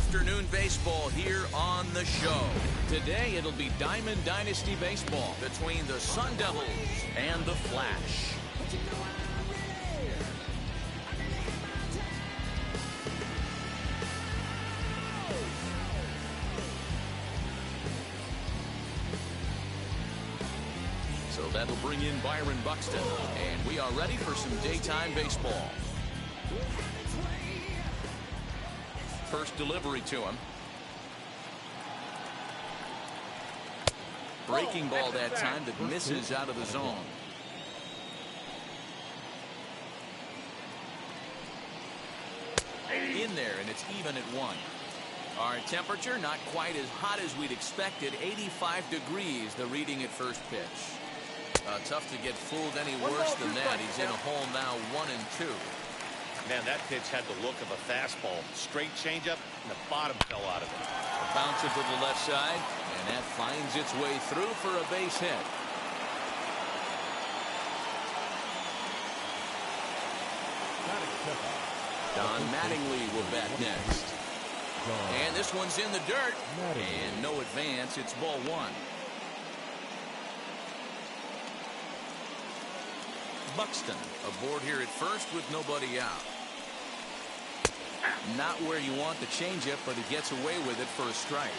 afternoon baseball here on the show. Today it'll be Diamond Dynasty baseball between the Sun Devils and the Flash. So that'll bring in Byron Buxton, and we are ready for some daytime baseball. First delivery to him. Breaking ball that time that misses out of the zone. In there, and it's even at 1. Our temperature not quite as hot as we'd expected. 85 degrees, the reading at first pitch. Tough to get fooled any worse than that. He's in a hole now, 1-2. Man, that pitch had the look of a fastball. Straight changeup, and the bottom fell out of it. A bouncer to the left side, and that finds its way through for a base hit. Don Mattingly will bat next. And this one's in the dirt. And no advance. It's ball 1. Buxton aboard here at first with nobody out. Not where you want the changeup, but he gets away with it for a strike.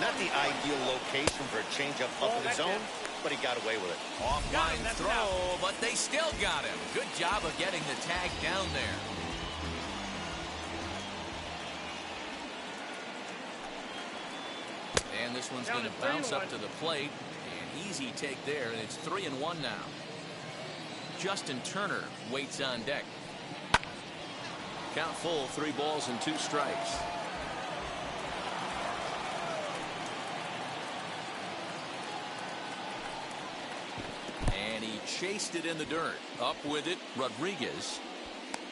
Not the ideal location for a changeup up in the zone, but he got away with it. Offline throw, but they still got him. Good job of getting the tag down there. And this one's going to bounce up to the plate. An easy take there, and it's 3-1 now. Justin Turner waits on deck. Count full, 3 balls and 2 strikes. And he chased it in the dirt. Up with it, Rodriguez.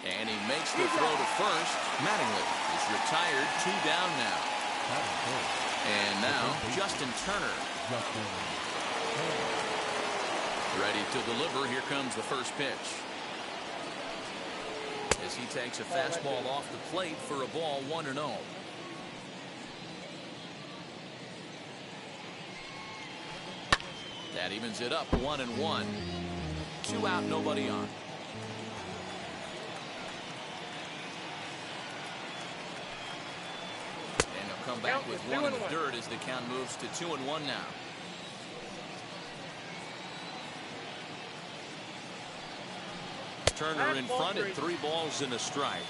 And he makes the throw to first. Mattingly is retired, 2 down now. And now Justin Turner. Ready to deliver. Here comes the first pitch. As he takes a fastball off the plate for a ball, 1-0. That evens it up, 1-1. 2 out, nobody on. And he'll come back with 1 in the dirt as the count moves to 2-1 now. Turner in front at 3 balls and a strike.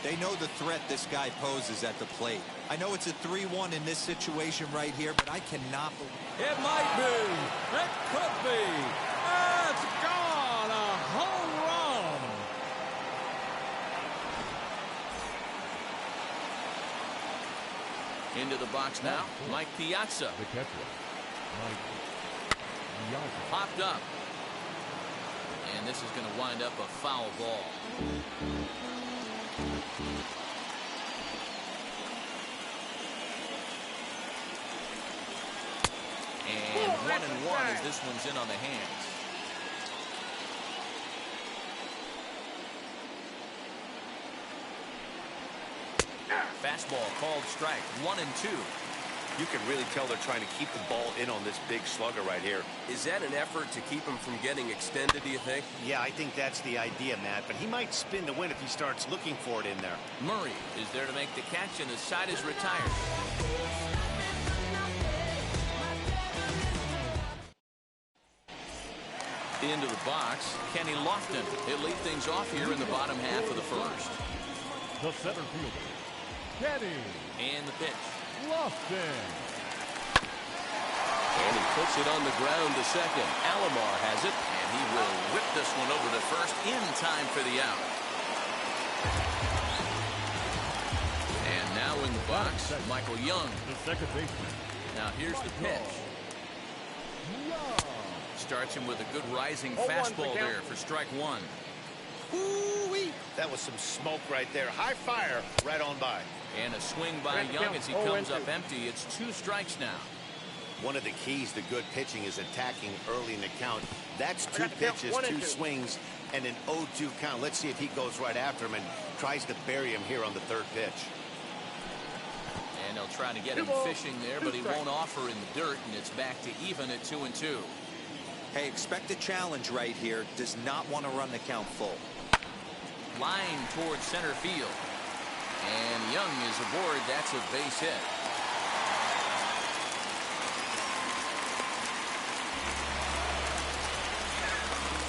They know the threat this guy poses at the plate. I know it's a 3-1 in this situation right here, but I cannot believe it might be. It could be. It's gone. A home run. Into the box now, Mike Piazza. The catcher, Mike Piazza. Popped up. And this is going to wind up a foul ball. And 1-1 as this one's in on the hands. Fastball called strike. 1-2. You can really tell they're trying to keep the ball in on this big slugger right here. Is that an effort to keep him from getting extended, do you think? Yeah, I think that's the idea, Matt. But he might spin to win if he starts looking for it in there. Murray is there to make the catch, and the side is retired. Into the box, Kenny Lofton. He'll lead things off here in the bottom half of the first. The center fielder, Kenny. And the pitch. Lofton. And he puts it on the ground to second. Alomar has it, and he will whip this one over to first in time for the out. And now in the box, Michael Young. The second baseman. Now here's the pitch. Starts him with a good rising fastball there for strike 1. Ooh-wee. That was some smoke right there. High fire right on by. And a swing by Young as he comes up empty. It's 2 strikes now. One of the keys to good pitching is attacking early in the count. That's 2 pitches, 2 swings, and an 0-2 count. Let's see if he goes right after him and tries to bury him here on the 3rd pitch. they'll try to get him fishing there, but he won't offer in the dirt, and it's back to even at 2-2. Hey, expect a challenge right here. Does not want to run the count full. Line towards center field. And Young is aboard. That's a base hit.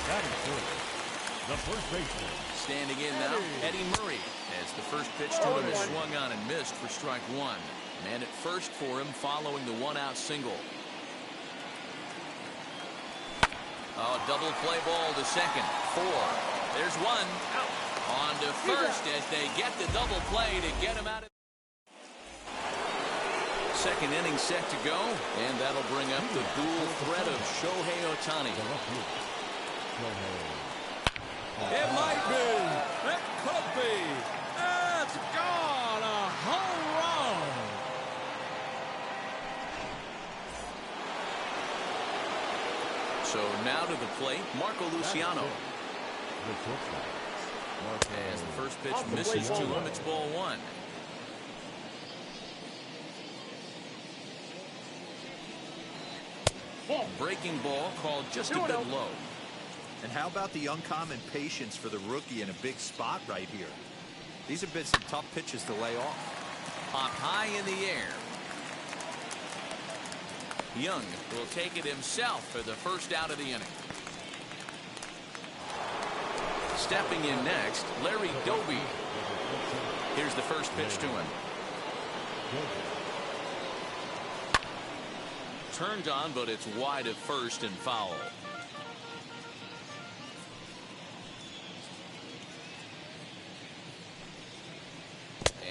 That is good. The first baseman. Standing in now, Eddie Murray, as the first pitch to him is swung on and missed for strike one. Man at first for him following the one-out single. Oh, double play ball to second. 4. There's one. On to first as they get the double play to get him out of. Second inning set to go, and that'll bring up the dual threat of Shohei Ohtani. It might be. It could be. It's gone. A home run. So now to the plate, Marco Luciano. As the first pitch misses to him, it's ball one. Breaking ball called just a bit low. And how about the uncommon patience for the rookie in a big spot right here? These have been some tough pitches to lay off. Up high in the air. Young will take it himself for the first out of the inning. Stepping in next, Larry Doby. Here's the first pitch to him. Turned on, but it's wide of first and foul.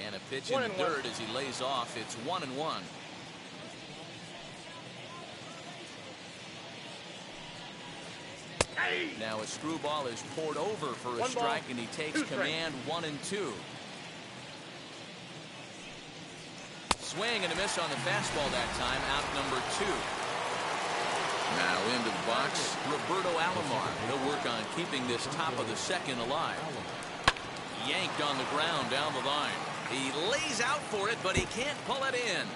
And a pitch in the dirt as he lays off. It's 1-1. Now a screwball is poured over for a strike, and he takes command. 1-2. Swing and a miss on the fastball that time. Out number 2. Now into the box, Roberto Alomar. He'll work on keeping this top of the second alive. Yanked on the ground down the line. He lays out for it, but he can't pull it in.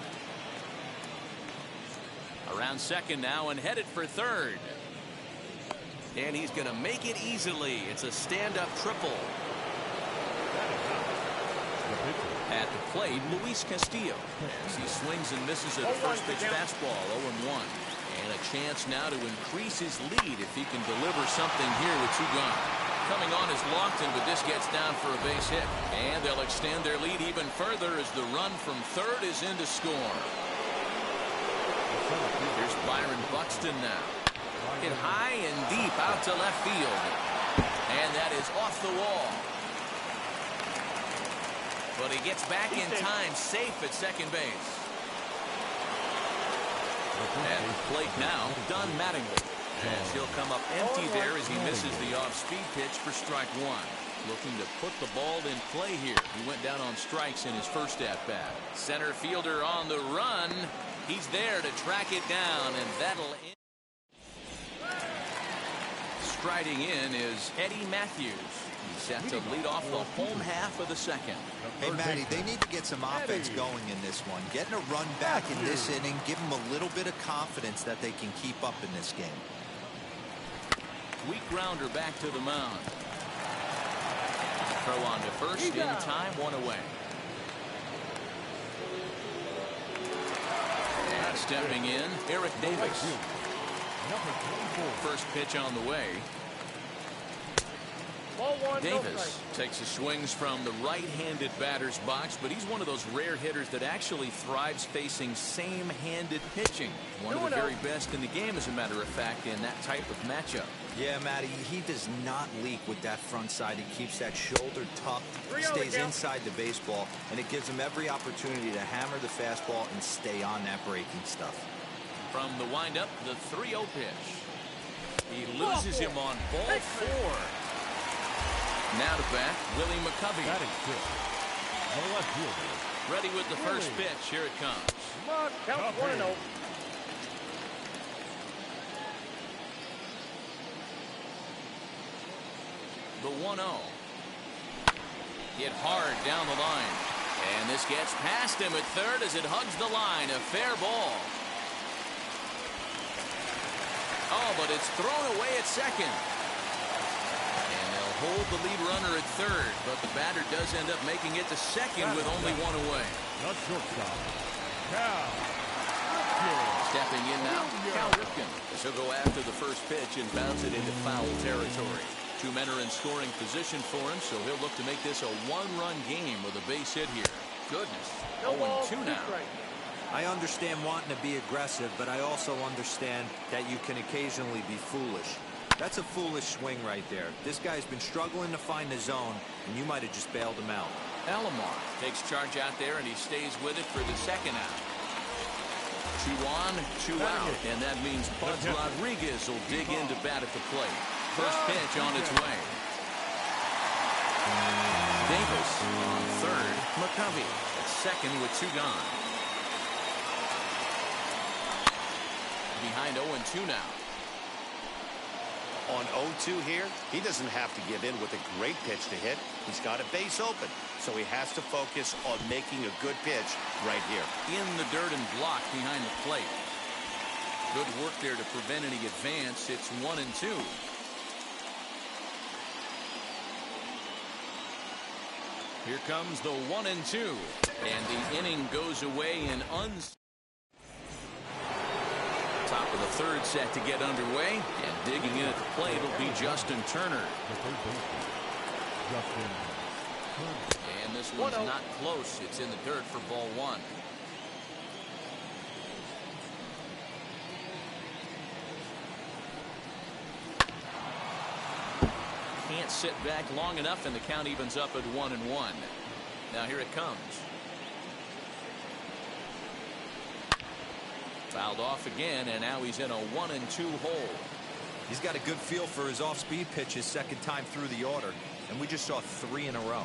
Around second now and headed for third. And he's going to make it easily. It's a stand-up triple. At the plate, Luis Castillo. As he swings and misses at a first-pitch fastball, 0-1. And a chance now to increase his lead if he can deliver something here with 2 gone. Coming on is Lofton, but this gets down for a base hit. And they'll extend their lead even further as the run from third is in to score. Here's Byron Buxton now. Hit high and deep out to left field. And that is off the wall. But he gets back in time, safe at second base. At the plate now, Don Mattingly. As he'll come up empty there as he misses the off-speed pitch for strike 1. Looking to put the ball in play here. He went down on strikes in his first at-bat. Center fielder on the run. He's there to track it down, and that'll end. Striding in is Eddie Matthews. He's set to lead off the home half of the second. Hey, Matty, they need to get some offense going in this one. Getting a run back in this inning, give them a little bit of confidence that they can keep up in this game. Weak grounder back to the mound. Throw on to first in time, 1 away. And stepping in, Eric Davis. First pitch on the way. Davis takes his swings from the right-handed batter's box, but he's one of those rare hitters that actually thrives facing same-handed pitching. One of the very best in the game, as a matter of fact, in that type of matchup. Yeah, Matty, he does not leak with that front side. He keeps that shoulder tucked, stays inside the baseball, and it gives him every opportunity to hammer the fastball and stay on that breaking stuff. From the windup, the 3-0 pitch. He loses him on ball 4. Now to bat, Willie McCovey. That is good. The left fielder. Ready with the first pitch. Here it comes. Count 1-0. The 1-0. Hit hard down the line. And this gets past him at third as it hugs the line. A fair ball. Oh, but it's thrown away at second. And they'll hold the lead runner at third, but the batter does end up making it to second with only one away. The shortstop, Stepping in now, Cal Ripken. He'll go after the first pitch and bounce it into foul territory. Two men are in scoring position for him, so he'll look to make this a one-run game with a base hit here. Goodness. 0-2 now. I understand wanting to be aggressive, but I also understand that you can occasionally be foolish. That's a foolish swing right there. This guy's been struggling to find the zone, and you might have just bailed him out. Alomar takes charge out there, and he stays with it for the second out. 2 on, 2 out, and that means Buds Rodriguez will dig in to bat at the plate. First pitch on its way. Davis on third. McCovey at second with 2 gone. Behind 0-2 now. On 0-2 here, he doesn't have to give in with a great pitch to hit. He's got a base open, so he has to focus on making a good pitch right here. In the dirt and blocked behind the plate. Good work there to prevent any advance. It's 1-2. Here comes the 1-2. And the inning goes away in top of the third set to get underway, and digging in at the plate will be Justin Turner. And this one's not close. It's in the dirt for ball 1. Can't sit back long enough, and the count evens up at 1-1. Now here it comes. Fouled off again, and now he's in a 1-2 hole. He's got a good feel for his off-speed pitches second time through the order, and we just saw 3 in a row.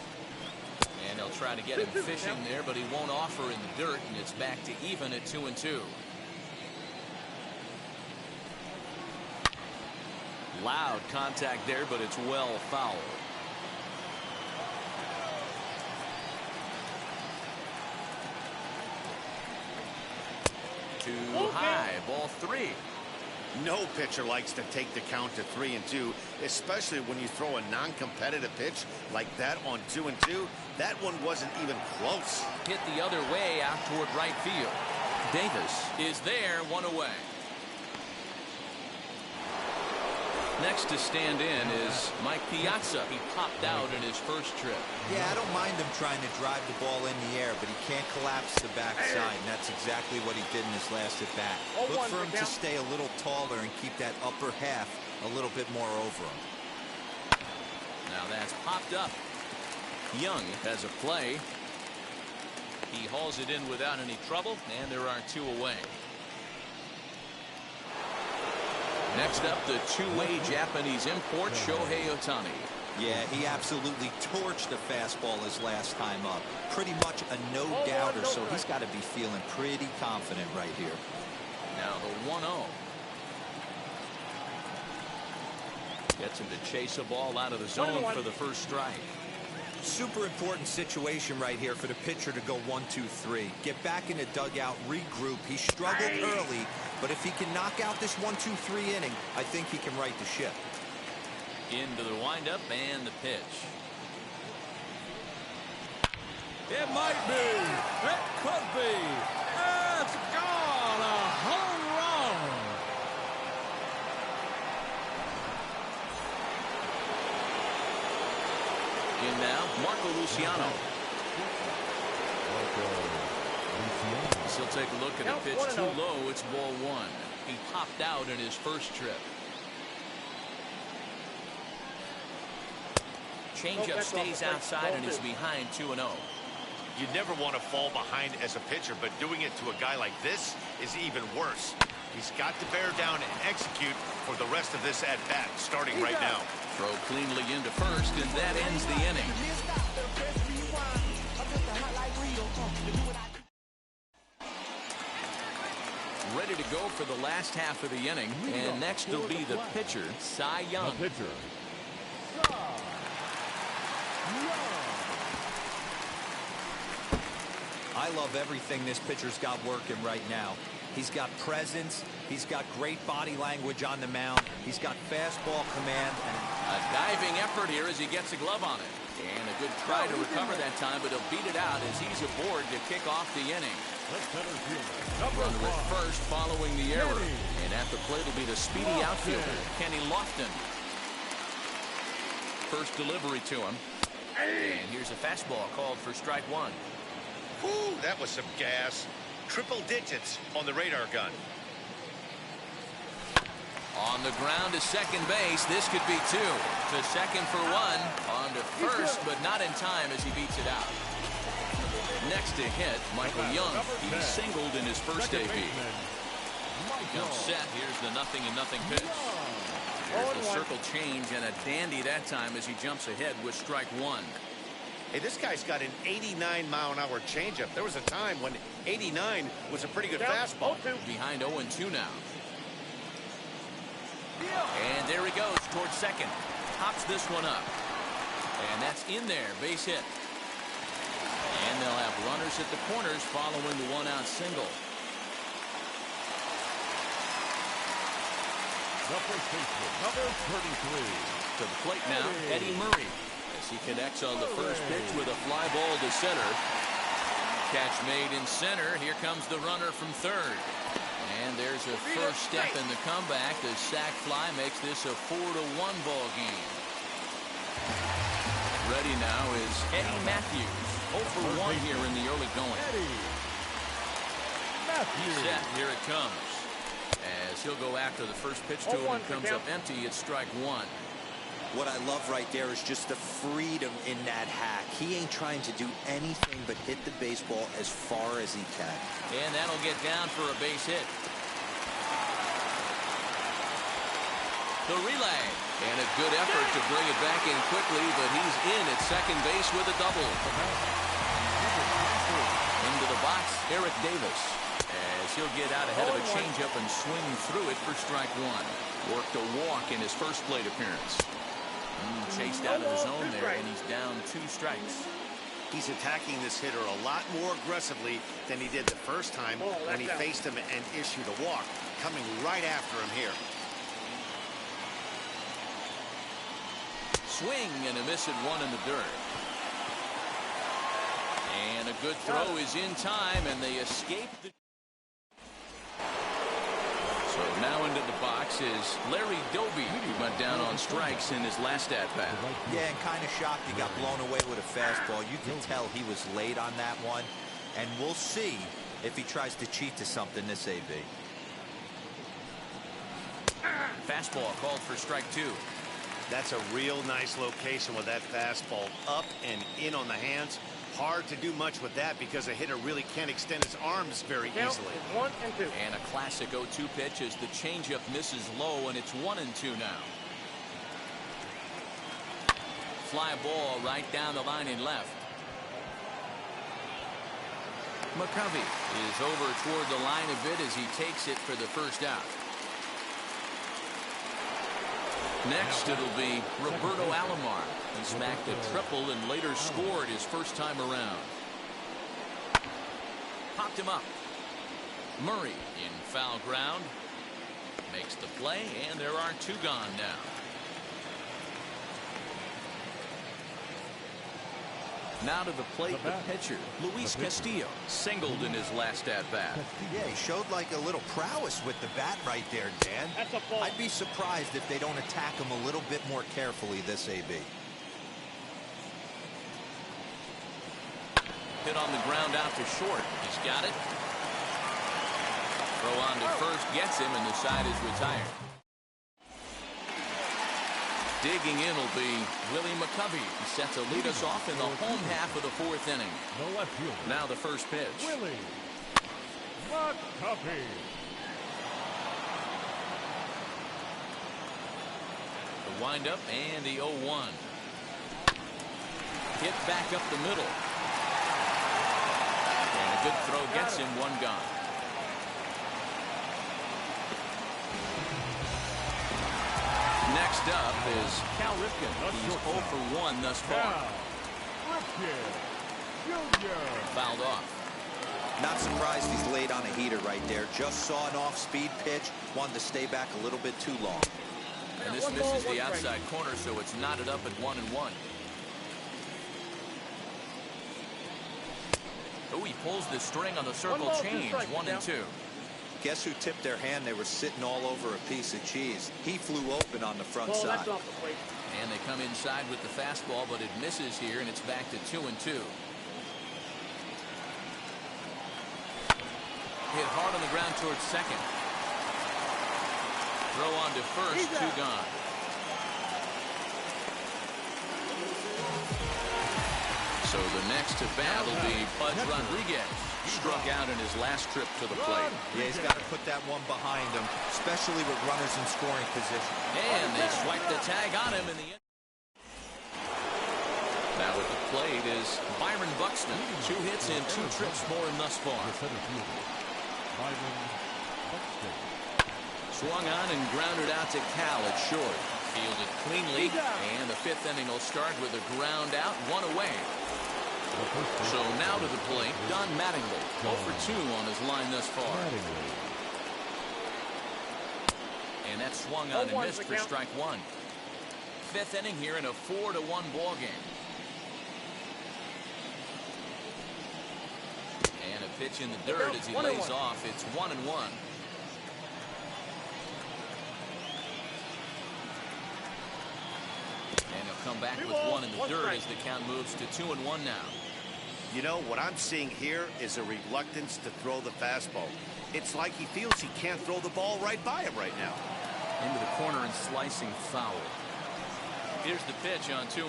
And they'll try to get him fishing there, but he won't offer in the dirt, and it's back to even at 2-2. Loud contact there, but it's well foul. Too high, ball 3. No pitcher likes to take the count to 3-2, especially when you throw a non-competitive pitch like that on 2-2. That one wasn't even close. Hit the other way out toward right field. Davis is there, 1 away. Next to stand in is Mike Piazza. He popped out in his first trip. Yeah, I don't mind him trying to drive the ball in the air, but he can't collapse the backside, and that's exactly what he did in his last at-bat. Look for him to stay a little taller and keep that upper half a little bit more over him. Now that's popped up. Young has a play. He hauls it in without any trouble, and there are 2 away. Next up, the two-way Japanese import, Shohei Ohtani. Yeah, he absolutely torched the fastball his last time up. Pretty much a no-doubter, so he's got to be feeling pretty confident right here. Now the 1-0. Gets him to chase a ball out of the zone for the first strike. Super important situation right here for the pitcher to go 1-2-3. Get back in the dugout, regroup. He struggled early, but if he can knock out this 1-2-3 inning, I think he can right the ship. Into the windup and the pitch. It might be. It could be. It's gone. A home run. In now, Marco Luciano. He'll take a look at a pitch too low. It's ball 1. He popped out in his first trip. Changeup stays outside and is behind 2-0. You never want to fall behind as a pitcher, but doing it to a guy like this is even worse. He's got to bear down and execute for the rest of this at-bat, starting right now. Throw cleanly into first, and that ends the inning. Ready to go for the last half of the inning, and next will be the pitcher, Cy Young. The pitcher. I love everything this pitcher's got working right now. He's got presence. He's got great body language on the mound. He's got fastball command. And a diving effort here as he gets a glove on it. And a good try to recover that time, but he'll beat it out as he's aboard to kick off the inning. Runner at first following the error. And at the plate will be the speedy outfielder, Kenny Lofton. First delivery to him. And here's a fastball called for strike one. Whew, that was some gas. Triple digits on the radar gun. On the ground to second base. This could be two. To second for one. On to first, but not in time as he beats it out. Next to hit, Michael Young. He singled in his first AB. Young set. Here's the 0-0 pitch. There's the circle change and a dandy that time as he jumps ahead with strike one. Hey, this guy's got an 89-mile-an-hour changeup. There was a time when 89 was a pretty good fastball. Behind 0-2 now. And there he goes towards second. Hops this one up. And that's in there. Base hit. And they'll have runners at the corners following the one-out single. Number 33. To the plate now, Eddie Murray. As he connects on the first pitch with a fly ball to center. Catch made in center. Here comes the runner from third. And there's a first step in the comeback. The sac fly makes this a 4-1 ball game. Ready now is Eddie Matthews. 0 for 1 here in the early going. Set, here it comes. As he'll go after the first pitch to him and comes up empty. It's strike one. what I love right there is just the freedom in that hack. He ain't trying to do anything but hit the baseball as far as he can. And that'll get down for a base hit. The relay. And a good effort to bring it back in quickly, but he's in at second base with a double. Into the box, Eric Davis. As he'll get out ahead of a changeup and swing through it for strike one. Worked a walk in his first plate appearance. Chased out of the zone there, and he's down 2 strikes. He's attacking this hitter a lot more aggressively than he did the first time when he faced him and issued a walk. Coming right after him here. Swing and a miss at 1 in the dirt. And a good throw is in time, and they escape the... So now into the box is Larry Doby, who went down on strikes in his last at-bat. Yeah, and kind of shocked he got blown away with a fastball. You can tell he was late on that one, and we'll see if he tries to cheat to something this AB. Fastball called for strike 2. That's a real nice location with that fastball up and in on the hands. Hard to do much with that because a hitter really can't extend his arms very easily. 1 and 2. And a classic 0-2 pitch as the changeup misses low, and it's 1 and 2 now. Fly ball right down the line in left. McCovey is over toward the line a bit as he takes it for the first out. Next, it'll be Roberto Alomar. He smacked a triple and later scored his first time around. Popped him up. Murray in foul ground. Makes the play, and there are 2 gone now. Now to the plate, the pitcher, Luis Castillo, singled in his last at-bat. Yeah, he showed like a little prowess with the bat right there, Dan. That's a ball. I'd be surprised if they don't attack him a little bit more carefully this AB. Hit on the ground out to short. He's got it. Throw on to first gets him, and the side is retired. Digging in will be Willie McCovey. He set to lead us off in the home half of the 4th inning. The left fielder. Now the first pitch. Willie McCovey. The windup and the 0-1. Hit back up the middle. And a good throw gets him 1 gone. Next up is Cal Ripken. He's 0 for 1 thus far. Ripken Jr. Fouled off. Not surprised he's laid on a heater right there. Just saw an off-speed pitch, wanted to stay back a little bit too long. And this misses the outside corner, so it's knotted up at 1-1. Oh, he pulls the string on the circle change. 1-2. Guess who tipped their hand? They were sitting all over a piece of cheese. He flew open on the front side. And they come inside with the fastball, but it misses here, and it's back to 2-2. Hit hard on the ground towards second. Throw on to first, 2 gone. So the next to bat will be Pudge Rodriguez. Struck out in his last trip to the plate. Yeah, he's got to put that one behind him, especially with runners in scoring position. And they swipe the tag on him in the end. Now at the plate is Byron Buxton. 2 hits and 2 trips for him thus far. Swung on and grounded out to Cal at short. Fielded cleanly, and the 5th inning will start with a ground out, 1 away. So now to the plate, Don Mattingly, 0 for 2 on his line thus far. And that swung on and missed for strike 1. 5th inning here in a 4-1 ball game. And a pitch in the dirt as he lays off. It's 1-1. And he'll come back with 1 in the dirt as the count moves to 2-1 now. You know, what I'm seeing here is a reluctance to throw the fastball. It's like he feels he can't throw the ball right by him right now. Into the corner and slicing foul. Here's the pitch on 2-2.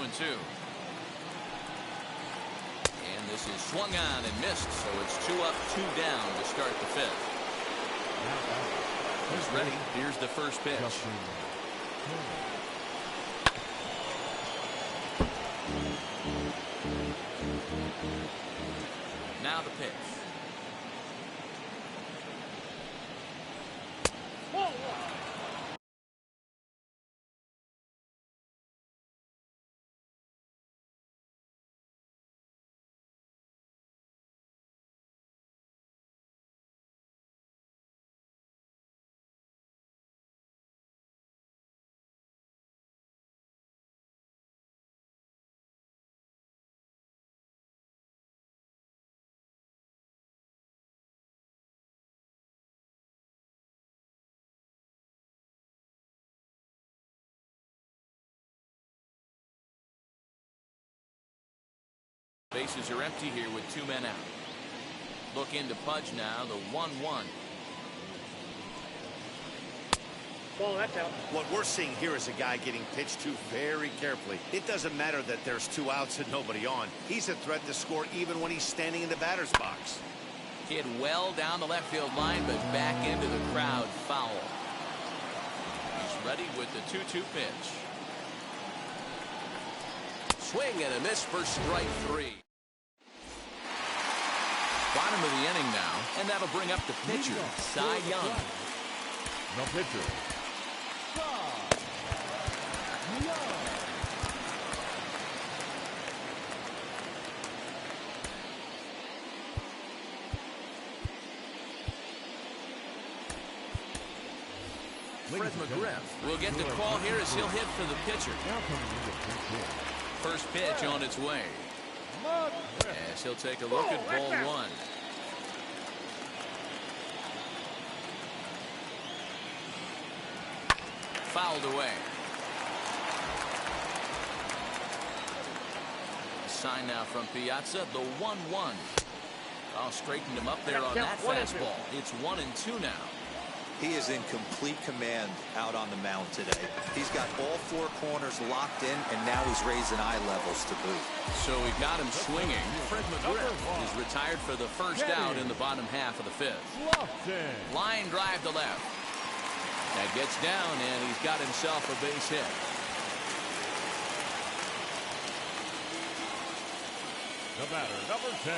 And this is swung on and missed, so it's 2 up, 2 down to start the 5th. He's ready. Here's the first pitch. Now the pitch. Bases are empty here with 2 men out. Look into Pudge now, the 1-1. Ball, that's out. What we're seeing here is a guy getting pitched to very carefully. It doesn't matter that there's 2 outs and nobody on. He's a threat to score even when he's standing in the batter's box. Hit well down the left field line, but back into the crowd, foul. He's ready with the 2-2 pitch. Swing and a miss for strike 3. Bottom of the inning now, and that'll bring up the pitcher, Cy Young. The pitcher, Cy Young. Fred McGriff will get the call here as he'll hit for the pitcher. First pitch on its way. As he'll take a look at ball 1. Fouled away. A sign now from Piazza, the 1-1. Oh, straightened him up there on that fastball. It's 1-2 now. He is in complete command out on the mound today. He's got all 4 corners locked in, and now he's raising eye levels to boot. So we got him swinging. Fred McGriff is retired for the first out in the bottom half of the 5th. Line drive to left. That gets down, and he's got himself a base hit. The batter, number 10.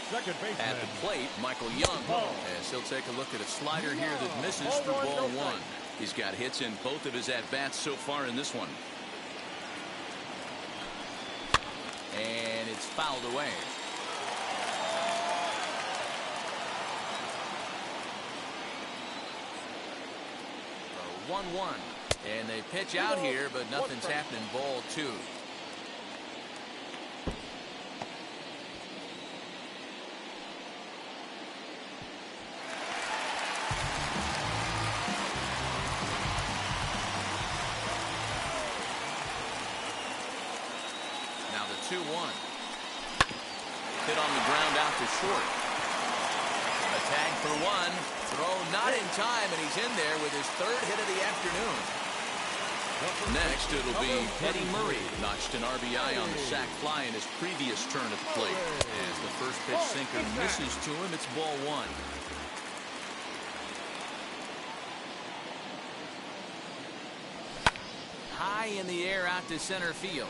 Second baseman. At the plate, Michael Young, as he'll take a look at a slider here that misses for ball 1. He's got hits in both of his at-bats so far in this one. And it's fouled away. 1-1. And they pitch out here, but nothing's happening. Ball 2. Now the 2-1. Hit on the ground out to short. A tag for 1. Throw not in time, and he's in there with his 3rd hit of the afternoon. Next, it'll be Eddie Murray. Notched an RBI on the sac fly in his previous turn at the plate. As the first pitch sinker misses to him, it's ball 1. High in the air out to center field.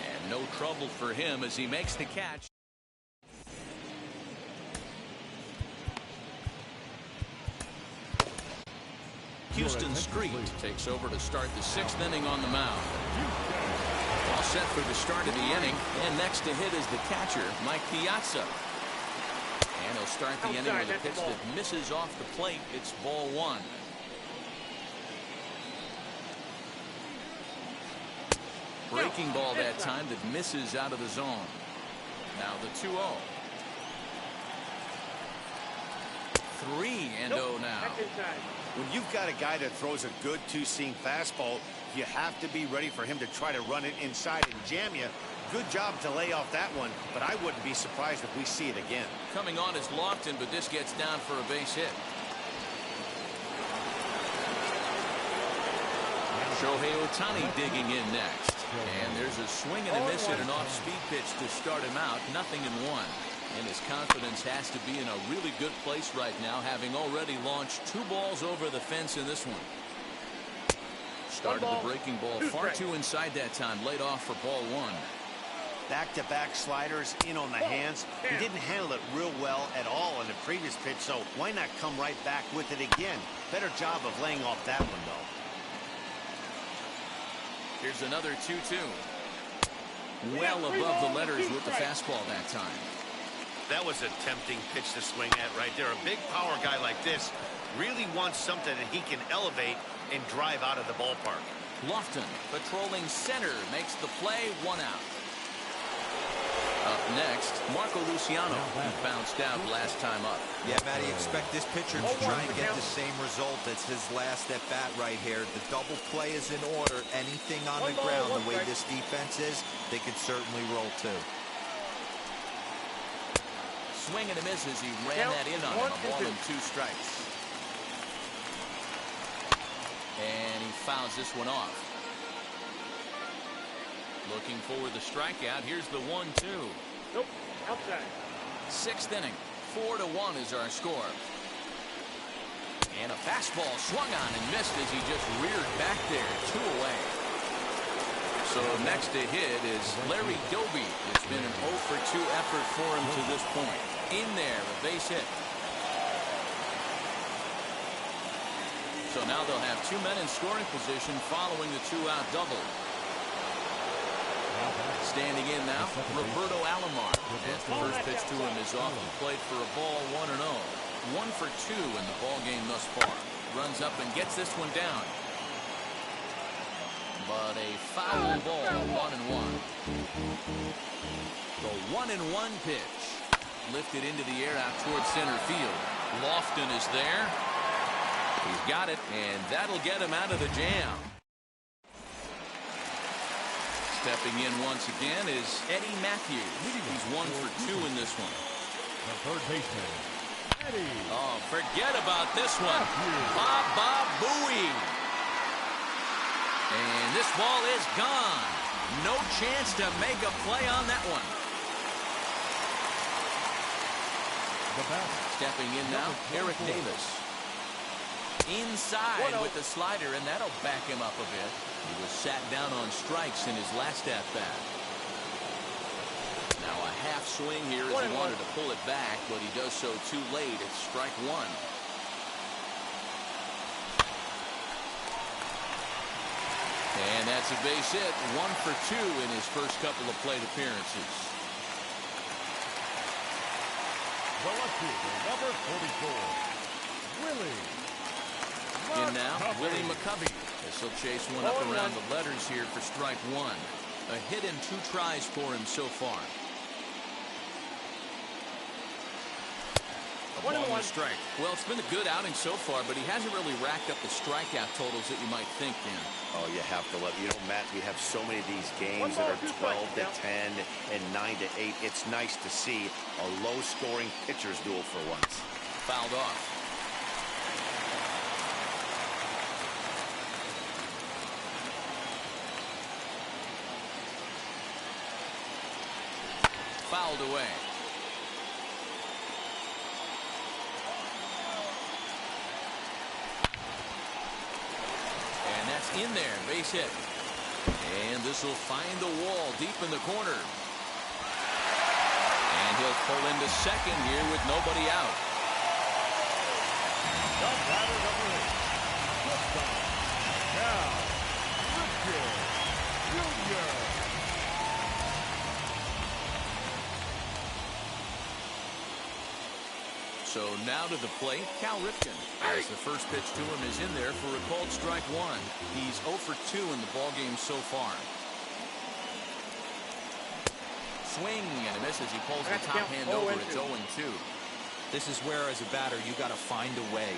And no trouble for him as he makes the catch. Houston Street takes over to start the 6th inning on the mound. All set for the start of the inning, and next to hit is the catcher, Mike Piazza. And he'll start the inning with a pitch that misses off the plate. It's ball 1. Breaking ball that time that misses out of the zone. Now the 2-0. 3-0 now. When you've got a guy that throws a good two-seam fastball, you have to be ready for him to try to run it inside and jam you. Good job to lay off that one, but I wouldn't be surprised if we see it again. Coming on is Lofton, but this gets down for a base hit. Shohei Ohtani digging in next. And there's a swing and a miss at an off-speed pitch to start him out. 0-1. And his confidence has to be in a really good place right now, having already launched 2 balls over the fence in this one. Started the breaking ball far too inside that time. Laid off for ball 1. Back-to-back sliders in on the hands. He didn't handle it real well at all in the previous pitch, so why not come right back with it again? Better job of laying off that one, though. Here's another 2-2. Well above the letters with the fastball that time. That was a tempting pitch to swing at right there. A big power guy like this really wants something that he can elevate and drive out of the ballpark. Lofton patrolling center makes the play. 1 out. Up next, Marco Luciano. He bounced out last time up. Yeah, Matty, expect this pitcher to try and get the same result as his last at bat right here. The double play is in order. Anything on the ground, the way this defense is, they could certainly roll too. Swing and a miss as he ran that in on him. A ball and 2 strikes. And he fouls this one off. Looking for the strikeout. Here's the 1-2. Nope. Outside. 6th inning. 4-1 is our score. And a fastball swung on and missed as he just reared back there. 2 away. So next to hit is Larry Doby. It's been an 0 for 2 effort for him to this point. In there, a base hit. So now they'll have 2 men in scoring position following the 2-out double. Standing in now, Roberto Alomar. As the first pitch to him is off the plate for a ball. 1-0. 1 for 2 in the ball game thus far. Runs up and gets this one down. But a foul ball. 1-1. The 1-1 pitch. Lifted into the air out towards center field. Lofton is there. He's got it, and that'll get him out of the jam. Stepping in once again is Eddie Matthews. He's 1 for 2 in this one. The third baseman, Eddie. Oh, forget about this one. Bob Bowie. And this ball is gone. No chance to make a play on that one. Stepping in now, Eric Davis. Inside with the slider, and that'll back him up a bit. He was sat down on strikes in his last at-bat. Now a half swing here as he wanted to pull it back, but he does so too late. It's strike 1. And that's a base hit. 1 for 2 in his first couple of plate appearances. The lefty, number 44, Willie. In now, Willie McCovey. This will chase one up around the letters here for strike one. A hit in 2 tries for him so far. A ball and a strike. Well, it's been a good outing so far, but he hasn't really racked up the strikeout totals that you might think, Dan. Oh, you have to love. You know, Matt, we have so many of these games that are 12 to 10 and 9 to 8. It's nice to see a low-scoring pitcher's duel for once. Fouled off. Fouled away. And that's in there, base hit. And this will find the wall deep in the corner. And he'll pull into second here with nobody out. The batter number 8, shortstop, Cal Ripken Jr. So now to the plate, Cal Ripken. As the first pitch to him is in there for a called strike one. He's 0 for 2 in the ballgame so far. Swing and a miss as he pulls the top hand over. It's 0-2. This is where, as a batter, you got to find a way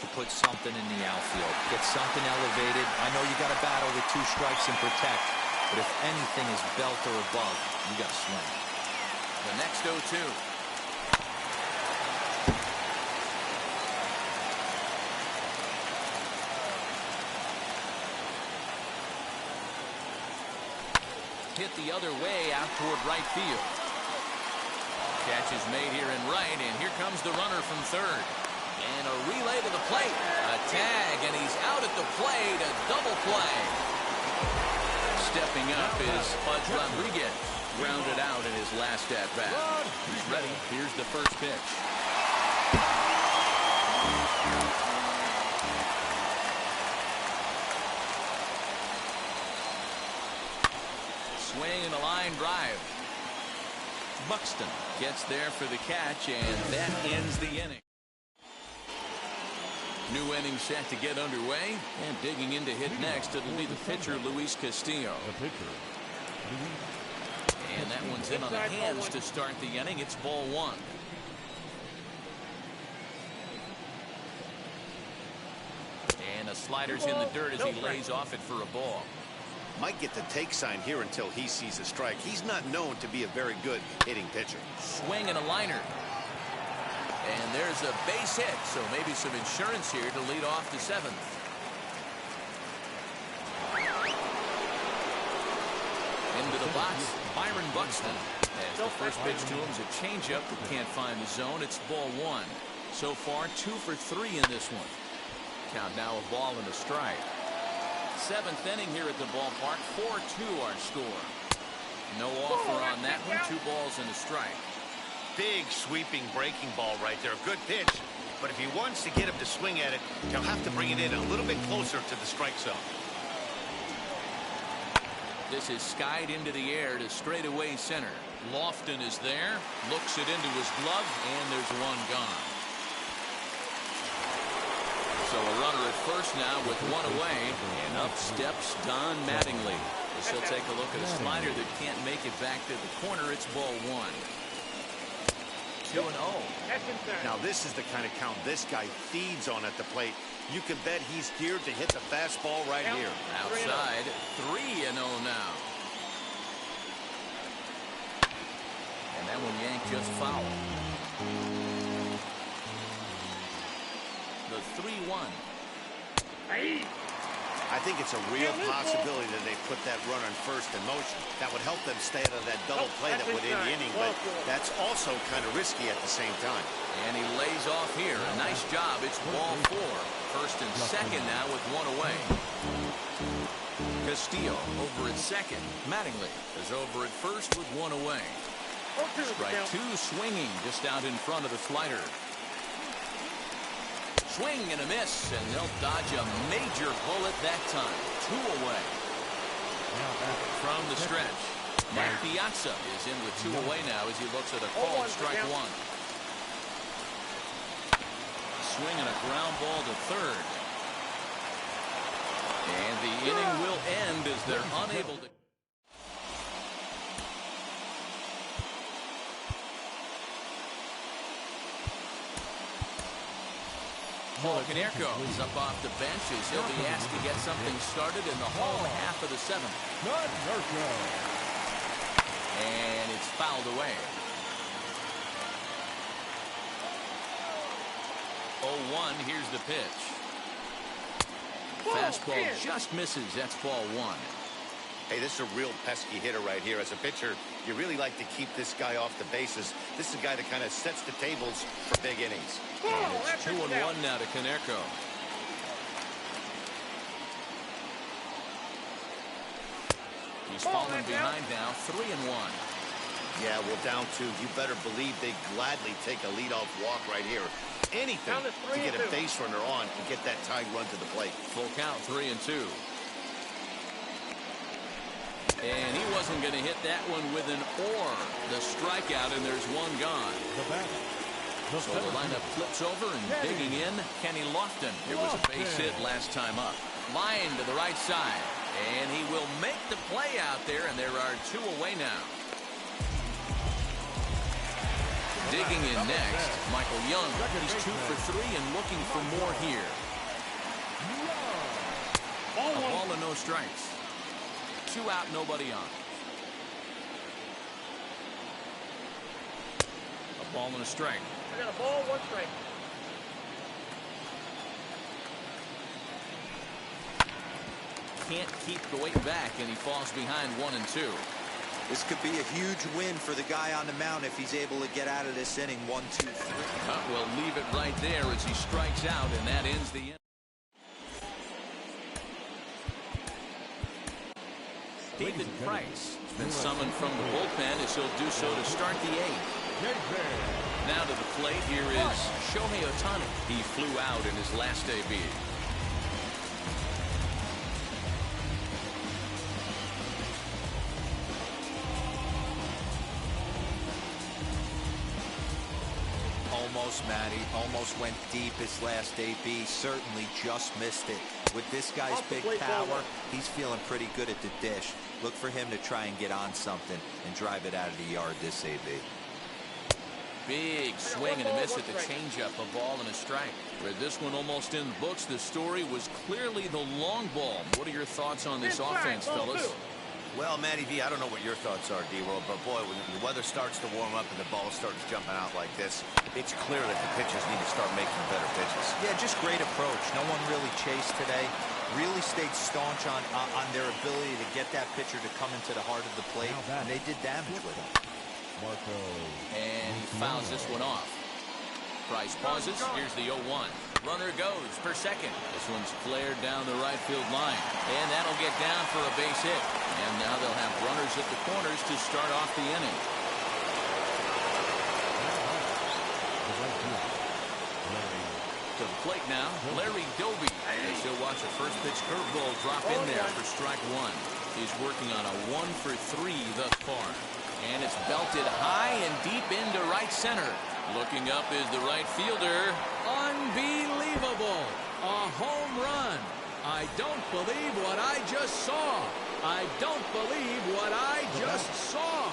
to put something in the outfield. Get something elevated. I know you got to battle with 2 strikes and protect, but if anything is belt or above, you got to swing. The next 0-2. Hit the other way out toward right field. Catch is made here in right, and here comes the runner from third. And a relay to the plate. A tag, and he's out at the plate. A double play. Stepping up is Pudge Rodriguez. Grounded out in his last at-bat. He's ready. Here's the first pitch. Swing and a line drive. Buxton gets there for the catch, and that ends the inning. New inning set to get underway, and digging in to hit next, it'll be the pitcher, Luis Castillo. And that one's in on the hands to start the inning. It's ball one. And a slider's in the dirt as he lays off it for a ball. Might get the take sign here until he sees a strike. He's not known to be a very good hitting pitcher. Swing and a liner. And there's a base hit, so maybe some insurance here to lead off the 7th. Into the box, Byron Buxton. As the first pitch to him is a changeup that can't find the zone. It's ball one. So far, 2 for 3 in this one. Count now a ball and a strike. 7th inning here at the ballpark. 4-2 our score. No offer on that one. 2 balls and a strike. Big sweeping breaking ball right there. Good pitch. But if he wants to get him to swing at it, he'll have to bring it in a little bit closer to the strike zone. This is skied into the air to straightaway center. Lofton is there. Looks it into his glove, and there's one gone. So a runner at first now with 1 away, and up steps Don Mattingly. As he'll take a look at a slider that can't make it back to the corner. It's ball one. 2-0. Now this is the kind of count this guy feeds on at the plate. You can bet he's geared to hit the fastball right here. Outside, 3-0 now. And that one yanked just foul. The 3-1. I think it's a real possibility that they put that runner in first in motion. That would help them stay out of that double play that would end the inning, but that's also kind of risky at the same time. And he lays off here. A nice job. It's ball 4. First and second now with 1 away. Castillo over at second. Mattingly is over at first with 1 away. Strike 2 swinging just out in front of the slider. Swing and a miss, and they'll dodge a major bullet that time. 2 away. From the stretch, Matt Piazza is in with 2 away now as he looks at a called strike 1. swinging a ground ball to third. And the inning will end as they're unable to. Paul Canerco is up off the bench as he'll be asked to get something started in the home half of the seventh. And it's fouled away. 0-1, here's the pitch. Fastball just misses. That's ball one. Hey, this is a real pesky hitter right here. As a pitcher, you really like to keep this guy off the bases. This is a guy that kind of sets the tables for big innings. And it's 2-1 now to Canerco. He's fallen behind now, 3-1. Yeah, well, down two. You better believe they gladly take a leadoff walk right here. Anything to get a base runner on and get that tying run to the plate. Full count, 3-2. And he wasn't going to hit that one with an or. The strikeout, and there's one gone. So the lineup flips over and digging in, Kenny Lofton. It was a base hit last time up. Line to the right side. And he will make the play out there, and there are two away now. Digging in next, Michael Young. He's 2 for 3 and looking for more here. A ball and no strikes. 2 out, nobody on. A ball and a strike. I got a ball, 1 strike. Can't keep the weight back, and he falls behind 1-2. This could be a huge win for the guy on the mound if he's able to get out of this inning. 1, 2, 3. We'll leave it right there as he strikes out, and that ends the inning. David Price has been summoned from the bullpen as he'll do so to start the 8th. Now to the plate, here is Shohei Ohtani. He flew out in his last AB. Almost, Matty. Almost went deep his last AB. Certainly just missed it. With this guy's big power, he's feeling pretty good at the dish. Look for him to try and get on something and drive it out of the yard this AB. Big swing and a miss at the changeup. A ball and a strike. With this one almost in the books, the story was clearly the long ball. What are your thoughts on this offense, fellas? Well, Matty V, I don't know what your thoughts are, D-Roll, but boy, when the weather starts to warm up and the ball starts jumping out like this, it's clear that the pitchers need to start making better pitches. Yeah, just great approach. No one really chased today. Really stayed staunch on their ability to get that pitcher to come into the heart of the plate, and they did damage with him. And he fouls this one off. Price pauses. Here's the 0-1. Runner goes for second. This one's flared down the right field line. And that'll get down for a base hit. And now they'll have runners at the corners to start off the inning. To the plate now, Larry Doby. As he'll watch a first pitch curveball drop in there for strike 1. He's working on a 1 for 3 thus far. And it's belted high and deep into right center. Looking up is the right fielder. Unbelievable. A home run. I don't believe what I just saw. I don't believe what I just saw.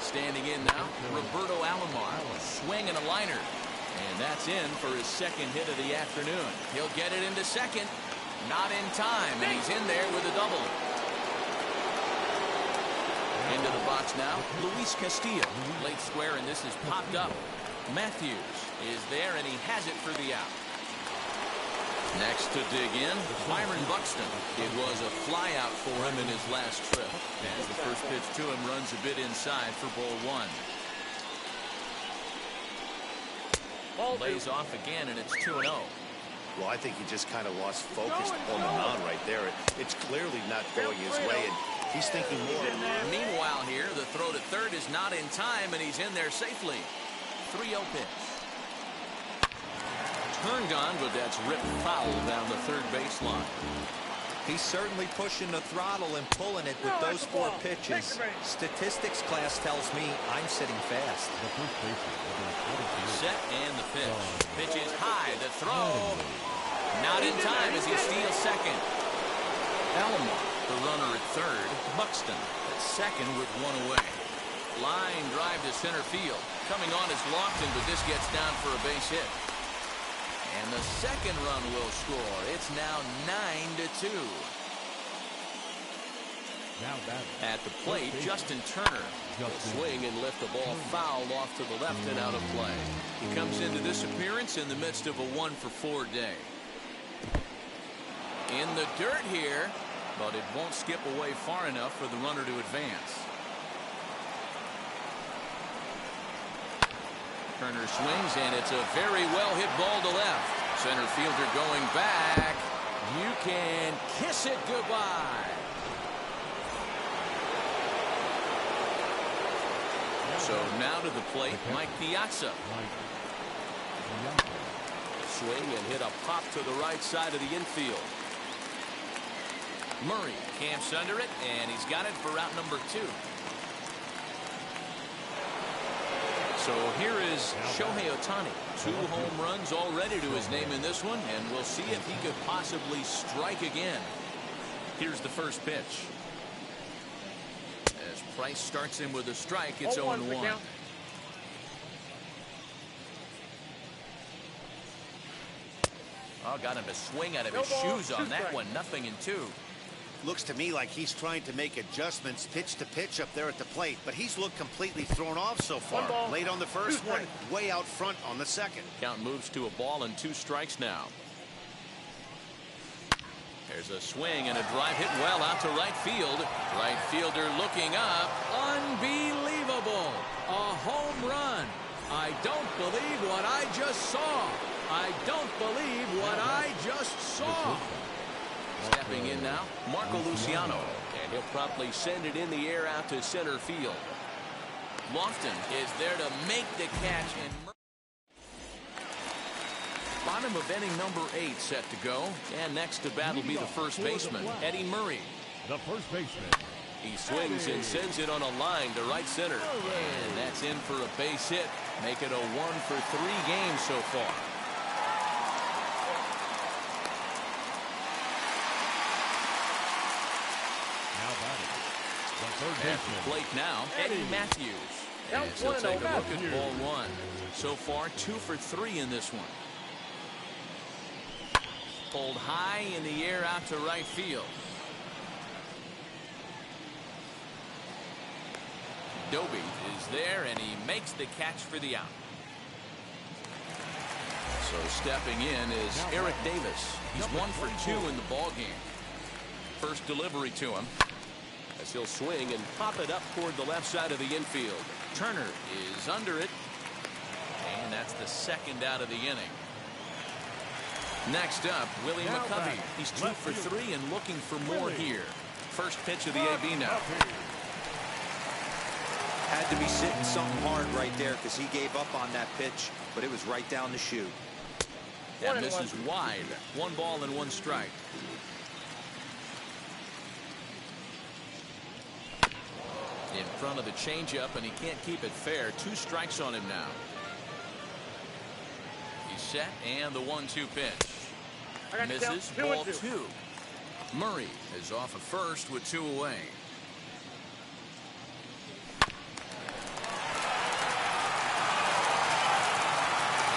Standing in now, Roberto Alomar. A swing and a liner. And that's in for his second hit of the afternoon. He'll get it into second. Not in time, and he's in there with a double. Into the box now, Luis Castillo. Late square, and this is popped up. Matthews is there, and he has it for the out. Next to dig in, Byron Buxton. It was a fly out for him in his last trip. As the first pitch to him runs a bit inside for ball 1. Lays off again, and it's 2-0. Well, I think he just kind of lost focus on the mound right there. It's clearly not going his way, and he's thinking more. Meanwhile here, the throw to third is not in time, and he's in there safely. 3-0 pitch. Turned on, but that's ripped foul down the third baseline. He's certainly pushing the throttle and pulling it with those 4 pitches. Statistics class tells me I'm sitting fast. Set and the pitch. Pitch is high, throw. Not in time as he steals second. Alomar, the runner at third. Buxton at second with one away. Line drive to center field. Coming on is Lofton, but this gets down for a base hit. And the second run will score. It's now 9-2. At the plate, Justin Turner will swing and lift the ball foul off to the left and out of play. He comes into this appearance in the midst of a 1-for-4 day. In the dirt here, but it won't skip away far enough for the runner to advance. Turner swings, and it's a very well hit ball to left. Center fielder going back. You can kiss it goodbye. So now to the plate, Mike Piazza. Swing and hit a pop to the right side of the infield. Murray camps under it, and he's got it for out number 2. So here is Shohei Ohtani. 2 home runs already to his name in this one, and we'll see if he could possibly strike again. Here's the first pitch. As Price starts him with a strike, it's 0-1. Oh, got him to swing out of his shoes on that one. 0-2. Looks to me like he's trying to make adjustments pitch to pitch up there at the plate, but he's looked completely thrown off so far. Late on the first one, way out front on the second. Count moves to a ball and 2 strikes now. There's a swing and a drive hit well out to right field. Right fielder looking up. Unbelievable. A home run. I don't believe what I just saw. I don't believe what I just saw. Stepping in now, Marco Luciano. And he'll promptly send it in the air out to center field. Lofton is there to make the catch. And bottom of inning number 8 set to go. And next to bat will be the first baseman, Eddie Murray. The first baseman. He swings and sends it on a line to right center. And that's in for a base hit. Make it a 1-for-3 game so far. At the plate now, Eddie Matthews. As he'll take a look at ball 1. So far, 2 for 3 in this one. Pulled high in the air out to right field. Doby is there, and he makes the catch for the out. So stepping in is Eric Davis. He's 1 for 2 in the ball game. First delivery to him. As he'll swing and pop it up toward the left side of the infield. Turner is under it. And that's the second out of the inning. Next up, Willie McCovey. He's 2 for 3 and looking for more here. First pitch of the AB now. Had to be sitting something hard right there because he gave up on that pitch, but it was right down the chute. That misses wide. 1 ball and 1 strike. In front of the changeup, and he can't keep it fair. 2 strikes on him now. He's set, and the 1-2 pitch. Misses, ball 2. Murray is off at first with 2 away.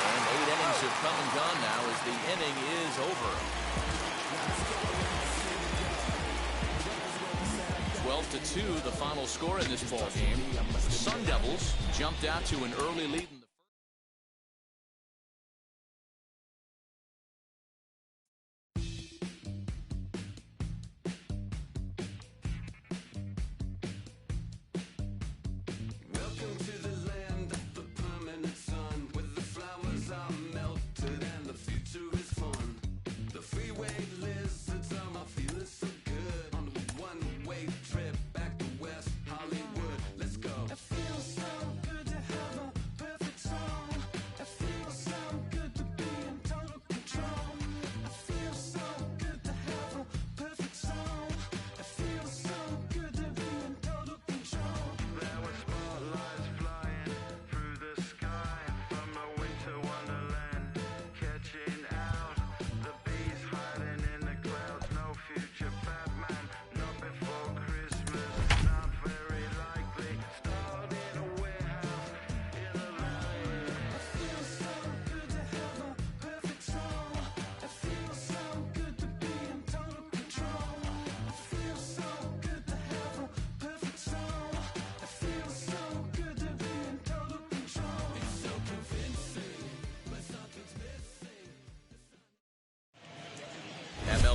And 8 innings have come and gone now as the inning is over. 12-2 the final score in this ball game. The Sun Devils jumped out to an early lead in the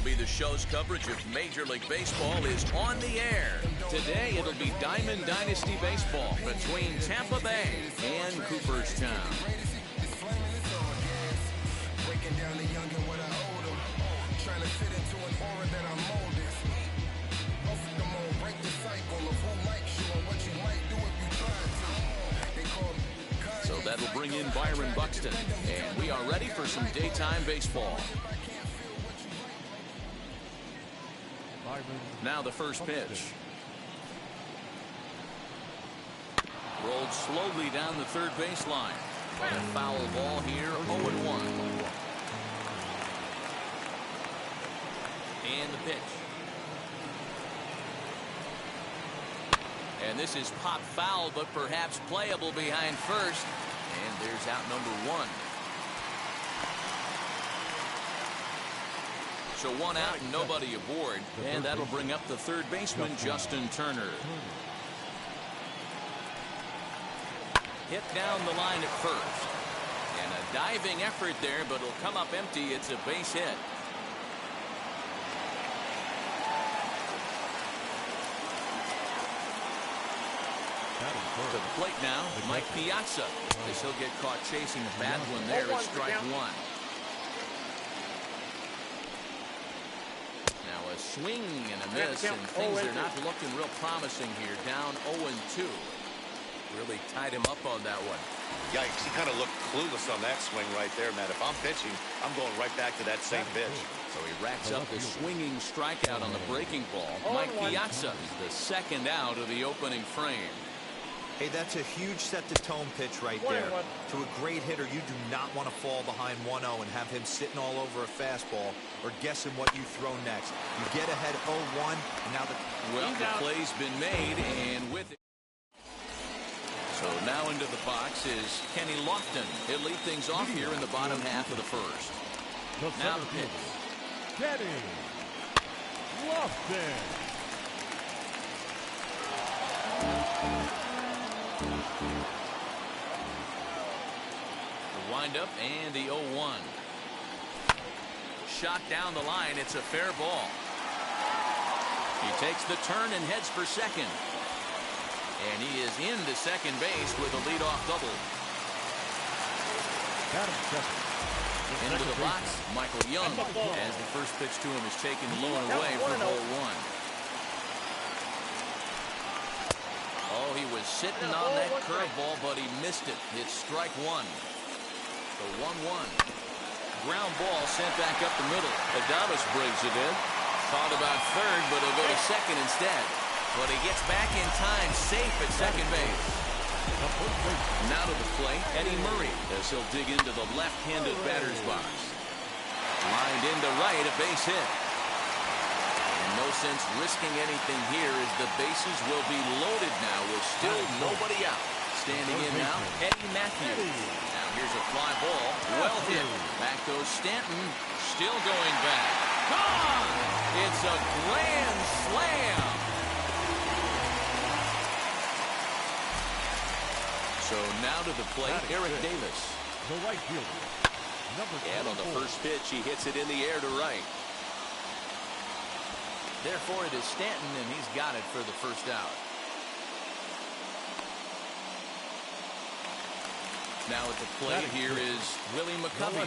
MLB The Show's coverage of Major League Baseball is on the air. Today, it'll be Diamond Dynasty Baseball between Tampa Bay and Cooperstown. So that'll bring in Byron Buxton, and we are ready for some daytime baseball. Now the first pitch. Rolled slowly down the third baseline. But a foul ball here, 0-1. And the pitch. And this is pop foul, but perhaps playable behind first. And there's out number one. So one out and nobody aboard. And that'll bring up the third baseman, Justin Turner. Hit down the line at first. And a diving effort there, but it'll come up empty. It's a base hit. To the plate now, Mike Piazza. As he'll get caught chasing a bad one there at strike one. Now a swing and a miss, and things are not looking real promising here. Down 0-2. Really tied him up on that one. Yikes, he kind of looked clueless on that swing right there, Matt. If I'm pitching, I'm going right back to that same pitch. So he racks up the swinging strikeout on the breaking ball. Mike Piazza is the second out of the opening frame. Hey, that's a huge set-the-tone pitch right there. To a great hitter, you do not want to fall behind 1-0 and have him sitting all over a fastball or guessing what you throw next. You get ahead 0-1, and now the... Well, the play's been made, and with it... So now into the box is Kenny Lofton. He'll lead things off here in the bottom half of the first. Now the pitch. Kenny Lofton. The windup and the 0-1. Shot down the line. It's a fair ball. He takes the turn and heads for second. And he is into second base with a leadoff double. Into the box, Michael Young, as the first pitch to him is taken low and away for ball one. Oh, he was sitting on that curveball, but he missed it. It's strike one. The 1-1. Ground ball sent back up the middle. Adames brings it in. Thought about third, but he'll go to second instead. But he gets back in time, safe at second base. Now to the plate, Eddie Murray, as he'll dig into the left-handed batter's box. Lined into right, a base hit. And no sense risking anything here as the bases will be loaded now with still nobody out. Standing in now, Eddie Matthews. Now here's a fly ball, well hit. Back goes Stanton, still going back. Gone! It's a grand slam. So now to the plate, Eric Davis. The right fielder. And on the first pitch, he hits it in the air to right. Therefore, it is Stanton, and he's got it for the first out. Now at the plate, here is Willie McCovey.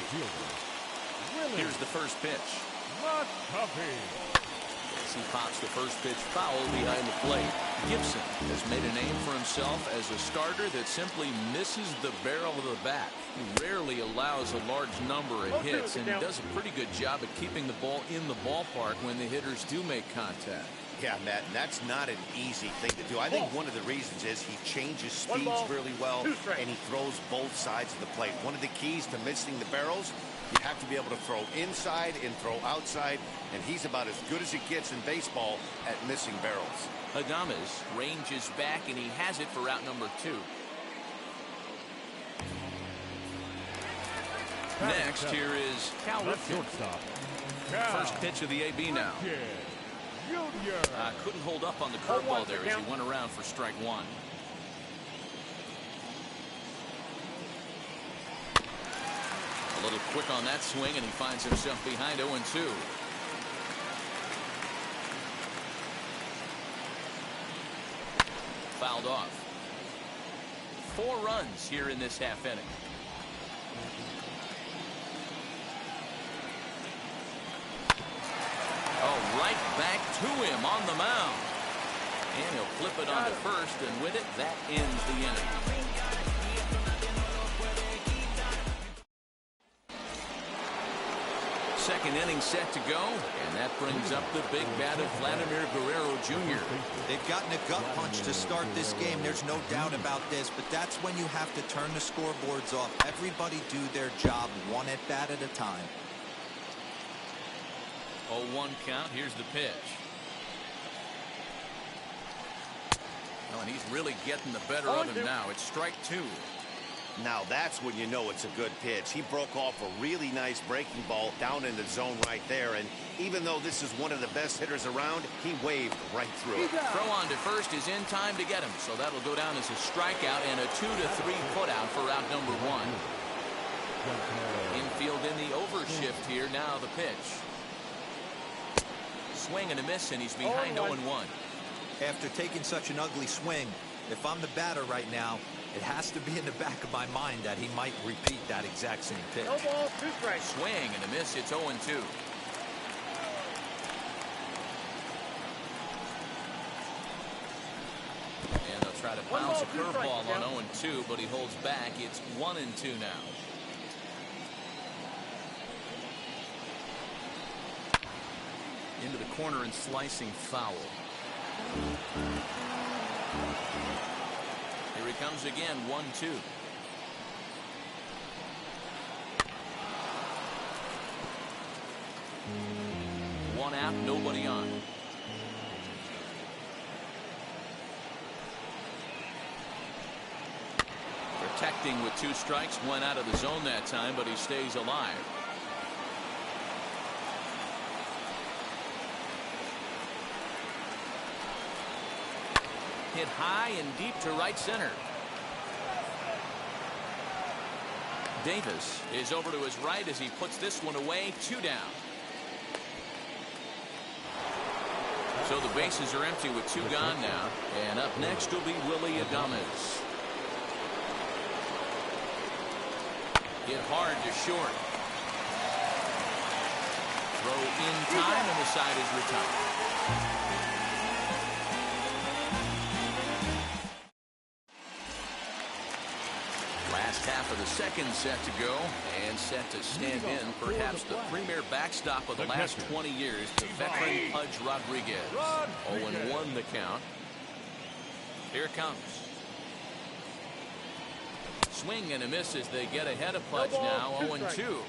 Here's the first pitch. McCovey. As he pops the first pitch foul behind the plate. Gibson has made a name for himself as a starter that simply misses the barrel of the bat. He rarely allows a large number of hits and does a pretty good job at keeping the ball in the ballpark when the hitters do make contact. Yeah, Matt, and that's not an easy thing to do. I think one of the reasons is he changes speeds really well, and he throws both sides of the plate. One of the keys to missing the barrels, you have to be able to throw inside and throw outside, and he's about as good as it gets in baseball at missing barrels. Adames ranges back, and he has it for route number 2. Next, here is Cal Ripken. First pitch of the AB now. Couldn't hold up on the curveball there as he went around for strike one. A little quick on that swing, and he finds himself behind 0-2. fouled off. 4 runs here in this half inning. Oh, right back to him on the mound. And he'll flip it onto first, and with it, that ends the inning. Second inning set to go, and that brings up the big bat of Vladimir Guerrero Jr. They've gotten a gut punch to start this game. There's no doubt about this, but that's when you have to turn the scoreboards off. Everybody do their job one at bat at a time. 0-1 count. Here's the pitch. Oh, and he's really getting the better of him now. It's strike 2. Now that's when you know it's a good pitch. He broke off a really nice breaking ball down in the zone right there. And even though this is one of the best hitters around, he waved right through it. Throw on to first is in time to get him. So that'll go down as a strikeout and a 2 to 3 put out for out number 1. Infield in the overshift here. Now the pitch. Swing and a miss, and he's behind 0-1. After taking such an ugly swing, if I'm the batter right now, it has to be in the back of my mind that he might repeat that exact same pitch. No ball, 2 strikes. Swing and a miss. It's 0-2. And they'll try to bounce a curveball on 0-2, but he holds back. It's 1-2 now. Into the corner and slicing foul. Here he comes again, 1-2. One out, nobody on. Protecting with 2 strikes, 1 out of the zone that time, but he stays alive. Hit high and deep to right center. Davis is over to his right as he puts this one away. 2 down. So the bases are empty with 2 gone now. And up next will be Willie Adames. Hit hard to short. Throw in time, and the side is retired. Last half of the second set to go, and set to stand in perhaps the premier backstop of the last 20 years, the veteran Pudge Rodriguez. 0-1 the count. Here it comes. Swing and a miss as they get ahead of Pudge now. 0-2.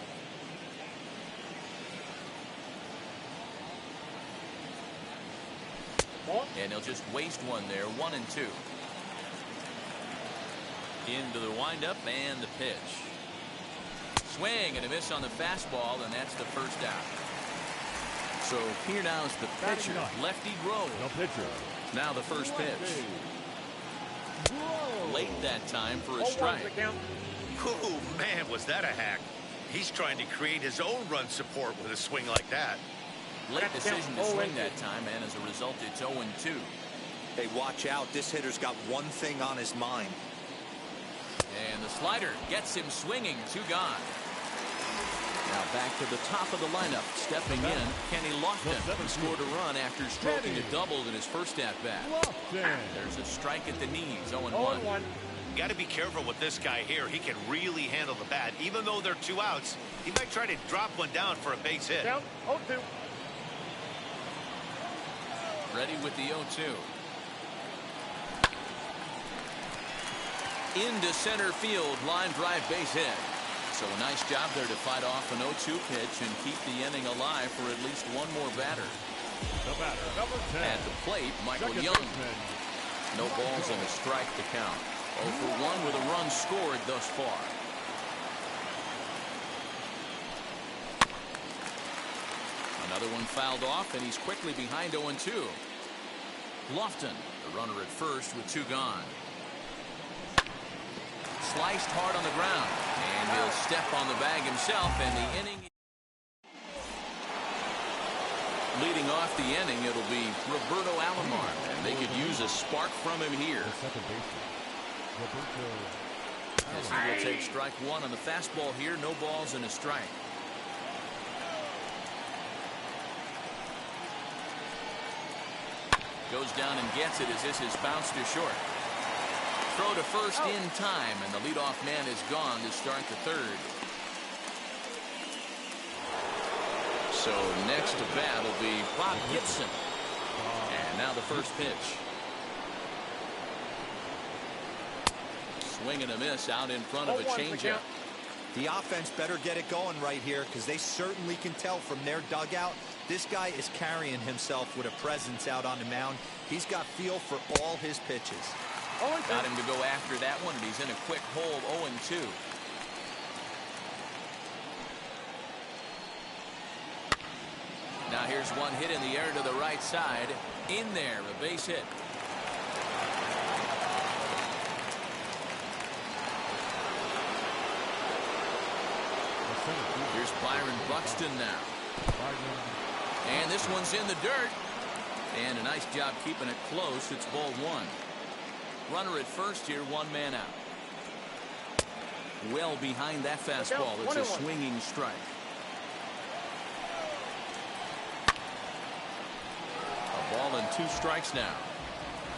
And he'll just waste one there. 1-2. Into the windup and the pitch. Swing and a miss on the fastball, and that's the first out. So here now is the pitcher, lefty Grove. Now the first pitch. Late that time for a strike. Oh, man, was that a hack. He's trying to create his own run support with a swing like that. Late decision to swing that time, and as a result, it's 0-2. Hey, watch out. This hitter's got one thing on his mind. And the slider gets him swinging. 2 gone. Now back to the top of the lineup. Stepping in, Kenny Lofton. He scored a run after stroking a double in his first at-bat. There's a strike at the knees. 0-1. Got to be careful with this guy here. He can really handle the bat. Even though they're 2 outs, he might try to drop one down for a base hit. Down, 0-2. Ready with the 0-2. Into center field, line drive base hit. So a nice job there to fight off an 0-2 pitch and keep the inning alive for at least one more batter. The batter, number 10. At the plate, Michael Young. No balls and a strike to count. 0 for 1 with a run scored thus far. Another one fouled off, and he's quickly behind 0-2. Lofton, the runner at first with 2 gone. Sliced hard on the ground, and he'll step on the bag himself, and the inning. Leading off the inning, it'll be Roberto Alomar, and they could use a spark from him here. Second baseman, Roberto. As he will take strike one on the fastball here. No balls and a strike. Goes down and gets it as this is bounced to short. Throw to first in time, and the leadoff man is gone to start the third. So next to bat will be Bob Gibson. And now the first pitch. Swing and a miss out in front of a changeup. The offense better get it going right here, because they certainly can tell from their dugout this guy is carrying himself with a presence out on the mound. He's got feel for all his pitches. Got him to go after that one, and he's in a quick hold. 0-2. Now here's one hit in the air to the right side. In there, a base hit. Here's Byron Buxton now. And this one's in the dirt. And a nice job keeping it close. It's ball one. Runner at first here, one man out. Well behind that fastball. It's a swinging strike. A ball and 2 strikes now.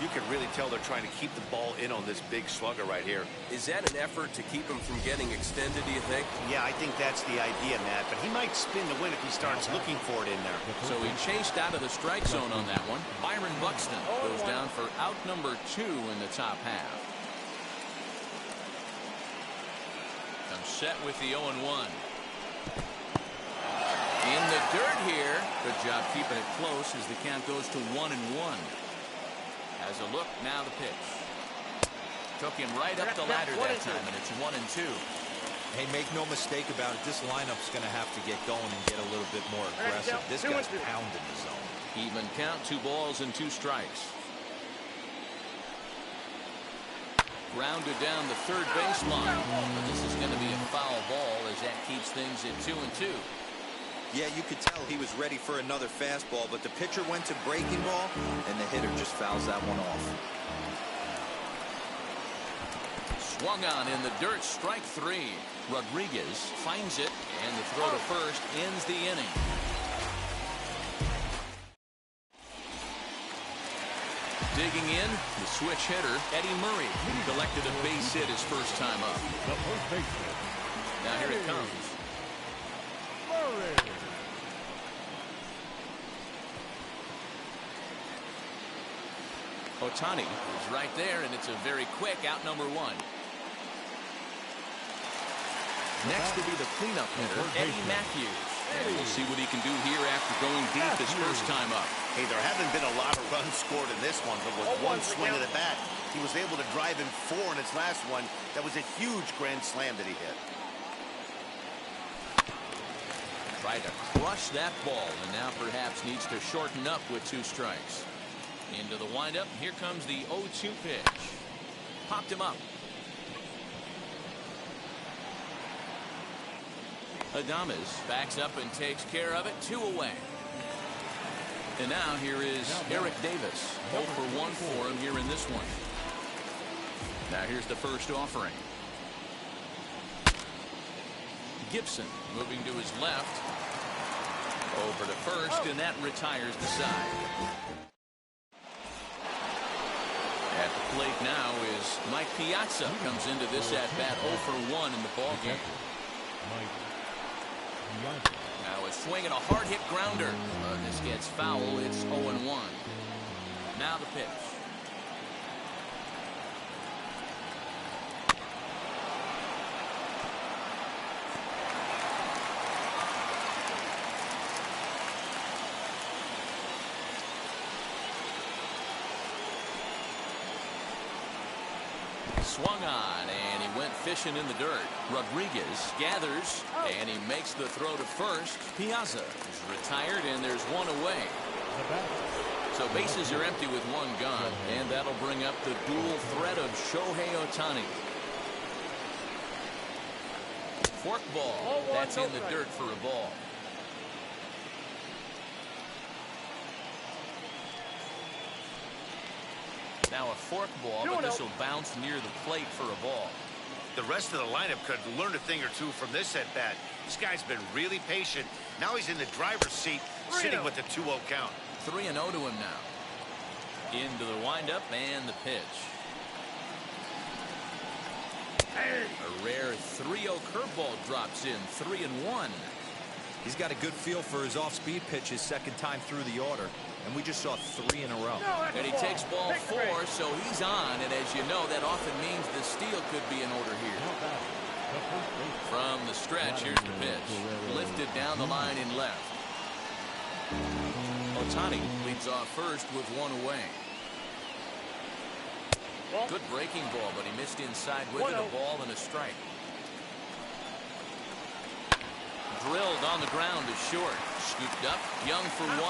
You can really tell they're trying to keep the ball in on this big slugger right here. Is that an effort to keep him from getting extended, do you think? Yeah, I think that's the idea, Matt. But he might spin the win if he starts looking for it in there. So he chased out of the strike zone on that one. Byron Buxton goes down for out number 2 in the top half. Comes set with the 0-1. In the dirt here. Good job keeping it close as the count goes to 1-1. Has a look, now the pitch. Took him right up the ladder that time, and it's 1-2. Hey, make no mistake about it, this lineup's going to have to get going and get a little bit more aggressive. This guy's pounding the zone. Even count, 2 balls and 2 strikes. Grounded down the third baseline, but this is going to be a foul ball as that keeps things at 2-2. Yeah, you could tell he was ready for another fastball, but the pitcher went to breaking ball, and the hitter just fouls that one off. Swung on in the dirt, strike 3. Rodriguez finds it, and the throw to first ends the inning. Digging in, the switch hitter, Eddie Murray, collected a base hit his first time up. The first baseman. Now here it comes. Murray. Ohtani is right there, and it's a very quick out number 1. Next to be the cleanup hitter, Eddie Matthews. And we'll see what he can do here after going deep his first time up. Hey, there haven't been a lot of runs scored in this one, but with one swing of the bat, he was able to drive in 4 in his last one. That was a huge grand slam that he hit. Tried to crush that ball, and now perhaps needs to shorten up with 2 strikes. Into the windup. Here comes the 0-2 pitch. Popped him up. Adames backs up and takes care of it. 2 away. And now here is Eric Davis. 0 for 1 for him here in this one. Now here's the first offering. Gibson moving to his left. Over to first, and that retires the side. At the plate now is Mike Piazza. Comes into this at bat 0 for 1 in the ballgame. Now a swing and a hard hit grounder. This gets foul. It's 0-1. Now the pitch. Swung on, and he went fishing in the dirt. Rodriguez gathers, and he makes the throw to first. Piazza is retired, and there's 1 away. So bases are empty with 1 gone, and that'll bring up the dual threat of Shohei Ohtani. Fork ball. That's in the dirt for a ball. Now a fork ball, but this will bounce near the plate for a ball. The rest of the lineup could learn a thing or two from this at bat. This guy's been really patient. Now he's in the driver's seat, sitting with the 2-0 count. 3-0 to him now. Into the windup and the pitch. A rare 3-0 curveball drops in. 3-1. He's got a good feel for his off-speed pitches second time through the order. And we just saw 3 in a row. And he takes ball 4, so he's on. And as you know, that often means the steal could be in order here. From the stretch, here's the pitch. Lifted down the line in left. Ohtani leads off first with 1 away. Good breaking ball, but he missed inside with it. A ball and a strike. Drilled on the ground to short. Scooped up. Young for 1.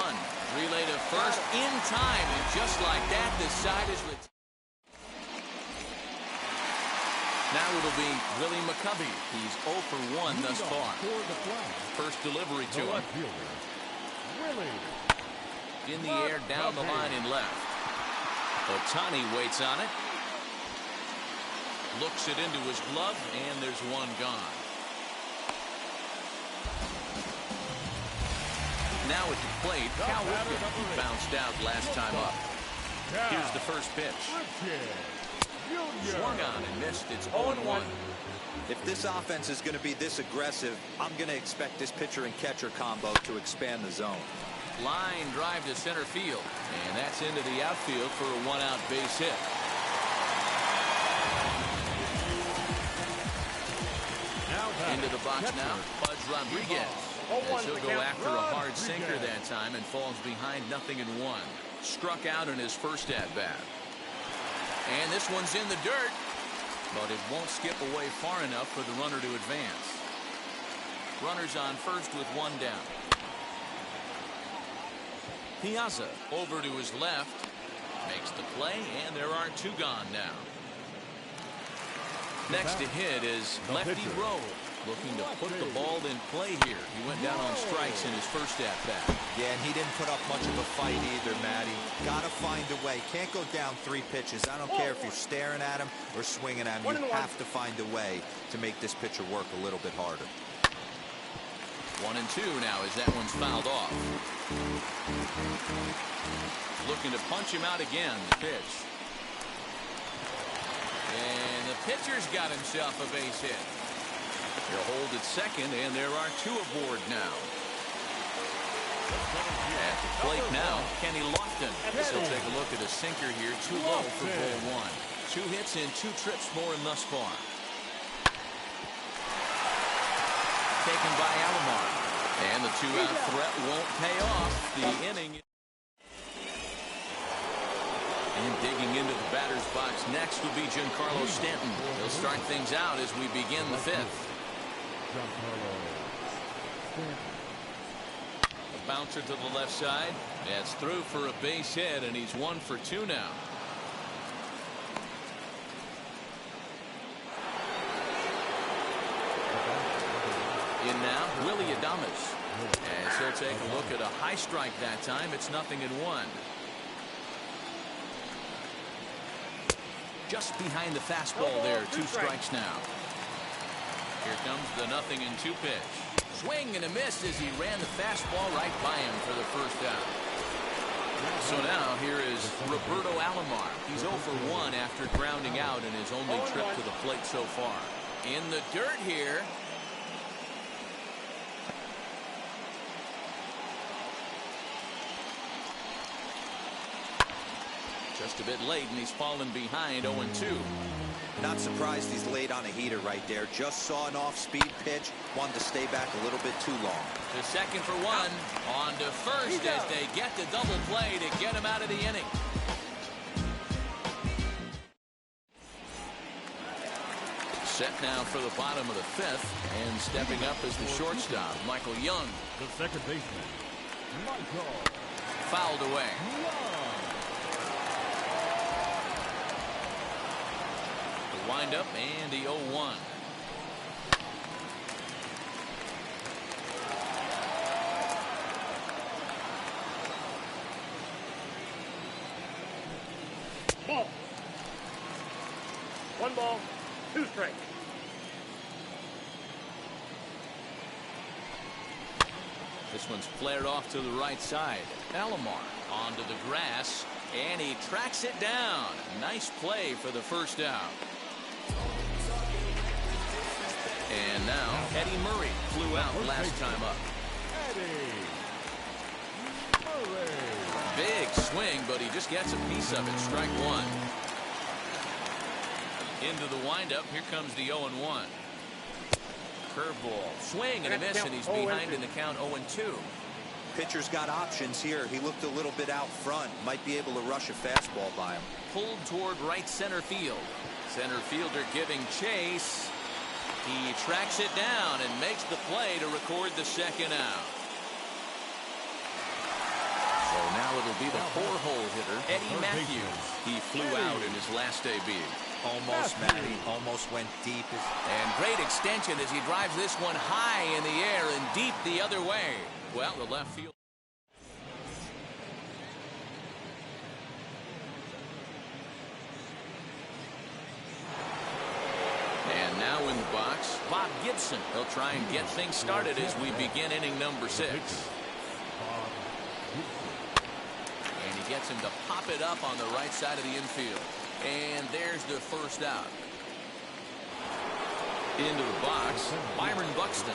Relay to first in time. And just like that, the side is retired. Now it'll be Willie McCovey. He's 0 for 1 thus far. First delivery to him. In the air, down the line in left. Ohtani waits on it. Looks it into his glove, and there's 1 gone. Now at the plate, Cal Ripken, who bounced out last time up. Here's the first pitch. Swung on and missed. It's 0-1. If this offense is going to be this aggressive, I'm going to expect this pitcher and catcher combo to expand the zone. Line drive to center field, and that's into the outfield for a 1-out base hit. Into the box now, Pudge Rodriguez. As he'll go after a hard sinker that time and falls behind 0-1. Struck out in his first at-bat. And this one's in the dirt, but it won't skip away far enough for the runner to advance. Runners on first with 1 down. Piazza over to his left. Makes the play, and there are 2 gone now. Next to hit is Lefty Rowe. Looking to put the ball in play here. He went down on strikes in his first at-bat. Yeah, and he didn't put up much of a fight either, Matty. Got to find a way. Can't go down 3 pitches. I don't care if you're staring at him or swinging at him. You have to find a way to make this pitcher work a little bit harder. 1-2 now as that one's fouled off. Looking to punch him out again. The pitch. And the pitcher's got himself a base hit. He'll hold at second, and there are 2 aboard now. At the plate now, Kenny Lofton. He'll take a look at a sinker here. Too low for ball 1. 2 hits in 2 trips for him thus far. Taken by Alomar. And the 2-out threat won't pay off. The inning. And digging into the batter's box next will be Giancarlo Stanton. He'll start things out as we begin the 5th. A bouncer to the left side. That's through for a base hit, and he's 1 for 2 now. In now, Willie Adames. As he'll take a look at a high strike that time. It's 0-1. Just behind the fastball there. 2 strikes now. Here comes the 0-2 pitch. Swing and a miss as he ran the fastball right by him for the first out. So now here is Roberto Alomar. He's 0 for 1 after grounding out in his only trip to the plate so far. In the dirt here. Just a bit late, and he's fallen behind 0-2. Not surprised he's laid on a heater right there. Just saw an off-speed pitch. Wanted to stay back a little bit too long. To second for 1. On to first as they get the double play to get him out of the inning. Set now for the bottom of the 5th. And stepping up is the shortstop, Michael Young. The second baseman, Michael. Fouled away. Wind up and the 0-1. Ball. 1 ball, 2 strikes. This one's flared off to the right side. Alomar onto the grass, and he tracks it down. Nice play for the first out. And now Eddie Murray flew out last time up. Big swing, but he just gets a piece of it. Strike one. Into the windup. Here comes the 0-1. Curveball. Swing and a miss, and he's behind in the count 0-2. Pitcher's got options here. He looked a little bit out front. Might be able to rush a fastball by him. Pulled toward right center field. Center fielder giving chase. He tracks it down and makes the play to record the second out. So now it'll be the 4-hole hitter, Eddie Matthews. He flew out in his last debut. Almost, Matty. Almost went deep. And great extension as he drives this one high in the air and deep the other way. Well, the left field. And now in the box, Bob Gibson. He'll try and get things started as we begin inning number 6. And he gets him to pop it up on the right side of the infield. And there's the first out. Into the box, Byron Buxton.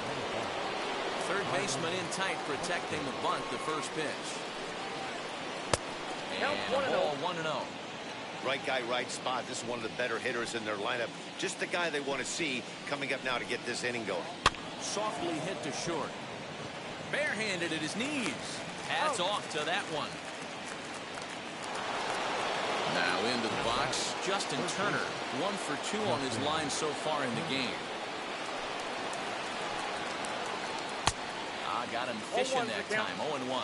Third baseman in tight, protecting the bunt, the first pitch. And a ball 1-0. Right guy, right spot. This is one of the better hitters in their lineup. Just the guy they want to see coming up now to get this inning going. Softly hit to short. Barehanded at his knees. Hats off to that one. Now into the box, Justin Turner. 1 for 2 on his line so far in the game. Got him fishing that time. 0-1.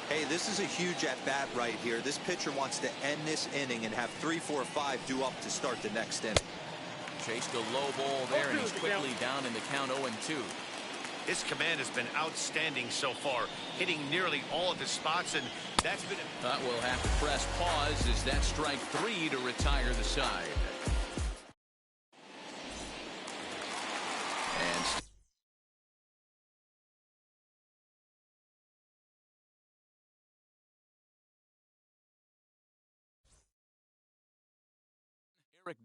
Hey, this is a huge at-bat right here. This pitcher wants to end this inning and have 3, 4, 5 due up to start the next inning. Chased a low ball there, and he's quickly down in the count 0-2. His command has been outstanding so far, hitting nearly all of his spots, and that's been... We'll have to press pause as that's strike 3 to retire the side. And Eric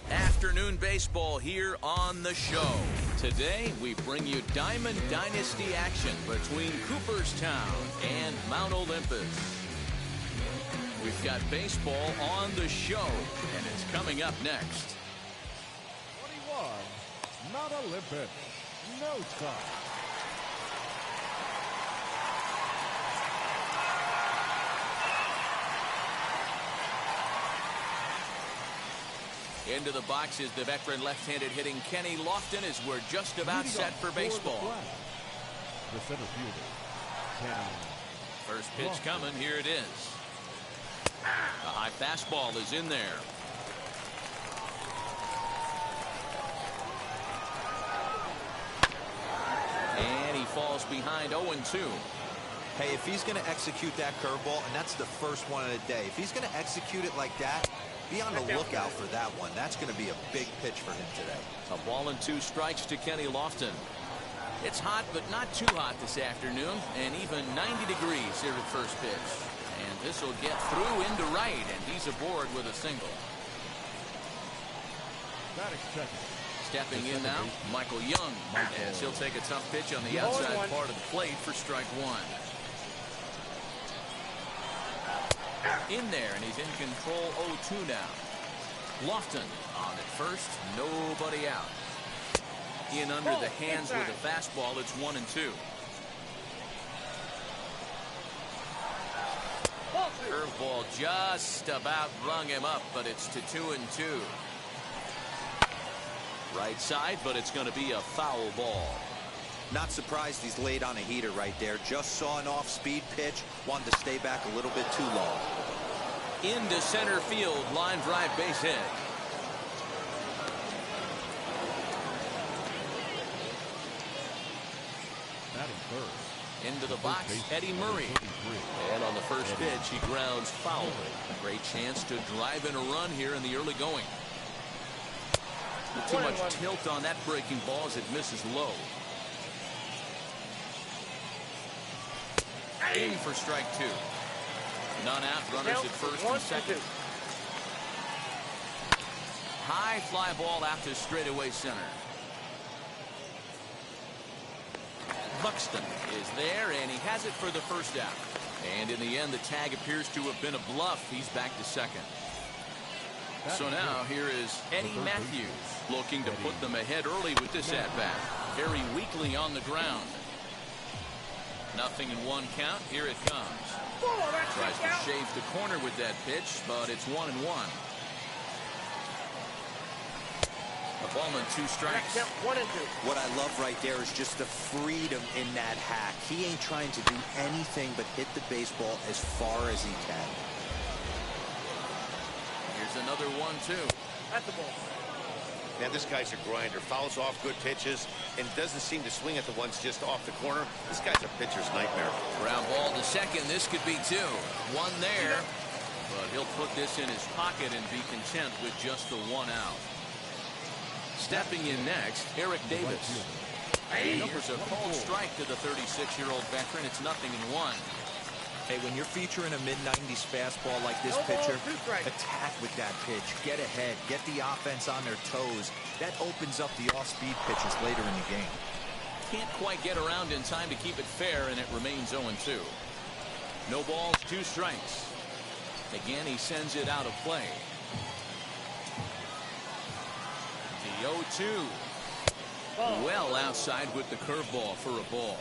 Afternoon baseball here on the show. Today we bring you Diamond Dynasty action between Cooperstown and Mount Olympus. We've got baseball on the show, and it's coming up next. 21, Not Olympic. No stop. Into the box is the veteran left-handed hitting Kenny Lofton as we're just about set for baseball. The center fielder, Kenny. First pitch coming. Here it is. A high fastball is in there. And he falls behind 0-2. Hey, if he's going to execute that curveball, and that's the first one of the day, if he's going to execute it like that, be on the lookout for that one. That's going to be a big pitch for him today. A ball and 2 strikes to Kenny Lofton. It's hot, but not too hot this afternoon, and even 90 degrees here at first pitch. And this will get through into right, and he's aboard with a single. Batting second. Stepping in now, Michael Young, as he'll take a tough pitch on the outside part of the plate for strike 1. In there, and he's in control. 0-2 now. Lofton on at first, nobody out. In under the hands with a fastball. It's 1-2. Curveball just about rung him up, but it's to 2-2. Right side, but it's going to be a foul ball. Not surprised he's laid on a heater right there. Just saw an off-speed pitch. Wanted to stay back a little bit too long. Into center field, line drive, base hit. Batting first. Into the box, Eddie Murray. And on the first pitch, he grounds foul. A great chance to drive in a run here in the early going. Too much tilt on that breaking ball as it misses low. In for strike 2. None out, runners at first and second. High fly ball out to straightaway center. Buxton is there, and he has it for the first out. And in the end, the tag appears to have been a bluff. He's back to second. So now here is Eddie Matthews looking to put them ahead early with this at-bat. Very weakly on the ground. 0-1 count. Here it comes. Tries to shave the corner with that pitch, but it's 1-1. A ball and 2 strikes. What I love right there is just the freedom in that hack. He ain't trying to do anything but hit the baseball as far as he can. Here's another 1-2. That's the ball. Man, this guy's a grinder. Fouls off good pitches and doesn't seem to swing at the ones just off the corner. This guy's a pitcher's nightmare. Ground ball to second. This could be 2. 1 there, but he'll put this in his pocket and be content with just the 1 out. Stepping in next, Eric Davis. Here's a cold strike to the 36-year-old veteran. It's 0-1. Hey, when you're featuring a mid-90s fastball like this pitcher, attack with that pitch. Get ahead. Get the offense on their toes. That opens up the off-speed pitches later in the game. Can't quite get around in time to keep it fair, and it remains 0-2. No balls, 2 strikes. Again, he sends it out of play. The 0-2. Well outside with the curveball for a ball.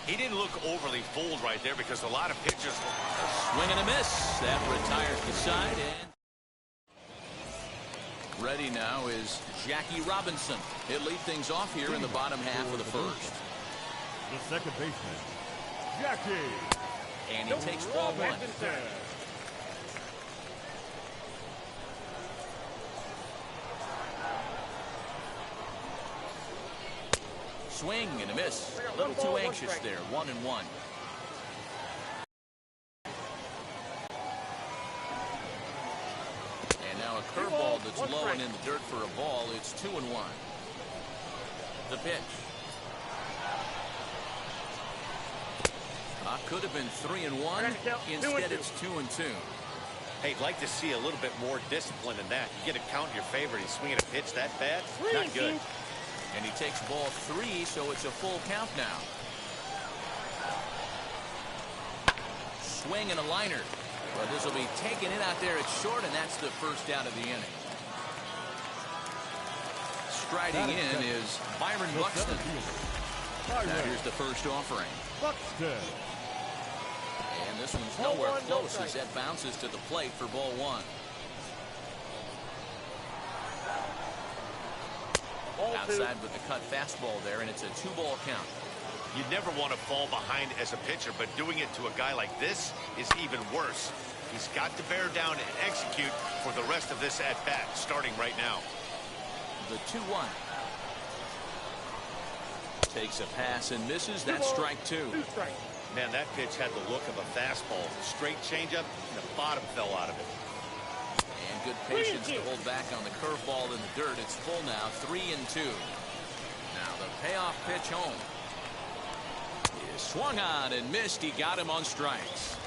He didn't look overly fooled right there because a lot of pitchers. Swing and a miss. That retires the side. And ready now is Jackie Robinson. He'll lead things off here in the bottom half of the first. The second baseman, Jackie. And he takes ball 1. Swing and a miss. A little too anxious there. 1-1. And now a curveball that's low and in the dirt for a ball. It's 2-1. The pitch. Could have been 3-1. Instead, it's 2-2. Hey, I'd like to see a little bit more discipline in that. You get a count in your favor and he's swinging a pitch that bad. Not good. And he takes ball 3, so it's a full count now. Swing and a liner. Well, this will be taken in out there at short, and that's the first out of the inning. striding in is Byron Buxton. Now here's the first offering. Buxton. And this one's nowhere close as that bounces to the plate for ball one. Outside with the cut fastball there, and it's a 2-ball count. You never want to fall behind as a pitcher, but doing it to a guy like this is even worse. He's got to bear down and execute for the rest of this at-bat, starting right now. The 2-1. Takes a pass and misses. That's strike two. Man, that pitch had the look of a fastball. Straight changeup, and the bottom fell out of it. And good patience to hold back on the curveball in the dirt. It's full now, 3-2. Now the payoff pitch home. He swung on and missed. He got him on strikes.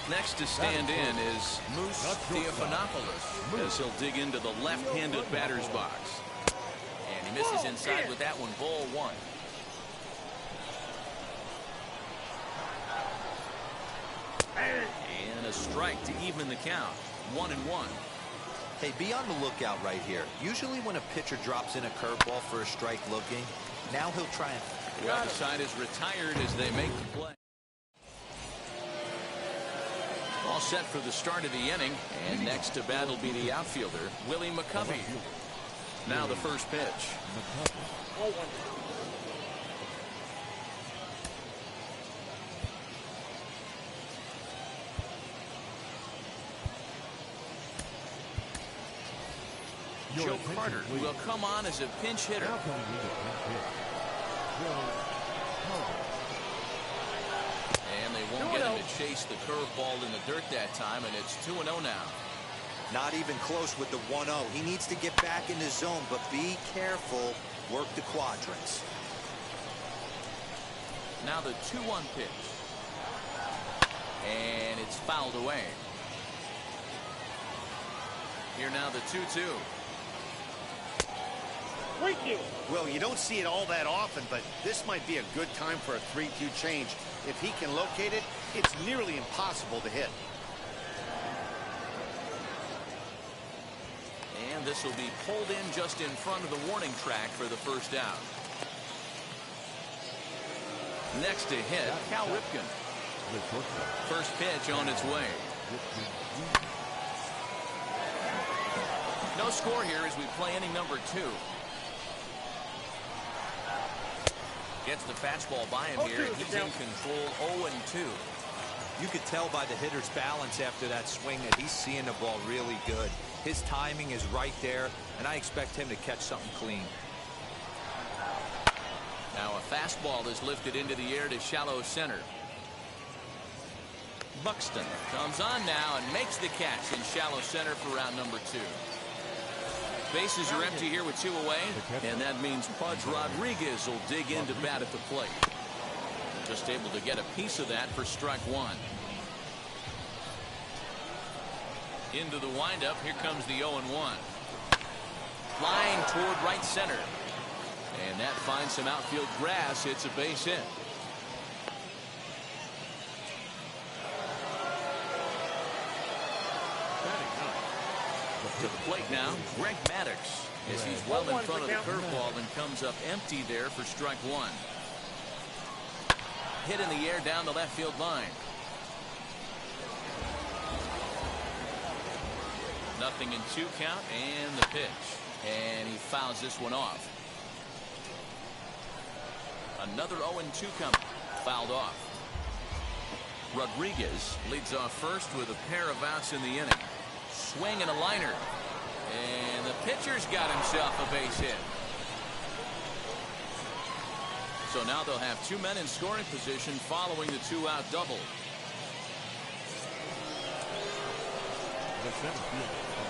Next to stand in is Moose Theophanopoulos as he'll dig into the left-handed batter's box. And he misses inside with that one, ball one. And a strike to even the count, 1-1. Hey, be on the lookout right here. Usually when a pitcher drops in a curveball for a strike looking, now he'll try and... The other side is retired as they make the play. All set for the start of the inning, and next to bat will be the outfielder, Willie McCovey. Now the first pitch. Joe Carter will come on as a pinch hitter. And they won't get him to chase the curveball in the dirt that time, and it's 2-0 now. Not even close with the 1-0. He needs to get back in the zone, but be careful. Work the quadrants. Now the 2-1 pitch. And it's fouled away. Here now the 2-2. Well, you don't see it all that often, but this might be a good time for a 3-2 change. If he can locate it, it's nearly impossible to hit. And this will be pulled in just in front of the warning track for the first out. Next to hit, Cal Ripken. First pitch on its way. No score here as we play inning number 2. Gets the fastball by him here. He's in control, 0-2. You could tell by the hitter's balance after that swing that he's seeing the ball really good. His timing is right there, and I expect him to catch something clean. Now a fastball is lifted into the air to shallow center. Buxton comes on now and makes the catch in shallow center for round number 2. Bases are empty here with 2 away, and that means Pudge Rodriguez will dig in to bat at the plate. Just able to get a piece of that for strike 1. Into the windup, here comes the 0-1. Flying toward right center. And that finds some outfield grass. It's a base hit. To the plate now, Greg Maddux, as he's well in front of the curveball and comes up empty there for strike 1. Hit in the air down the left field line. Nothing in 2 count, and the pitch. And he fouls this one off. Another 0-2 coming. Fouled off. Rodriguez leads off first with a pair of outs in the inning. Swing and a liner. And the pitcher's got himself a base hit. So now they'll have 2 men in scoring position following the 2-out double.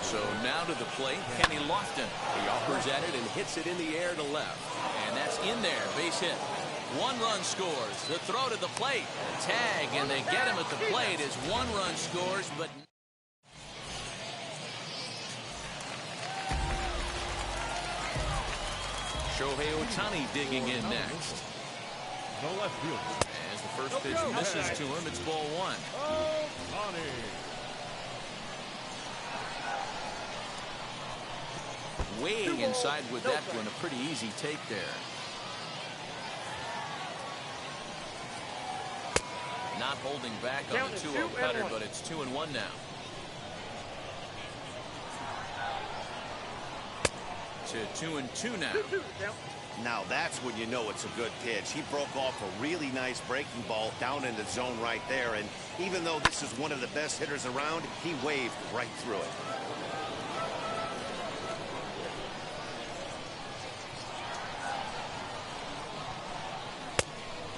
So now to the plate, Kenny Lofton. He offers at it and hits it in the air to left. And that's in there, base hit. 1 run scores. The throw to the plate. The tag, and they get him at the plate as 1 run scores, but... Shohei Ohtani digging in next. As the first pitch misses to him, it's ball 1. Weighing inside with that one, a pretty easy take there. Not holding back on the 2-0 cutter, but it's 2-1 now. To 2-2 now. Now that's when you know it's a good pitch. He broke off a really nice breaking ball down in the zone right there. And even though this is one of the best hitters around, he waved right through it.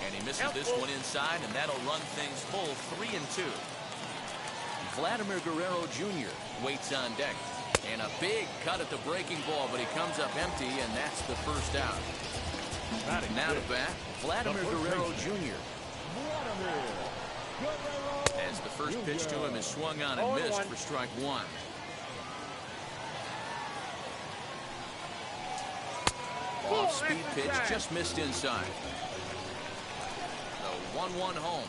And he misses this one inside, and that'll run things full 3-2. Vladimir Guerrero Jr. waits on deck. And a big cut at the breaking ball, but he comes up empty, and that's the first out. Now to bat, Vladimir Guerrero Jr. As the first pitch to him is swung on and missed for strike one. Off-speed pitch just missed inside. The 1-1 home.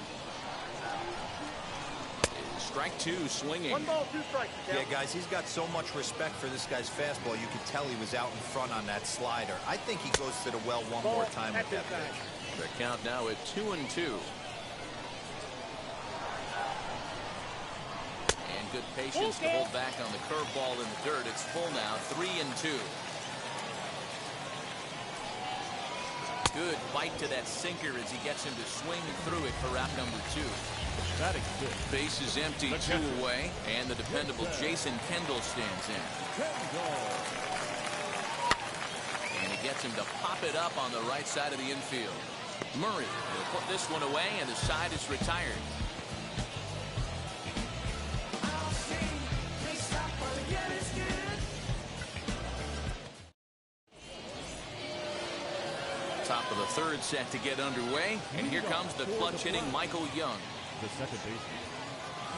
Strike two, swinging. 1 ball, 2 strikes. Yeah, guys, he's got so much respect for this guy's fastball. You could tell he was out in front on that slider. I think he goes to the well one more time with that pitch. The count now at 2-2. And good patience to hold back on the curveball in the dirt. It's full now, 3-2. Good bite to that sinker as he gets him to swing through it for out number 2. Base is empty, 2 away, and the dependable Jason Kendall stands in. And he gets him to pop it up on the right side of the infield. Murray will put this one away, and the side is retired. Top of the third set to get underway, and here comes the clutch hitting Michael Young. The second baseman,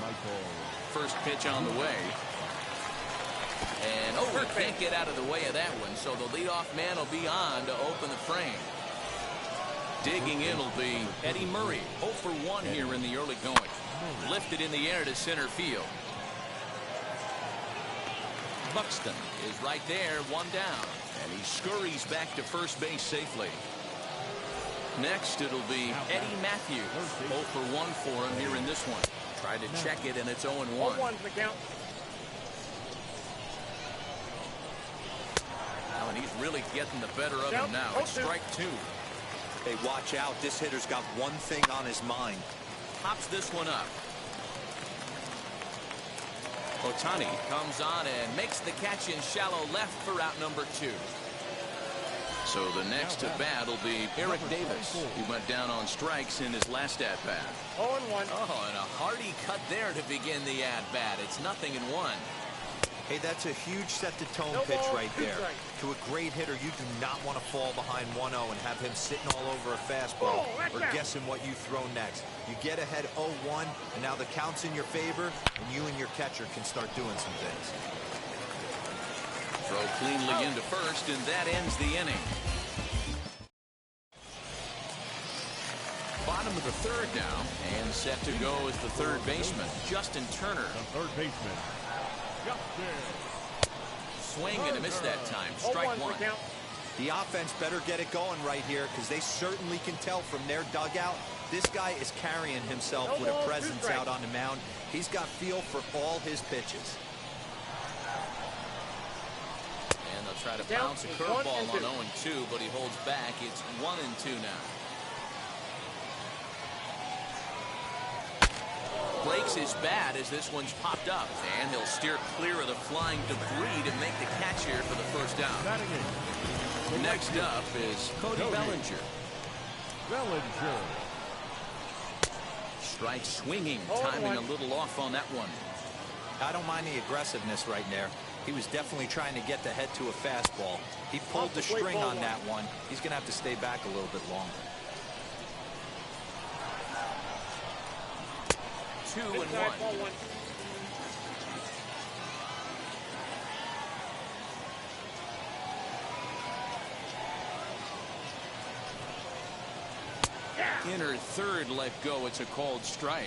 Michael. First pitch on the way. And he can't get out of the way of that one, so the leadoff man will be on to open the frame. Digging in will be Eddie Murray, 0 for 1 here in the early going. Lifted in the air to center field. Buxton is right there, 1 down, and he scurries back to first base safely. Next, it'll be Eddie Matthews. 0 for 1 for him here in this one. Tried to check it, and it's 0-1. 0-1's the count. Now, and he's really getting the better of him now. It's strike 2. Hey, watch out. This hitter's got one thing on his mind. Pops this one up. Ohtani comes on and makes the catch in shallow left for out number 2. So the next to bat will be Eric Davis. He went down on strikes in his last at-bat. 0-1. Oh, and a hearty cut there to begin the at-bat. It's 0-1. Hey, that's a huge set-the-tone pitch right there. To a great hitter, you do not want to fall behind 1-0 and have him sitting all over a fastball or guessing what you throw next. You get ahead 0-1, and now the count's in your favor, and you and your catcher can start doing some things. Throw cleanly into first, and that ends the inning. Bottom of the third now, and set to go is the third baseman, Justin Turner. The third baseman, Justin. Swing and a miss that time. Strike 1. The offense better get it going right here, because they certainly can tell from their dugout. This guy is carrying himself with a presence out on the mound. He's got feel for all his pitches. And they'll try to bounce a curveball on 0-2, but he holds back. It's 1-2 now. Breaks his bat as this one's popped up, and he'll steer clear of the flying debris to make the catch here for the first down. Next up is Cody Bellinger. Strike swinging, timing a little off on that one. I don't mind the aggressiveness right there. He was definitely trying to get the head to a fastball. He pulled the string on that one. He's going to have to stay back a little bit longer. 2-1. Inner third let go. It's a called strike.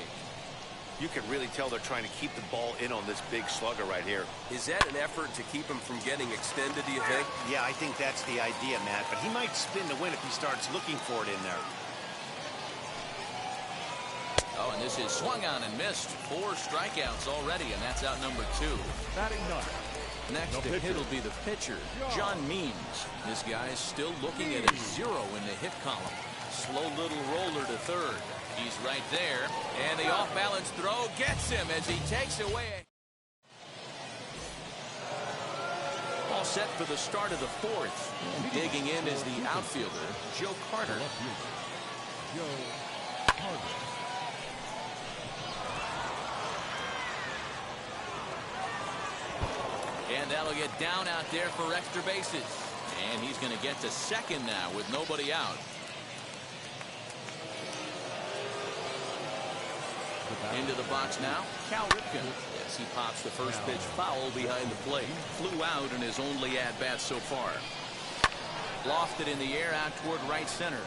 You can really tell they're trying to keep the ball in on this big slugger right here. Is that an effort to keep him from getting extended, do you think? Yeah, I think that's the idea, Matt. But he might spin the win if he starts looking for it in there. Oh, and this is swung on and missed. 4 strikeouts already, and that's out number 2. Batting ninth. Next to hit will be the pitcher, John Means. This guy is still looking at a 0 in the hit column. Slow little roller to third. He's right there, and the off-balance throw gets him as he takes away. All set for the start of the 4th. And digging in is the outfielder, Joe Carter. Joe Carter. And that'll get down out there for extra bases. And he's going to get to second now with nobody out. Into the box now, Cal Ripken. As he pops the first pitch foul behind the plate. Flew out in his only at-bat so far. Lofted in the air out toward right center.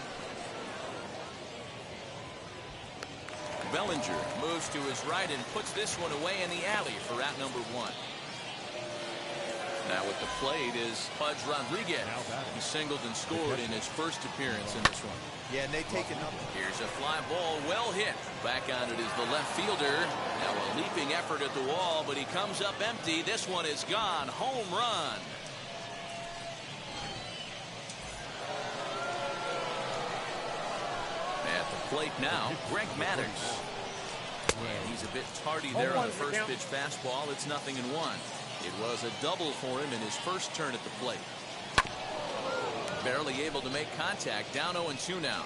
Bellinger moves to his right and puts this one away in the alley for out number 1. Now with the plate is Pudge Rodriguez. He singled and scored in his first appearance in this one. Yeah, and they take another. Here's a fly ball, well hit. Back on it is the left fielder. Now a leaping effort at the wall, but he comes up empty. This one is gone. Home run. At the plate now, Greg Maddux. And he's a bit tardy there on the first pitch fastball. It's 0-1. It was a double for him in his first turn at the plate. Barely able to make contact. Down 0-2 now.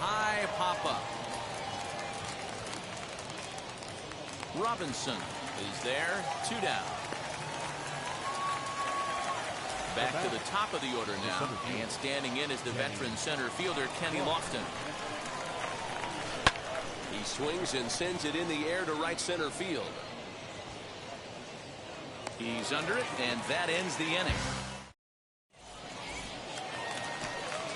High pop-up. Robinson is there. 2 down. Back to the top of the order now. And standing in is the veteran center fielder, Kenny Lofton. He swings and sends it in the air to right center field. He's under it, and that ends the inning.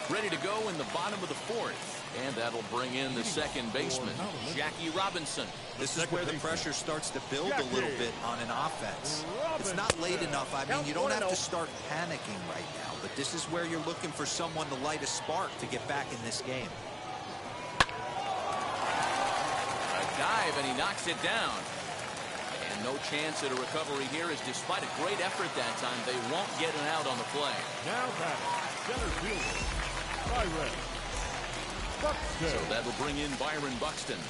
Ready to go in the bottom of the 4th. And that'll bring in the second baseman, Jackie Robinson. This is where the pressure starts to build a little bit on an offense. It's not late enough. I mean, you don't have to start panicking right now, but this is where you're looking for someone to light a spark to get back in this game. Dive, and he knocks it down. And no chance at a recovery here, as despite a great effort that time, they won't get an out on the play. Now batting, center fielder, Byron Buxton. So that'll bring in Byron Buxton.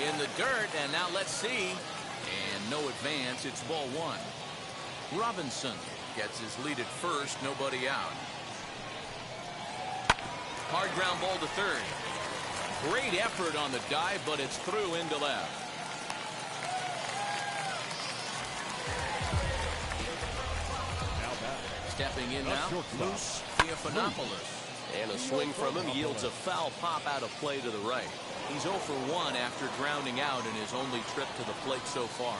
In the dirt, and now let's see. And no advance, it's ball 1. Robinson gets his lead at first, nobody out. Hard ground ball to third. Great effort on the dive, but it's through into left. Stepping in now, Luis Theophanopoulos. And a swing from him yields a foul pop out of play to the right. He's 0 for 1 after grounding out in his only trip to the plate so far.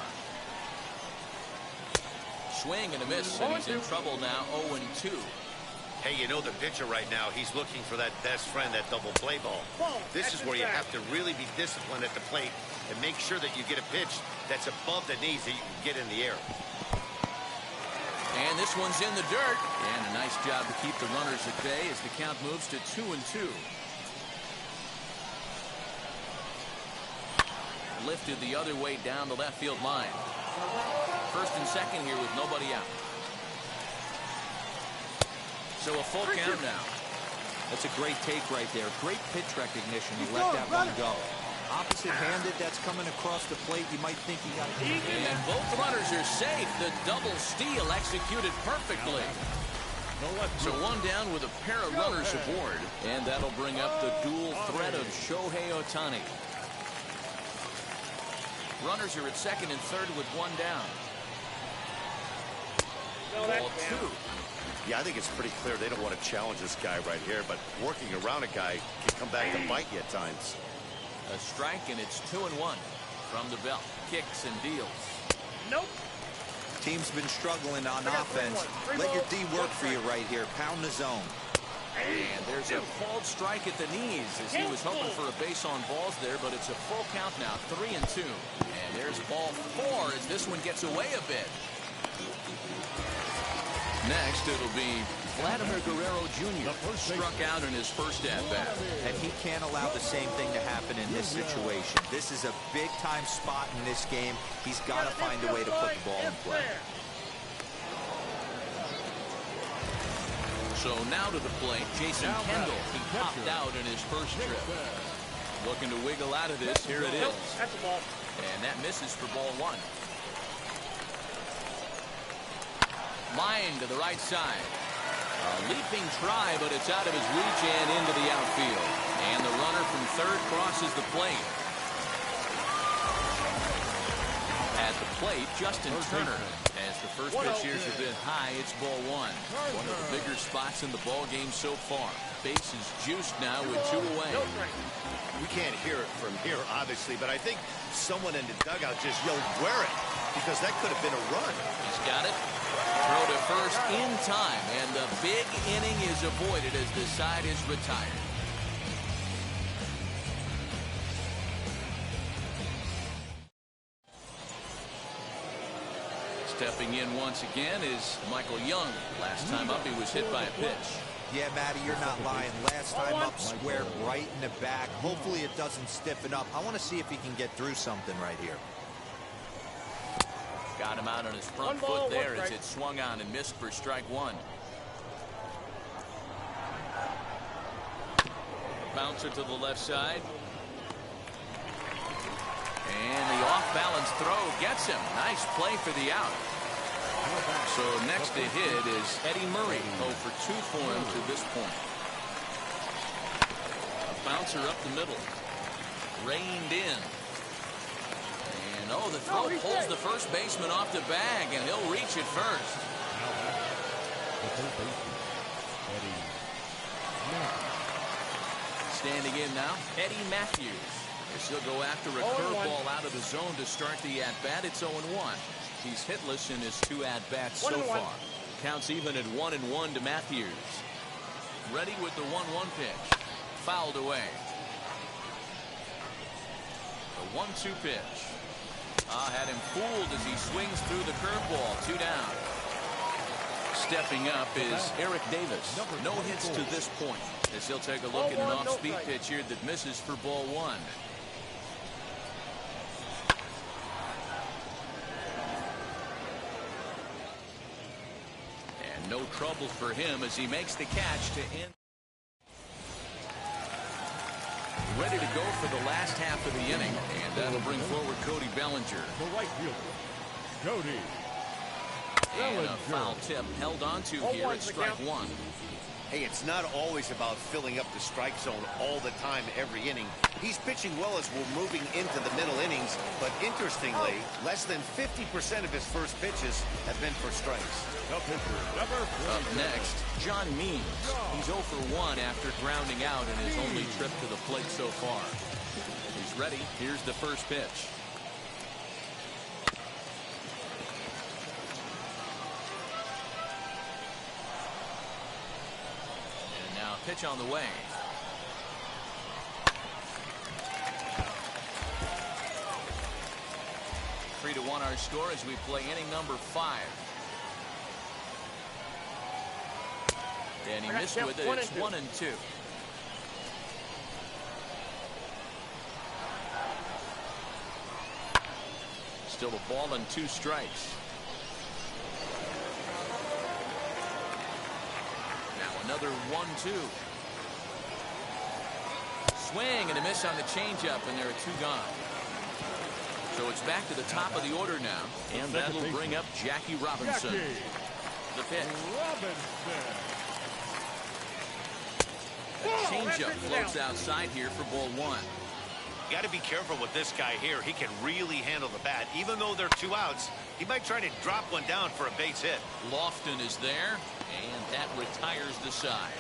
Swing and a miss, and he's in trouble now, 0-2. Hey, you know the pitcher right now, he's looking for that best friend, that double play ball. This is where you have to really be disciplined at the plate and make sure that you get a pitch that's above the knees that you can get in the air. And this one's in the dirt. And a nice job to keep the runners at bay as the count moves to 2-2. Lifted the other way down the left field line. First and second here with nobody out. So a full count now. That's a great take right there. Great pitch recognition. He let that one go. Opposite-handed, that's coming across the plate. You might think he got it. And both runners are safe. The double steal executed perfectly. So one down with a pair of runners aboard. And that'll bring up the dual threat of Shohei Ohtani. Runners are at second and third with one down. Ball 2. Yeah, I think it's pretty clear they don't want to challenge this guy right here, but working around a guy can come back to bite you at times. A strike, and it's 2-1 from the belt. Kicks and deals. Nope. Team's been struggling on offense. Let your D work for you right here. Pound the zone. And there's a called strike at the knees as he was hoping for a base on balls there, but it's a full count now, 3-2. And there's ball 4 as this one gets away a bit. Next, it'll be Vladimir Guerrero Jr. struck out in his first at-bat. And he can't allow the same thing to happen in this situation. This is a big-time spot in this game. He's got to find a way to put the ball in play. So now to the plate, Jason Kendall. He popped out in his first trip. Looking to wiggle out of this. Here it is. That's a ball. And that misses for ball 1. Line to the right side. A leaping try, but it's out of his reach and into the outfield. And the runner from third crosses the plate. At the plate, Justin Turner. As the first pitch here's a bit high, it's ball 1. One of the bigger spots in the ball game so far. Base is juiced now with 2 away. We can't hear it from here, obviously, but I think someone in the dugout just yelled, "Wear it," because that could have been a run. He's got it. Throw to first in time, and the big inning is avoided as the side is retired. Stepping in once again is Michael Young. Last time up, he was hit by a pitch. Yeah, Matty, you're not lying. Last time up, squared right in the back. Hopefully it doesn't stiffen up. I want to see if he can get through something right here. Got him out on his front foot there as it swung on and missed for strike 1. Bouncer to the left side. And the off-balance throw gets him. Nice play for the out. So next to hit is Eddie Murray. 0 for 2 for him to this point. A bouncer up the middle. Reined in. And the throw pulls the first baseman off the bag, and he'll reach it first. Standing in now, Eddie Matthews. As he'll go after a curveball out of the zone to start the at-bat. It's 0-1. He's hitless in his 2 at-bats so far. Counts even at 1-1 to Matthews. Ready with the 1-1 pitch. Fouled away. The 1-2 pitch. Had him fooled as he swings through the curveball. 2 down. Stepping up is Eric Davis. No hits to this point. As he'll take a look at an off-speed pitch here that misses for ball 1. And no trouble for him as he makes the catch to end. Ready to go for the last half of the inning, and that'll bring forward Cody Bellinger. The right fielder, Cody. And a foul tip held onto here at strike 1. Hey, it's not always about filling up the strike zone all the time every inning. He's pitching well as we're moving into the middle innings, but interestingly, less than 50% of his first pitches have been for strikes. The pitcher, number 4. Up next, John Means. He's 0 for 1 after grounding out in his only trip to the plate so far. He's ready. Here's the first pitch. Pitch on the way. Three to 1 our score as we play inning number 5. And he missed with it. It's 1-2. Still a ball and 2 strikes. Another 1-2. Swing and a miss on the changeup, and there are 2 gone. So it's back to the top of the order now, and that'll bring up Jackie Robinson. The pitch. A changeup floats outside here for ball 1. You got to be careful with this guy here. He can really handle the bat. Even though there are 2 outs, he might try to drop one down for a base hit. Lofton is there, and that retires the side.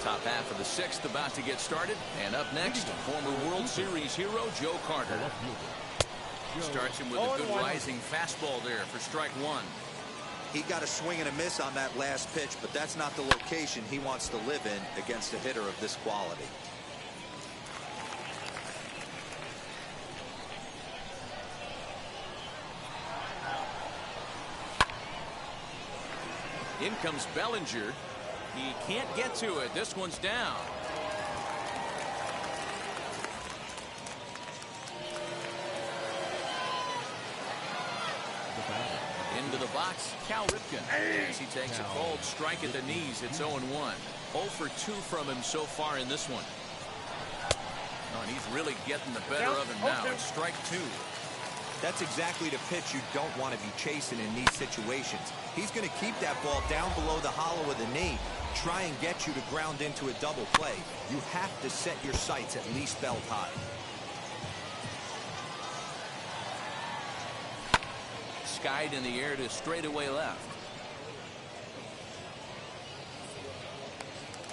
Top Top half of the sixth about to get started. And up next, former World Series hero Joe Carter. Starts him with a good rising fastball there for strike one. He got a swing and a miss on that last pitch, but that's not the location he wants to live in against a hitter of this quality. In comes Bellinger. He can't get to it. This one's down. Into the box, Cal Ripken. As he takes a cold strike at the knees, it's 0-1. 0 for 2 from him so far in this one. Oh, and he's really getting the better of him now. It's strike 2. That's exactly the pitch you don't want to be chasing in these situations. He's going to keep that ball down below the hollow of the knee, try and get you to ground into a double play. You have to set your sights at least belt high. Skied in the air to straightaway left.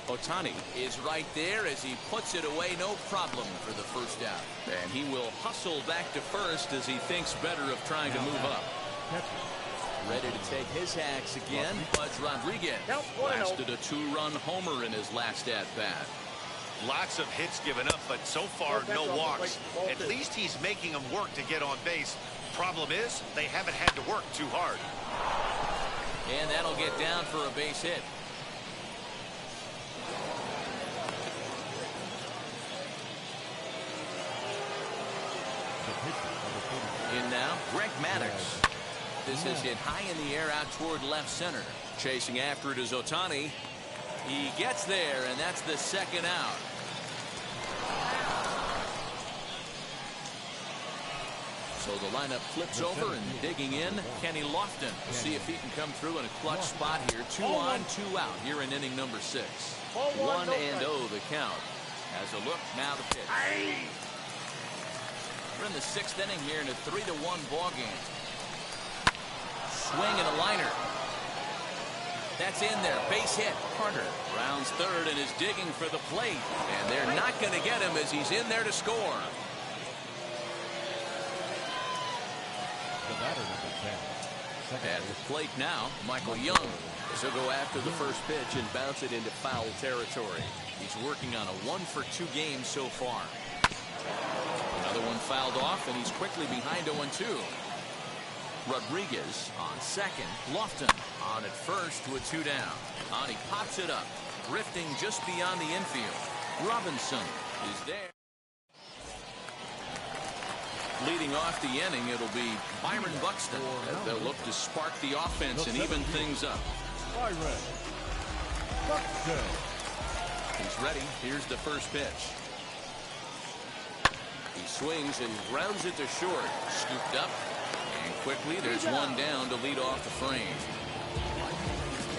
Ohtani is right there as he puts it away, no problem for the first out. And he will hustle back to first as he thinks better of trying to move up. Ready to take his hacks again, Pudge Rodriguez. Blasted a 2-run homer in his last at-bat. Lots of hits given up, but so far no walks. At least he's making them work to get on base. Problem is, they haven't had to work too hard. And that'll get down for a base hit. In now, Greg Maddux. This is hit high in the air out toward left center. Chasing after it is Ohtani. He gets there, and that's the second out. So the lineup flips over, and digging in, Kenny Lofton. We'll see if he can come through in a clutch spot here. 2 on, 2 out here in inning number 6. 1-0 the count. As a look, now the pitch. We're in the 6th inning here in a 3-1 ball game. Swing and a liner. That's in there. Base hit. Carter rounds third and is digging for the plate. And they're not going to get him as he's in there to score. At the plate now, Michael Young. He'll go after the first pitch and bounce it into foul territory. He's working on a 1 for 2 game so far. Another one fouled off, and he's quickly behind 0-2. Rodriguez on second. Lofton on at first with 2 down. On he pops it up, drifting just beyond the infield. Robinson is there. Leading off the inning, it'll be Byron Buxton as they'll look to spark the offense and even things up. He's ready. Here's the first pitch. He swings and grounds it to short. Scooped up. And quickly, there's one down to lead off the frame.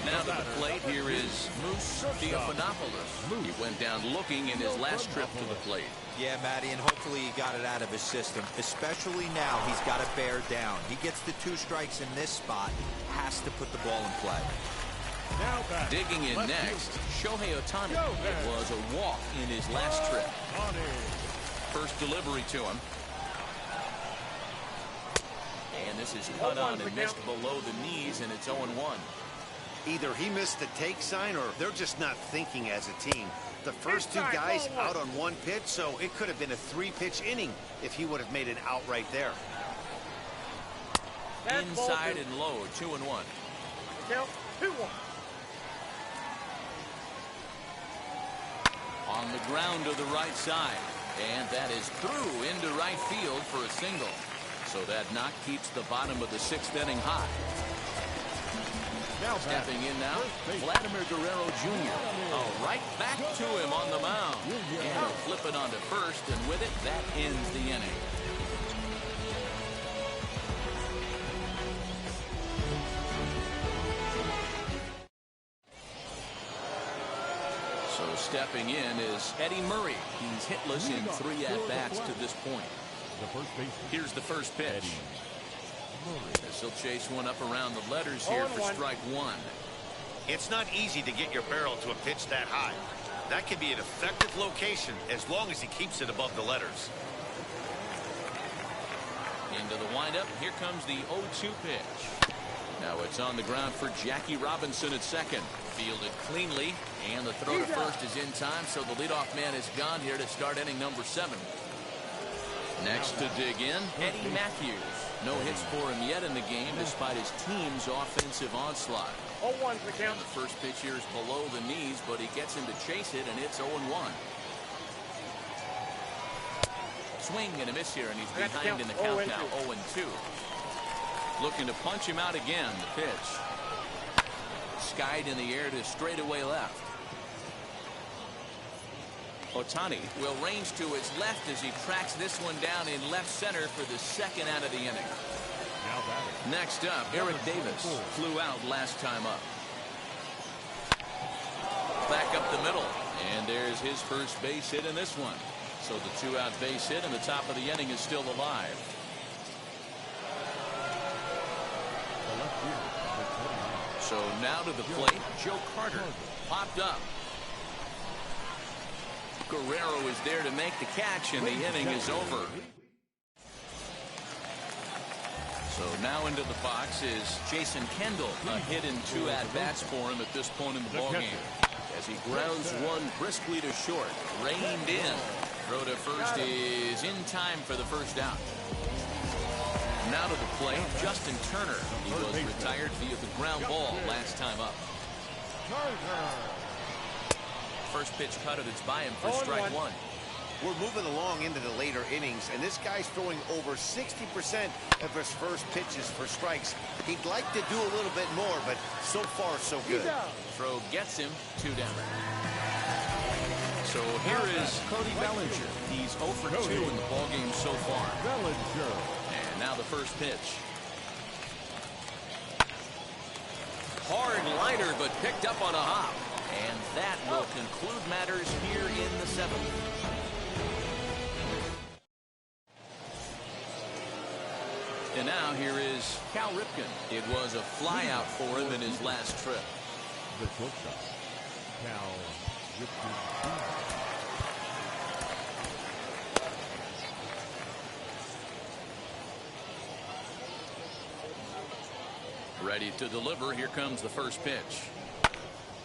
Now to the plate, here is Moose Theophanopoulos. He went down looking in his last trip to the plate. Yeah, Matty, and hopefully he got it out of his system. Especially now, he's got to bear down. He gets the 2 strikes in this spot, has to put the ball in play. Digging in next, Shohei Ohtani. It was a walk in his last trip. First delivery to him. And this is cut on and missed below the knees, and it's 0-1. Either he missed the take sign or they're just not thinking as a team. The first 2 guys out on 1 pitch, so it could have been a 3-pitch inning if he would have made it out right there. Inside and low, 2-1. Count 2-1. On the ground to the right side. And that is through into right field for a single. So that knock keeps the bottom of the 6th inning hot. Stepping in now, Vladimir Guerrero Jr. Oh, right back to him on the mound. And he'll flip it onto first, and with it, that ends the inning. So stepping in is Eddie Murray. He's hitless in 3 at-bats to this point. Here's the first pitch. As he'll chase one up around the letters here for strike 1. It's not easy to get your barrel to a pitch that high. That could be an effective location as long as he keeps it above the letters. Into the windup. Here comes the 0-2 pitch. Now it's on the ground for Jackie Robinson at second. Fielded cleanly, and the throw to first is in time, so the leadoff man is gone here to start inning number 7. Next to dig in, Eddie Matthews. No hits for him yet in the game despite his team's offensive onslaught. 0-1's the count. And the first pitch here is below the knees, but he gets him to chase it, and it's 0-1. Swing and a miss here, and he's behind in the count now, 0-2. Looking to punch him out again. The pitch. Skied in the air to straightaway left. Ohtani will range to his left as he tracks this one down in left center for the second out of the inning. Next up, Eric Davis flew out last time up. Back up the middle, and there's his first base hit in this one. So the 2-out base hit and the top of the inning is still alive. So now to the plate, Joe Carter popped up. Guerrero is there to make the catch, and the inning is over. So now into the box is Jason Kendall. A hit in 2 at-bats for him at this point in the ballgame. As he grounds one briskly to short. Reined in. Throw to first is in time for the first out. Now to the plate, Justin Turner. He was retired via the ground ball last time up. First pitch cut, and it's by him for strike 1. We're moving along into the later innings, and this guy's throwing over 60% of his first pitches for strikes. He'd like to do a little bit more, but so far so good. Throw gets him 2 down. So here is Cody Bellinger. He's 0 for 2 in the ballgame so far. Bellinger. And now the first pitch. Hard liner, but picked up on a hop. And that will conclude matters here in the 7th. And now here is Cal Ripken. It was a flyout for him in his last trip. The shortstop, Cal Ripken. Ready to deliver. Here comes the first pitch.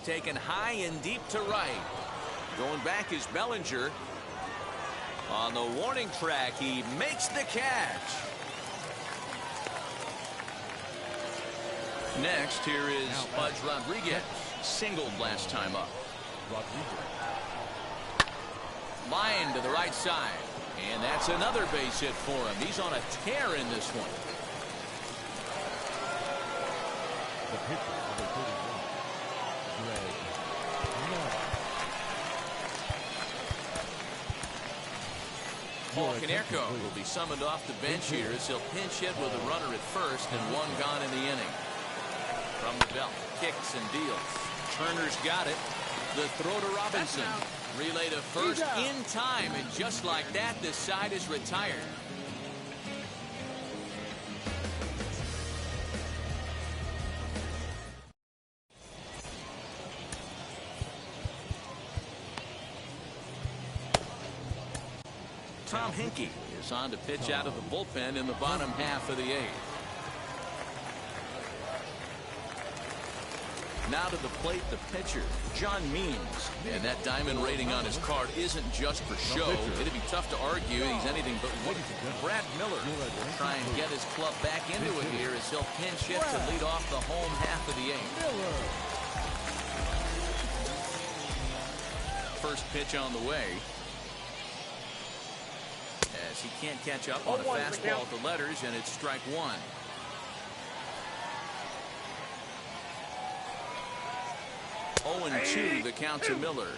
Taken high and deep to right. Going back is Bellinger. On the warning track, he makes the catch. Next, here is Pudge Rodriguez. Singled last time up. Line to the right side. And that's another base hit for him. He's on a tear in this one. The pitcher, number 31, Paul Konerko will be summoned off the bench here as he'll pinch hit with a runner at first and 1 gone in the inning. From the belt, kicks and deals. Turner's got it. The throw to Robinson. Relay to first in time, and just like that, this side is retired. Tom Hinkie is on to pitch out of the bullpen in the bottom half of the 8th. Now to the plate, the pitcher, John Means. And that diamond rating on his card isn't just for show. It'd be tough to argue he's anything but one. Brad Miller will try and get his club back into it here as he'll pinch hit to lead off the home half of the 8th. First pitch on the way. As he can't catch up on a fastball at the letters, and it's strike 1. Oh, and 2 the count to Miller.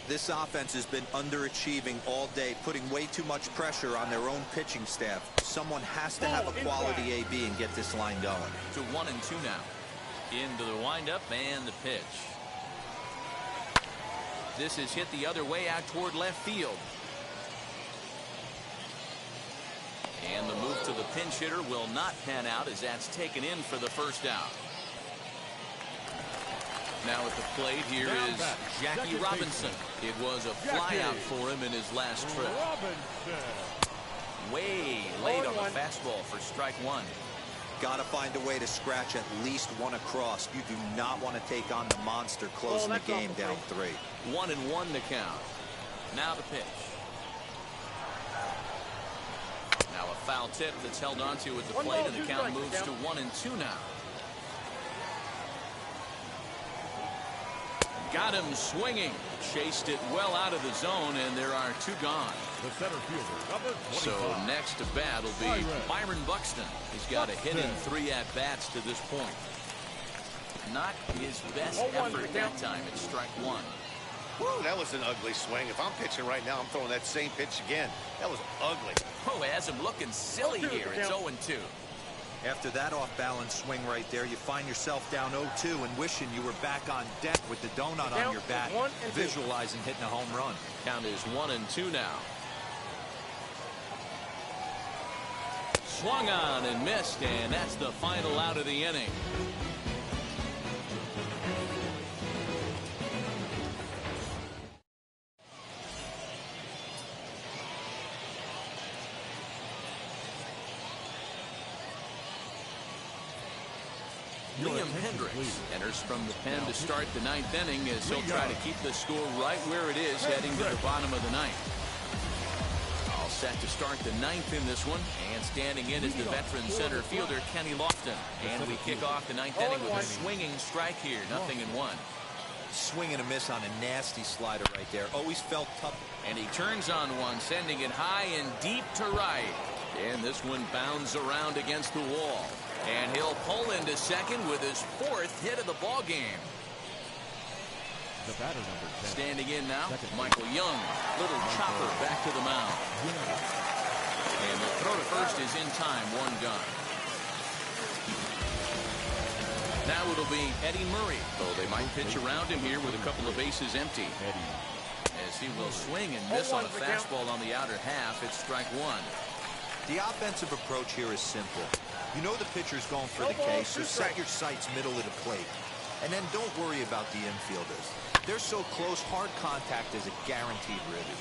This offense has been underachieving all day, putting way too much pressure on their own pitching staff. Someone has to have a quality AB and get this line going. To 1 and 2 now. Into the windup and the pitch. This is hit the other way out toward left field. And the move to the pinch hitter will not pan out as that's taken in for the first out. Now at the plate here Down is back, Jackie second Robinson. It was a flyout for him in his last trip. Robinson. Way late on the fastball for strike one. Got to find a way to scratch at least one across. You do not want to take on the monster closing the game down 3. 1-1 to count. Now the pitch. Now a foul tip that's held onto at the plate, and the count moves to 1-2 now. Got him swinging. Chased it well out of the zone, and there are 2 gone. The center fielder, number 25. So next to bat will be Byron Buxton. He's got a hit in 3 at-bats to this point. Not his best effort that time. It's strike 1. Woo, that was an ugly swing. If I'm pitching right now, I'm throwing that same pitch again. That was ugly. Oh, it has him looking silly here. It's 0-2. After that off-balance swing right there, you find yourself down 0-2 and wishing you were back on deck with the donut on your bat, visualizing hitting a home run. Count is 1-2 now. Swung on and missed, and that's the final out of the inning. Liam Hendricks enters from the pen to start the 9th inning as he'll try to keep the score right where it is heading to the bottom of the 9th. All set to start the 9th in this one, and standing in is the veteran center fielder Kenny Lofton. And we kick off the 9th inning with a swinging strike here, 0-1. Swing and a miss on a nasty slider right there. Always felt tough. And he turns on one, sending it high and deep to right. And this one bounds around against the wall. And he'll pull into second with his 4th hit of the ball game. The batter, number 10. Standing in now, Michael Young. Little chopper back to the mound. And the throw to first is in time, 1 gone. Now it'll be Eddie Murray, though they might pitch around him here with a couple of bases empty. As he will swing and miss on a fastball on the outer half, it's strike 1. The offensive approach here is simple. You know the pitcher's going for the K, so set your sights middle of the plate. And then don't worry about the infielders. They're so close, hard contact is a guaranteed ribby.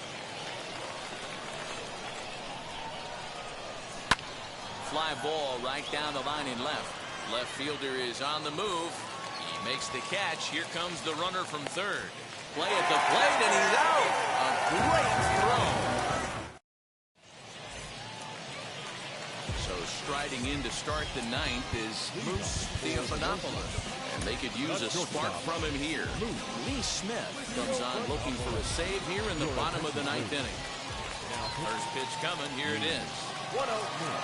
Fly ball right down the line in left. Left fielder is on the move. He makes the catch. Here comes the runner from third. Play at the plate, and he's out. A great throw. So striding in to start the 9th is Moose Theophanopoulos. And they could use a spark from him here. Lee Smith comes on looking for a save here in the bottom of the 9th inning. First pitch coming. Here it is.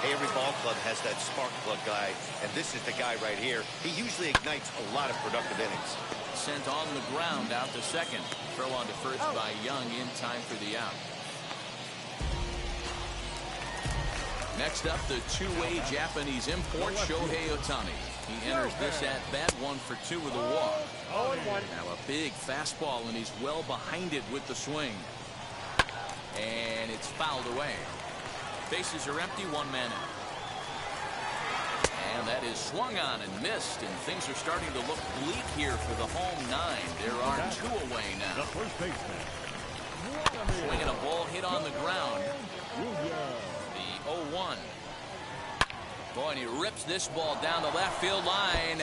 Every ball club has that spark plug guy, and this is the guy right here. He usually ignites a lot of productive innings. Sent on the ground out to second. Throw on to first by Young in time for the out. Next up, the 2-way Japanese import, Shohei Ohtani. He enters this at-bat 1 for 2 with a walk. Now a big fastball, and he's well behind it with the swing. And it's fouled away. Bases are empty, 1 man out. And that is swung on and missed, and things are starting to look bleak here for the home 9. There are 2 away now. The first baseman. Swinging a ball hit on the ground. The 0-1. Boy, and he rips this ball down the left field line.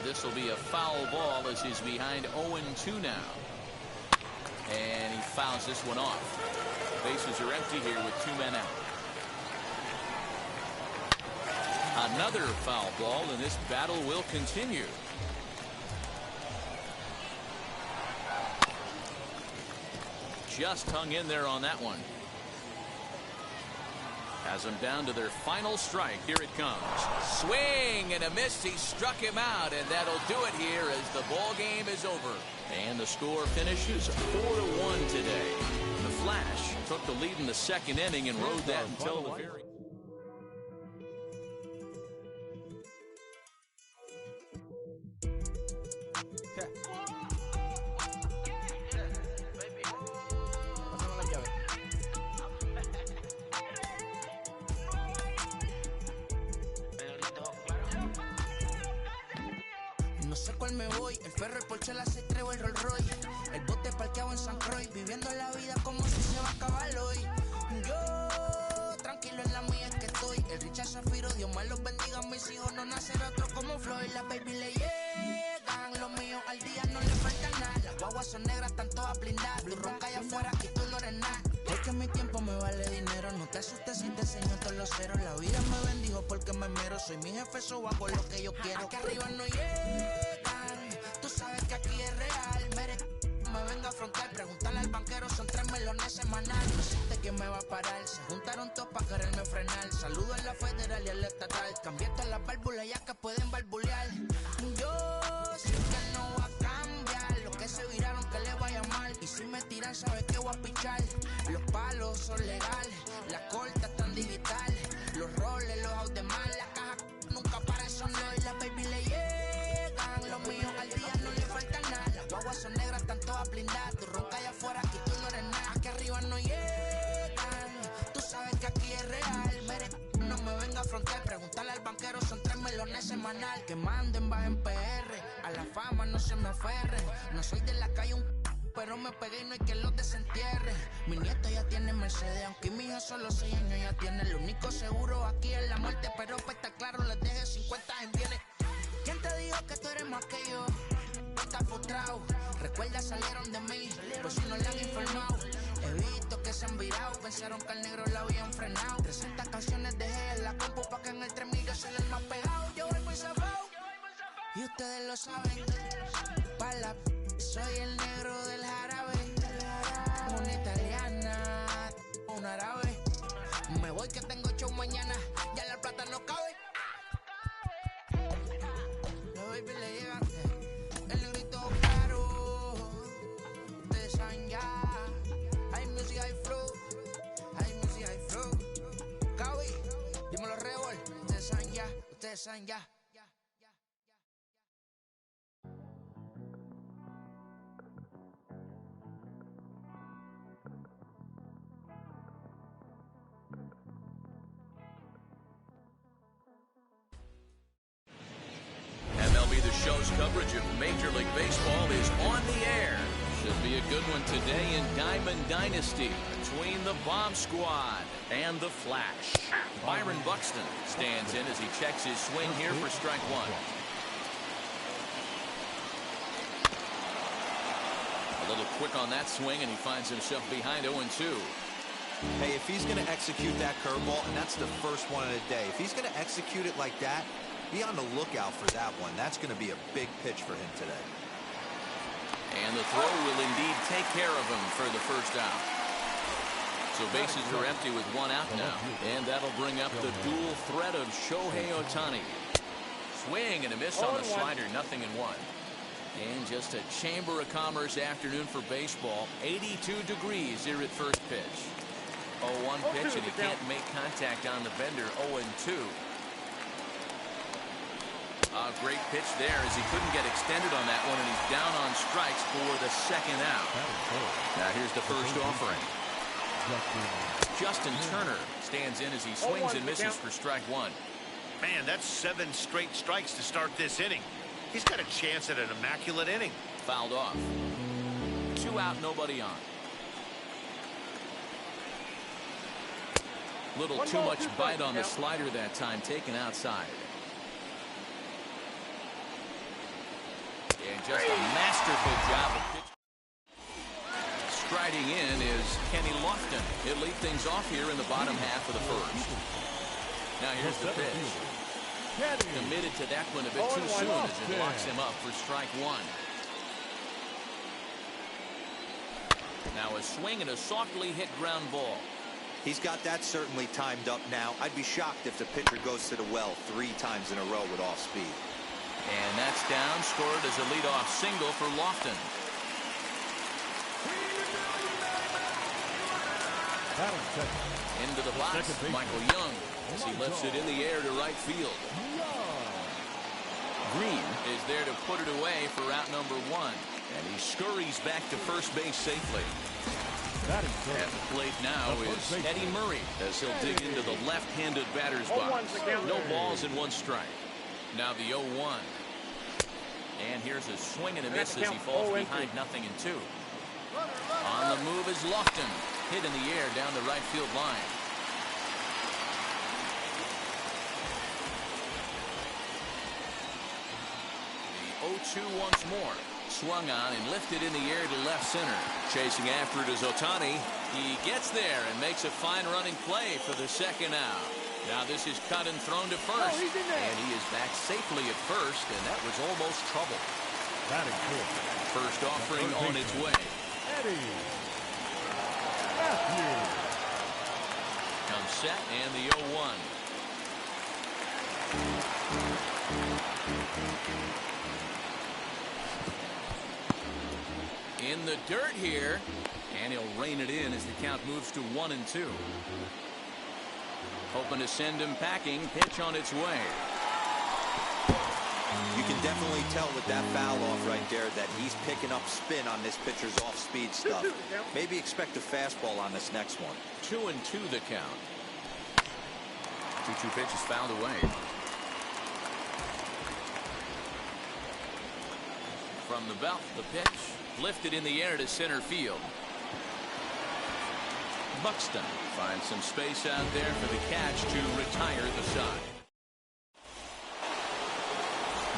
This will be a foul ball as he's behind 0-2 now. And he fouls this one off. Bases are empty here with 2 men out. Another foul ball, and this battle will continue. Just hung in there on that one. Has them down to their final strike. Here it comes. Swing and a miss. He struck him out, and that'll do it here as the ball game is over. And the score finishes 4-1 today. The Flash took the lead in the 2nd inning and rode that until the very... no sé cuál me voy. El ferro, el Porsche, la C3 o el Rolls Royce. El bote parqueado en San Croix, viviendo la vida como si se va a acabar hoy. Yo, tranquilo en la mía es que estoy. El Richard Zafiro, Dios más los bendiga, mis hijos no nacerá otro como Floyd. Las baby le llegan, los míos al día no le falta nada. Las guaguas son negras, están todas blindadas. Tú ronca allá afuera, aquí tú no eres nada. Es que mi tiempo me vale dinero, no te asustes si te enseño todos los ceros. La vida me bendijo porque me mero, soy mi jefe, so hago lo que yo quiero. Aquí arriba no llegan, tú sabes que aquí es real. Me venga a afrontar, preguntarle al banquero, son 3 melones semanal. No existe quien me va a parar, se juntaron todos para quererme frenar. Saludo a la federal y a la estatal, cambié todas las válvulas ya que pueden barbulear. Yo sé que no va a cambiar, los que se viraron que le vaya mal. Y si me tiran sabes que voy a pichar. Los palos son legales, las cortas están digitales. Los roles, los out de mal, la caja nunca paran, son los y las baby le llegan. Los míos al día no le falta nada. Las guaguas son negras, están todas blindadas. Tú ronca allá afuera, aquí tú no eres nada. Aquí arriba no llegan, tú sabes que aquí es real. No me venga a afrontar, preguntarle al banquero, son 3 melones semanal. Que manden, bajen PR, a la fama no se me aferren. No soy de la calle pero me pegué y no hay que los desentierre. Mi nieto ya tiene Mercedes, aunque mi hija solo 6 años ya tiene. Lo único seguro aquí es la muerte, pero para estar claro les deje 50 en bienes. ¿Quién te dijo que tú eres más que yo? No estás frustrado, recuerda salieron de mí, pues si no le han informado. He visto que se han virado, pensaron que al negro la habían frenado. 300 canciones dejé en la compu pa' que en el 3000 yo soy el más pegado. Yo voy muy zafado, y ustedes lo saben. Pa' la soy el negro del jarabe. Una italiana, un árabe. Me voy que tengo show mañana, ya la plata no cabe. Los baby le llegan, el negrito caro. Ustedes saben ya. Hay music, hay flow. Hay music, hay flow. Cabi, dímelo Rebol. Ustedes saben ya, ustedes saben ya. MLB The Show's coverage of Major League Baseball is on the air. Should be a good one today in Diamond Dynasty between the Bomb Squad and the Flash. Byron Buxton stands in as he checks his swing here for strike one. A little quick on that swing, and he finds himself behind 0-2. Hey, if he's going to execute that curveball, and that's the first one of the day, if he's going to execute it like that, be on the lookout for that one. That's going to be a big pitch for him today. And the throw will indeed take care of him for the first out. So bases are empty with 1 out now. And that'll bring up the dual threat of Shohei Ohtani. Swing and a miss on the slider, 0-1. And just a Chamber of Commerce afternoon for baseball. 82 degrees here at first pitch. 0-1 pitch, and he can't make contact on the bender. 0-2. A great pitch there as he couldn't get extended on that one, and he's down on strikes for the second out. Now here's the first offering. Justin Turner stands in as he swings and misses for strike one. Man, that's 7 straight strikes to start this inning. He's got a chance at an immaculate inning. Fouled off. 2 out, nobody on. Little too much bite on the slider that time, taken outside. And just a masterful job of pitch. Striding in is Kenny Lofton. He'll lead things off here in the bottom half of the first. Now here's the pitch. Committed to that one a bit too soon as it locks him up for strike one. Now a swing and a softly hit ground ball. He's got that certainly timed up now. I'd be shocked if the pitcher goes to the well 3 times in a row with off speed. And that's down, scored as a leadoff single for Lofton. Into the box, Michael Young, as he lifts it in the air to right field. Green is there to put it away for out number 1. And he scurries back to first base safely. At the plate now is Eddie Murray, as he'll dig into the left-handed batter's box. No balls and 1 strike. Now the 0-1. And here's a swing and a miss as he falls behind 0-2. On the move is Lofton. Hit in the air down the right field line. The 0-2 once more. Swung on and lifted in the air to left center. Chasing after it is Ohtani. He gets there and makes a fine running play for the second out. Now this is cut and thrown to first. And he is back safely at first, and that was almost trouble. First offering on its way. Comes set and the 0-1. In the dirt here, and he'll rein it in as the count moves to 1-2. Hoping to send him packing. Pitch on its way. You can definitely tell with that foul off right there that he's picking up spin on this pitcher's off-speed stuff. Maybe expect a fastball on this next one. 2-2 the count. 2-2 pitch is fouled away. From the belt, the pitch lifted in the air to center field. Buxton finds some space out there for the catch to retire the side.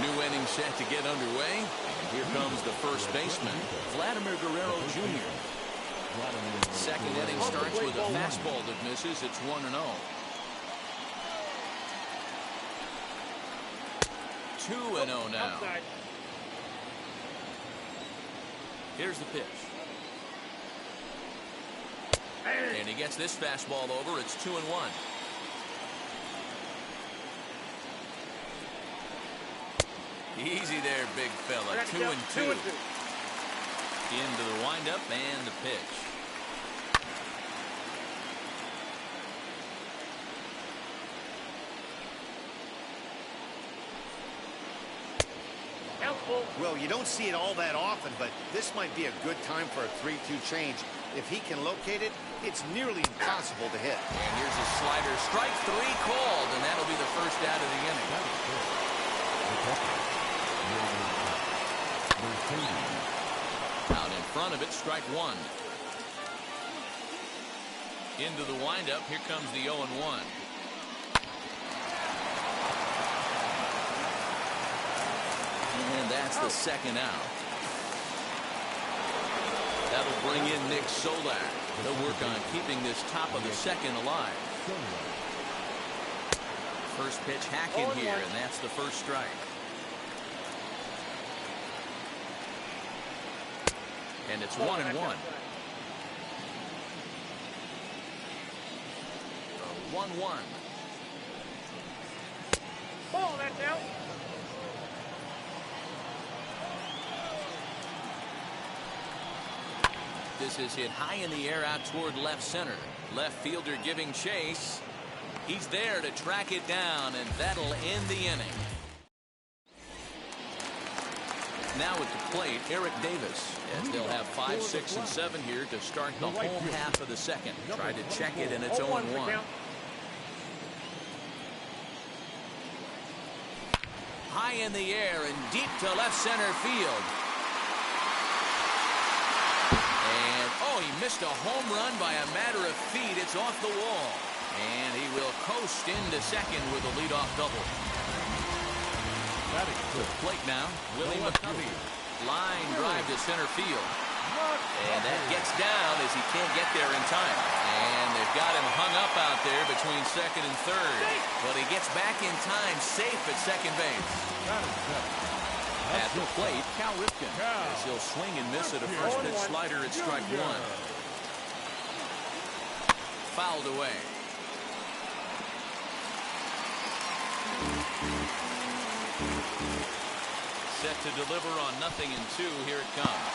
New inning set to get underway. And here comes the first baseman, Vladimir Guerrero Jr. Second inning starts with a fastball that misses. It's 1-0. 2-0 now. Here's the pitch. And he gets this fastball over. It's 2-1. Easy there, big fella. 2-2. Into the windup and the pitch. Well, you don't see it all that often, but this might be a good time for a 3-2 change. If he can locate it, it's nearly impossible to hit. And here's a slider. Strike 3 called, and that'll be the first out of the inning. Out in front of it, strike 1. Into the windup, here comes the 0-1. And that's the second out. That'll bring in Nick Solak. They'll work on keeping this top of the second alive. First pitch hacking here, and that's the first strike. And it's 1-1. 1-1. Ball, that's out. This is hit high in the air out toward left center. Left fielder giving chase. He's there to track it down, and that'll end the inning. Now at the plate, Eric Davis, as they'll have 5, 6, and 7 here to start the home half of the second. Tried to check it, and it's 0-1. High in the air and deep to left center field. And, oh, he missed a home run by a matter of feet. It's off the wall. And he will coast into second with a leadoff double. To the plate now, Willie McCovey. Line drive to center field. And that gets down as he can't get there in time. And they've got him hung up out there between second and third. But he gets back in time, safe at second base. At the plate, Cal Ripken. As he'll swing and miss at a first pitch slider at strike 1. Fouled away. Set to deliver on 0-2. Here it comes.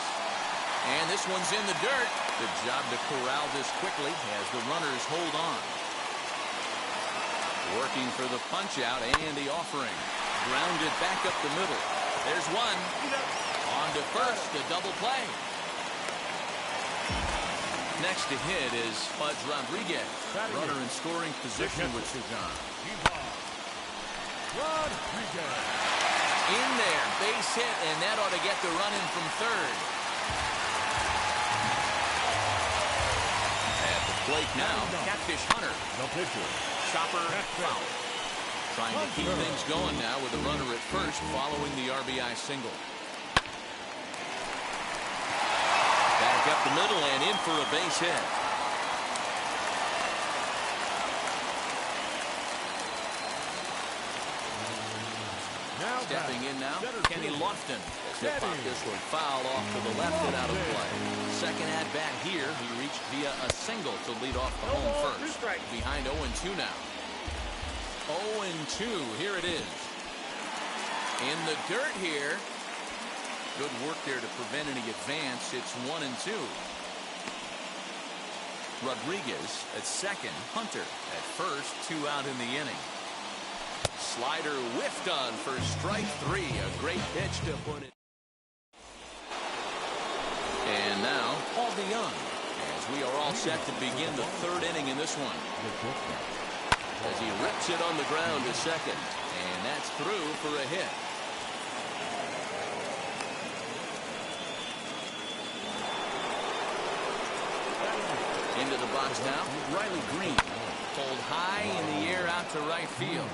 And this one's in the dirt. Good job to corral this quickly as the runners hold on. Working for the punch out and the offering. Grounded back up the middle. There's one. On to first, a double play. Next to hit is Pudge Rodriguez. Runner in scoring position with Sagan. Rodriguez. In there, base hit, and that ought to get the run in from third. At the plate now, Catfish Hunter. The pitcher. Chopper foul. Trying to keep things going now with a runner at first following the RBI single. Back up the middle and in for a base hit. Stepping in now, Kenny Lofton. As he'll pop this one foul off to the left and out of play. Second at bat here, he reached via a single to lead off the home first. Behind 0-2 now. 0-2, here it is. In the dirt here. Good work there to prevent any advance. It's 1-2. Rodriguez at second, Hunter at first, 2 out in the inning. Slider whiffed on for strike 3. A great pitch to put it. And now, Paul DeYoung, as we are all set to begin the third inning in this one. As he rips it on the ground to second. And that's through for a hit. Into the box now, Riley Green. Pulled high in the air out to right field.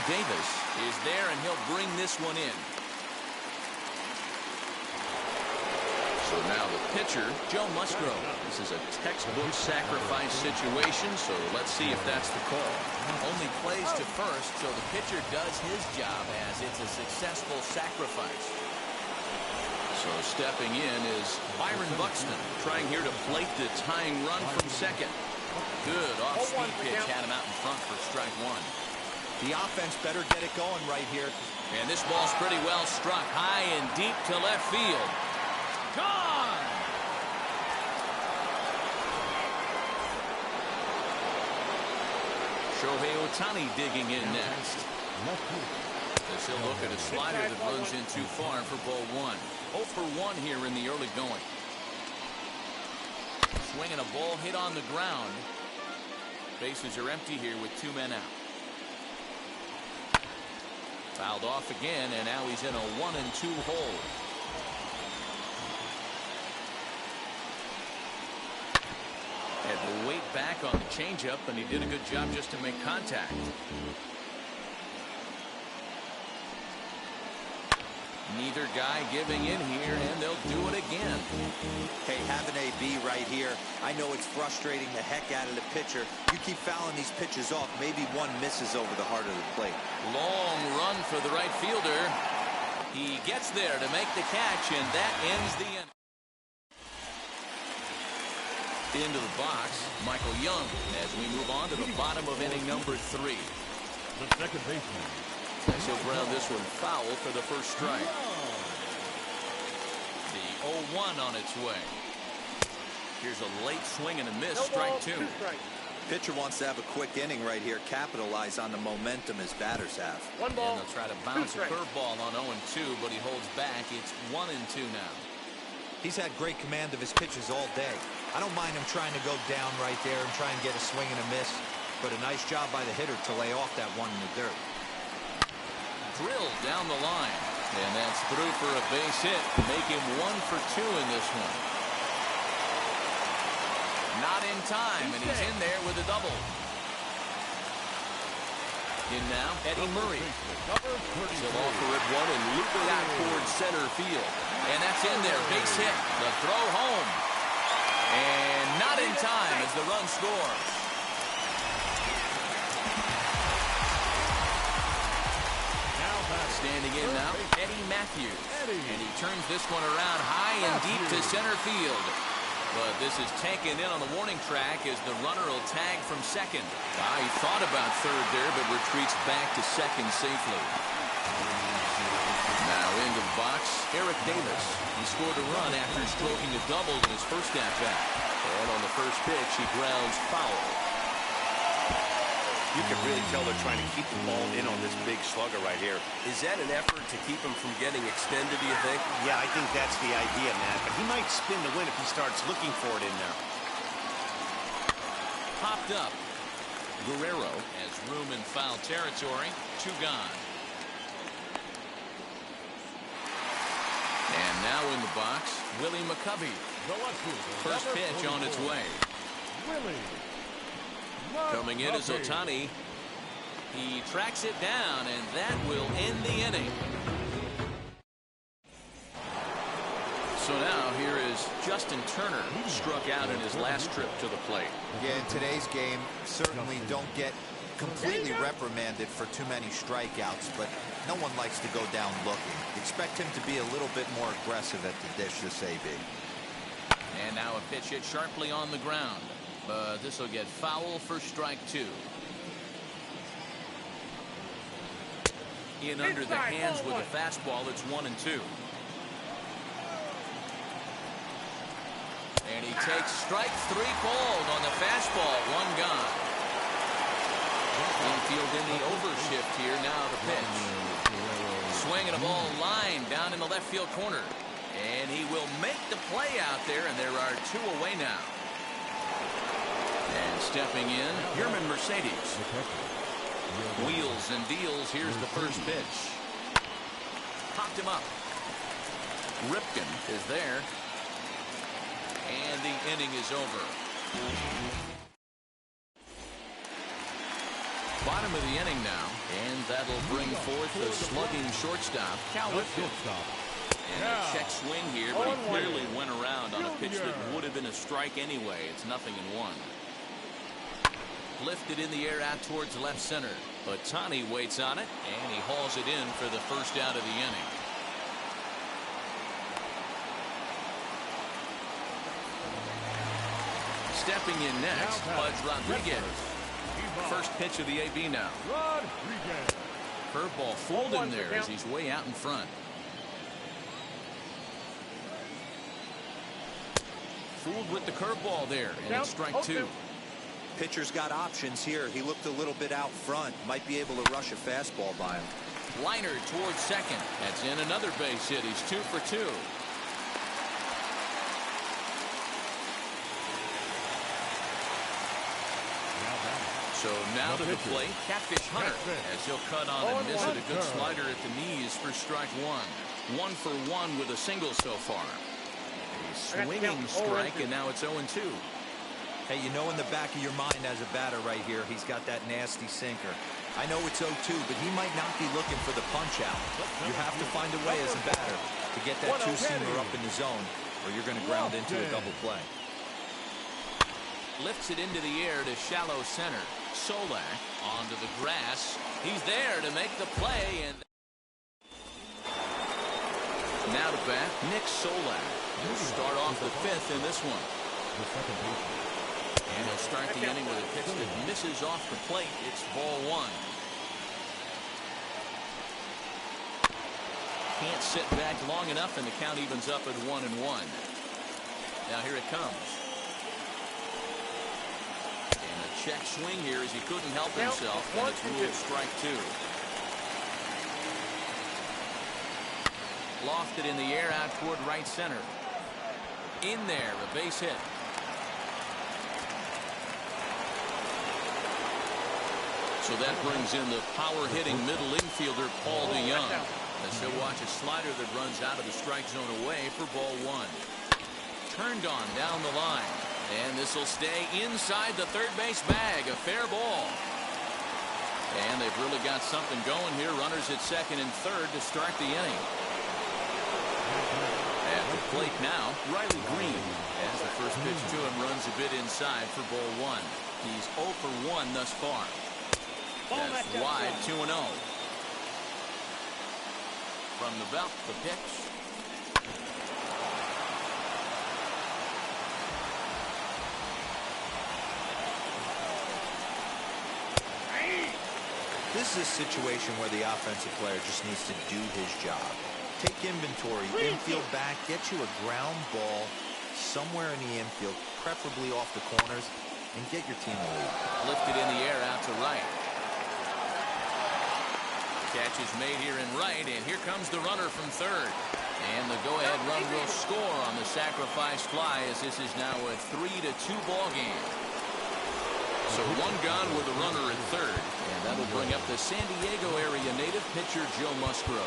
Davis is there, and he'll bring this one in. So now the pitcher, Joe Musgrove. This is a textbook sacrifice situation, so let's see if that's the call. Only plays to first, so the pitcher does his job as it's a successful sacrifice. So stepping in is Byron Buxton, trying here to plate the tying run from second. Good off-speed pitch had him out in front for strike 1. The offense better get it going right here. And this ball's pretty well struck high and deep to left field. Gone! Shohei Ohtani digging in next. As he'll look at a slider that runs in too far for ball 1. 0 for 1 here in the early going. Swinging a ball hit on the ground. Bases are empty here with 2 men out. Fouled off again, and now he's in a 1-2 hole. Had to wait back on the changeup, and he did a good job just to make contact. Neither guy giving in here, and they'll do it again. Hey, have an AB right here. I know it's frustrating the heck out of the pitcher. You keep fouling these pitches off, maybe one misses over the heart of the plate. Long run for the right fielder. He gets there to make the catch, and that ends the inning. Into the box, Michael Young, as we move on to the bottom of inning number 3. The second baseman. As he'll ground this one foul for the first strike. The 0-1 on its way. Here's a late swing and a miss, strike 2. Pitcher wants to have a quick inning right here, capitalize on the momentum his batters have. And they'll try to bounce a curveball on 0-2, but he holds back. It's 1-2 now. He's had great command of his pitches all day. I don't mind him trying to go down right there and try and get a swing and a miss, but a nice job by the hitter to lay off that one in the dirt. Drilled down the line, and that's through for a base hit. Make him 1 for 2 in this one. Not in time, and he's in there with a double. In now, Eddie Murray. He'll offer it one and loop it out towards center field. And that's in there, base hit. The throw home. And not in time as the run scores. Standing in now, Eddie Matthews. And he turns this one around high and deep to center field. But this is taken in on the warning track as the runner will tag from second. He thought about third there, but retreats back to second safely. Now into the box, Eric Davis. He scored a run after stroking a double in his first at-bat. And on the first pitch, he grounds foul. You can really tell they're trying to keep the ball in on this big slugger right here. Is that an effort to keep him from getting extended, do you think? Yeah, I think that's the idea, Matt. But he might spin the win if he starts looking for it in there. Popped up. Guerrero has room in foul territory. 2 gone. And now in the box, Willie McCovey. First pitch on its way. Coming in is Ohtani. He tracks it down, and that will end the inning. So now here is Justin Turner, who struck out in his last trip to the plate. Yeah, in today's game, certainly don't get completely reprimanded for too many strikeouts, but no one likes to go down looking. Expect him to be a little bit more aggressive at the dish this AB. And now a pitch hit sharply on the ground, but this will get foul for strike 2. In under the hands with a fastball. It's 1-2. And he takes strike 3 called on the fastball. 1 gone. Infield in the overshift here. Now the pitch. Swinging a ball line down in the left field corner. And he will make the play out there, and there are 2 away now. And stepping in, Herman Mercedes. Wheels and deals. Here's the first pitch. Popped him up. Ripken is there. And the inning is over. Bottom of the inning now. And that'll bring forth the slugging shortstop, Cal Whitfield. And a check swing here, but he clearly went around on a pitch that would have been a strike anyway. It's 0-1. Lifted in the air out towards left center. Ohtani waits on it, and he hauls it in for the first out of the inning. Stepping in next, Pudge Rodriguez. First pitch of the AB now. Curveball fooled him there as he's way out in front. Fooled with the curveball there, and it's strike 2. Pitcher's got options here. He looked a little bit out front. Might be able to rush a fastball by him. Liner towards second. That's in another base hit. He's 2 for 2. So now to the plate, Catfish Hunter, as he'll cut on and miss it. A good slider at the knees for strike 1. 1 for 1 with a single so far. A swinging strike, and now it's 0-2. Hey, you know in the back of your mind as a batter right here, he's got that nasty sinker. I know it's 0-2, but he might not be looking for the punch out. You have to find a way as a batter to get that 2-seamer up in the zone, or you're going to ground into a double play. Lifts it into the air to shallow center. Solak onto the grass. He's there to make the play, and now to bat, Nick Solak. He'll start off the 5th in this one. And he'll start the inning with a pitch that misses off the plate. It's ball 1. Can't sit back long enough, and the count evens up at 1-1. Now here it comes. And a check swing here as he couldn't help himself, and it's ruled strike 2. Lofted in the air out toward right center. In there, a base hit. So that brings in the power-hitting middle infielder, Paul DeYoung. As he'll watch a slider that runs out of the strike zone away for ball 1. Turned on down the line. And this will stay inside the third base bag. A fair ball. And they've really got something going here. Runners at second and third to start the inning. At the plate now, Riley Green. As the first pitch to him runs a bit inside for ball 1. He's 0 for 1 thus far. That's wide, 2-0. From the belt, the pitch. This is a situation where the offensive player just needs to do his job. Take inventory, infield back, get you a ground ball somewhere in the infield, preferably off the corners, and get your team a lead. Lifted in the air out to right. Catch is made here in right, and here comes the runner from third. And the go-ahead run will score on the sacrifice fly, as this is now a 3-2 ball game. So one gone with a runner at third. And that'll bring up the San Diego area native pitcher Joe Musgrove.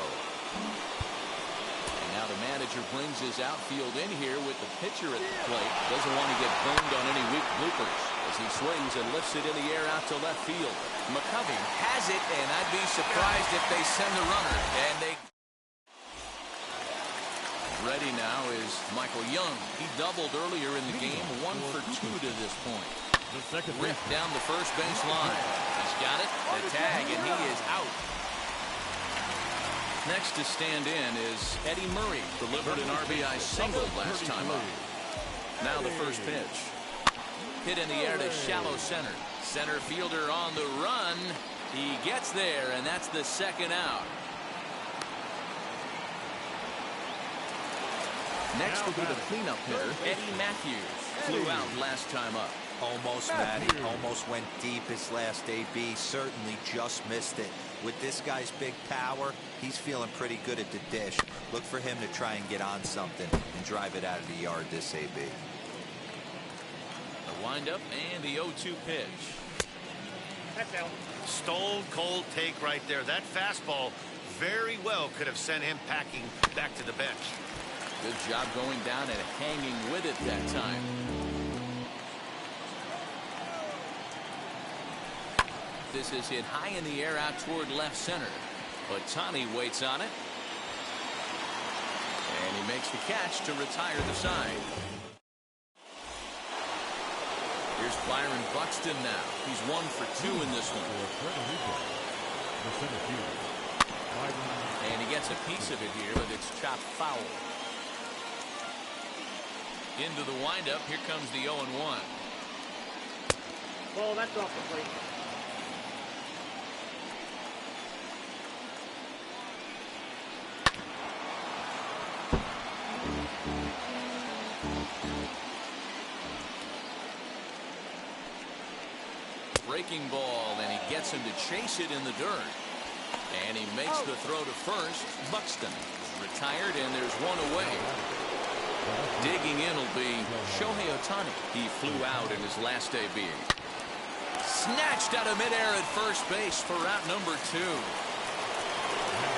And now the manager brings his outfield in here with the pitcher at the plate. Doesn't want to get burned on any weak bloopers as he swings and lifts it in the air out to left field. McCovey has it, and I'd be surprised if they send the runner. And they... Ready now is Michael Young. He doubled earlier in the game, 1 for 2 to this point. The second Ripped down the first base line. He's got it, the tag, and he is out. Next to stand in is Eddie Murray. Delivered an RBI single last time up. Now the first pitch. Hit in the air to shallow center. Center fielder on the run. He gets there, and that's the second out. Next will be the cleanup hitter, Eddie Matthews. Flew out last time up. Almost, Matty. Almost went deep his last AB. Certainly just missed it. With this guy's big power, he's feeling pretty good at the dish. Look for him to try and get on something and drive it out of the yard this AB. The windup and the 0-2 pitch. Stone cold take right there. That fastball very well could have sent him packing back to the bench. Good job going down and hanging with it that time. This is hit high in the air out toward left center. But Tani waits on it. And he makes the catch to retire the side. Here's Byron Buxton now. He's 1 for 2 in this one. And he gets a piece of it here, but it's chopped foul. Into the windup. Here comes the 0-1. Well, that's off the plate. Breaking ball, and he gets him to chase it in the dirt. And he makes the throw to first. Buxton is retired, and there's one away. Digging in will be Shohei Ohtani. He flew out in his last AB. Snatched out of midair at first base for route number 2.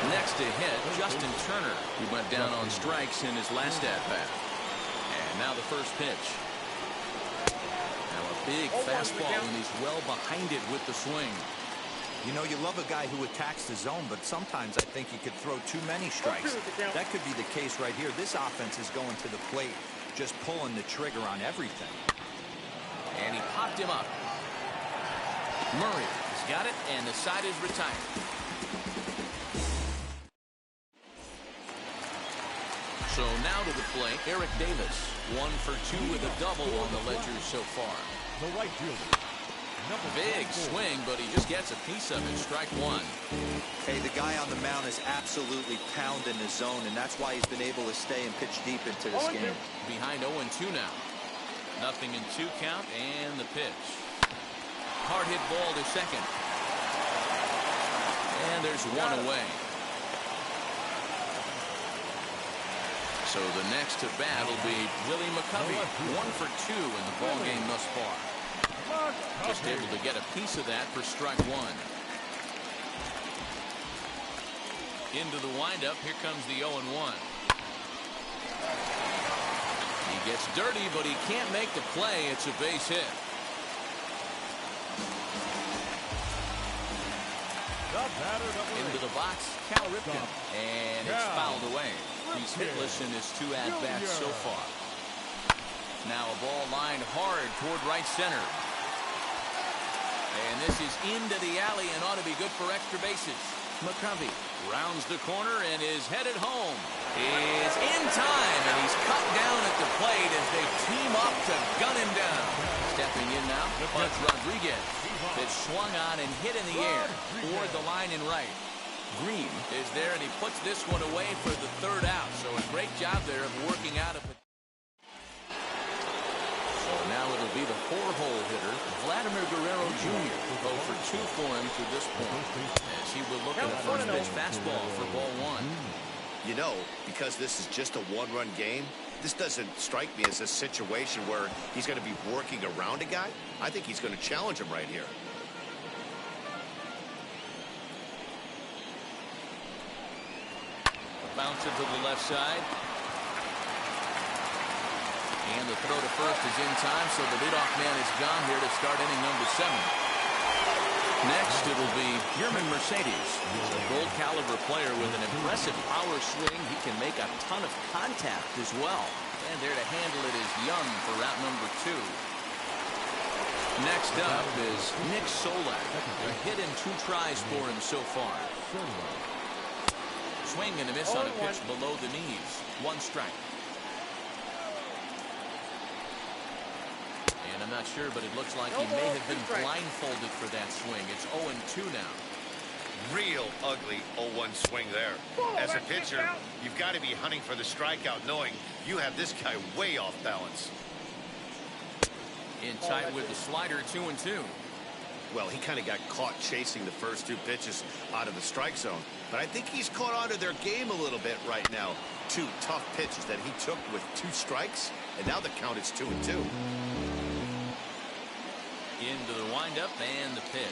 Next to hit, Justin Turner, who went down on strikes in his last at-bat. And now the first pitch. Now a big fastball, and he's well behind it with the swing. You know, you love a guy who attacks the zone, but sometimes I think he could throw too many strikes. That could be the case right here. This offense is going to the plate, just pulling the trigger on everything. And he popped him up. Murray has got it, and the side is retired. So now to the plate, Eric Davis. 1 for 2 with a double on the ledger so far. The right fielder. Big swing, but he just gets a piece of it. Strike 1. Hey, the guy on the mound is absolutely pounding the zone, and that's why he's been able to stay and pitch deep into this game. Behind 0-2 now. Nothing in 2 count, and the pitch. Hard hit ball to second. And there's one away. So the next to bat will be Willie McCovey. 1 for 2 in the ballgame thus far. Just able to get a piece of that for strike 1. Into the windup. Here comes the 0-1. He gets dirty, but he can't make the play. It's a base hit. Into the box, Cal Ripken. And it's fouled away. He's hitless in his 2 at-bats so far. Now a ball lined hard toward right center. And this is into the alley and ought to be good for extra bases. McCovey rounds the corner and is headed home. Is in time, and he's cut down at the plate as they team up to gun him down. Stepping in now, Pudge Rodriguez. It's swung on and hit in the air toward the line and right. Green is there, and he puts this one away for the 3rd out. So a great job there of working out a... Now it'll be the 4-hole hitter, Vladimir Guerrero Jr. 0 for 2 for him to this point, as he will look at a first-pitch fastball for ball 1. You know, because this is just a 1-run game, This doesn't strike me as a situation where he's going to be working around a guy. I think he's going to challenge him right here. Bounce it to the left side. And the throw to first is in time, so the leadoff man is gone here to start inning number 7. Next, it'll be Yermin Mercedes. He's a gold caliber player with an impressive power swing. He can make a ton of contact as well. And there to handle it is Young for route number 2. Next up is Nick Solak. A hit in 2 tries for him so far. Swing and a miss on a pitch below the knees. 1 strike. And I'm not sure, but it looks like he may have been blindfolded for that swing. It's 0-2 now. Real ugly 0-1 swing there. As a pitcher, you've got to be hunting for the strikeout, knowing you have this guy way off balance. In tight with the slider, 2-2. Well, he kind of got caught chasing the first 2 pitches out of the strike zone. But I think he's caught on to their game a little bit right now. 2 tough pitches that he took with 2 strikes, and now the count is 2-2. Into the windup and the pitch.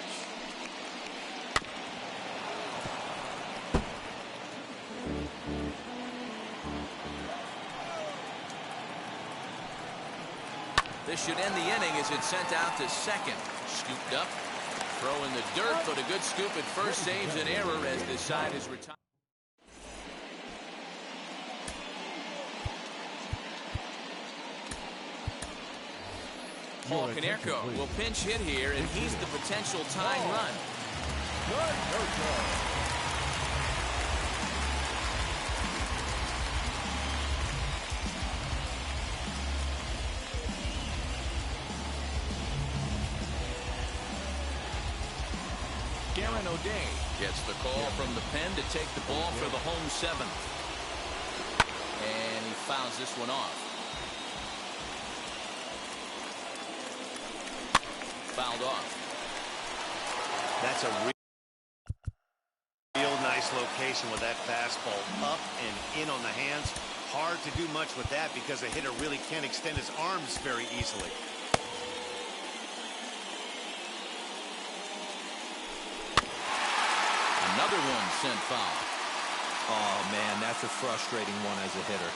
This should end the inning as it's sent out to second. Scooped up. Throw in the dirt, but a good scoop at first saves an error as this side is retired. Paul Konerko will pinch hit here, and he's the potential tying run. Garen O'Day gets the call from the pen to take the ball for the home 7th. And he fouls this one off. Fouled off. That's a real nice location with that fastball. Up and in on the hands. Hard to do much with that because a hitter really can't extend his arms very easily. Another one sent foul. Oh, man, that's a frustrating one as a hitter.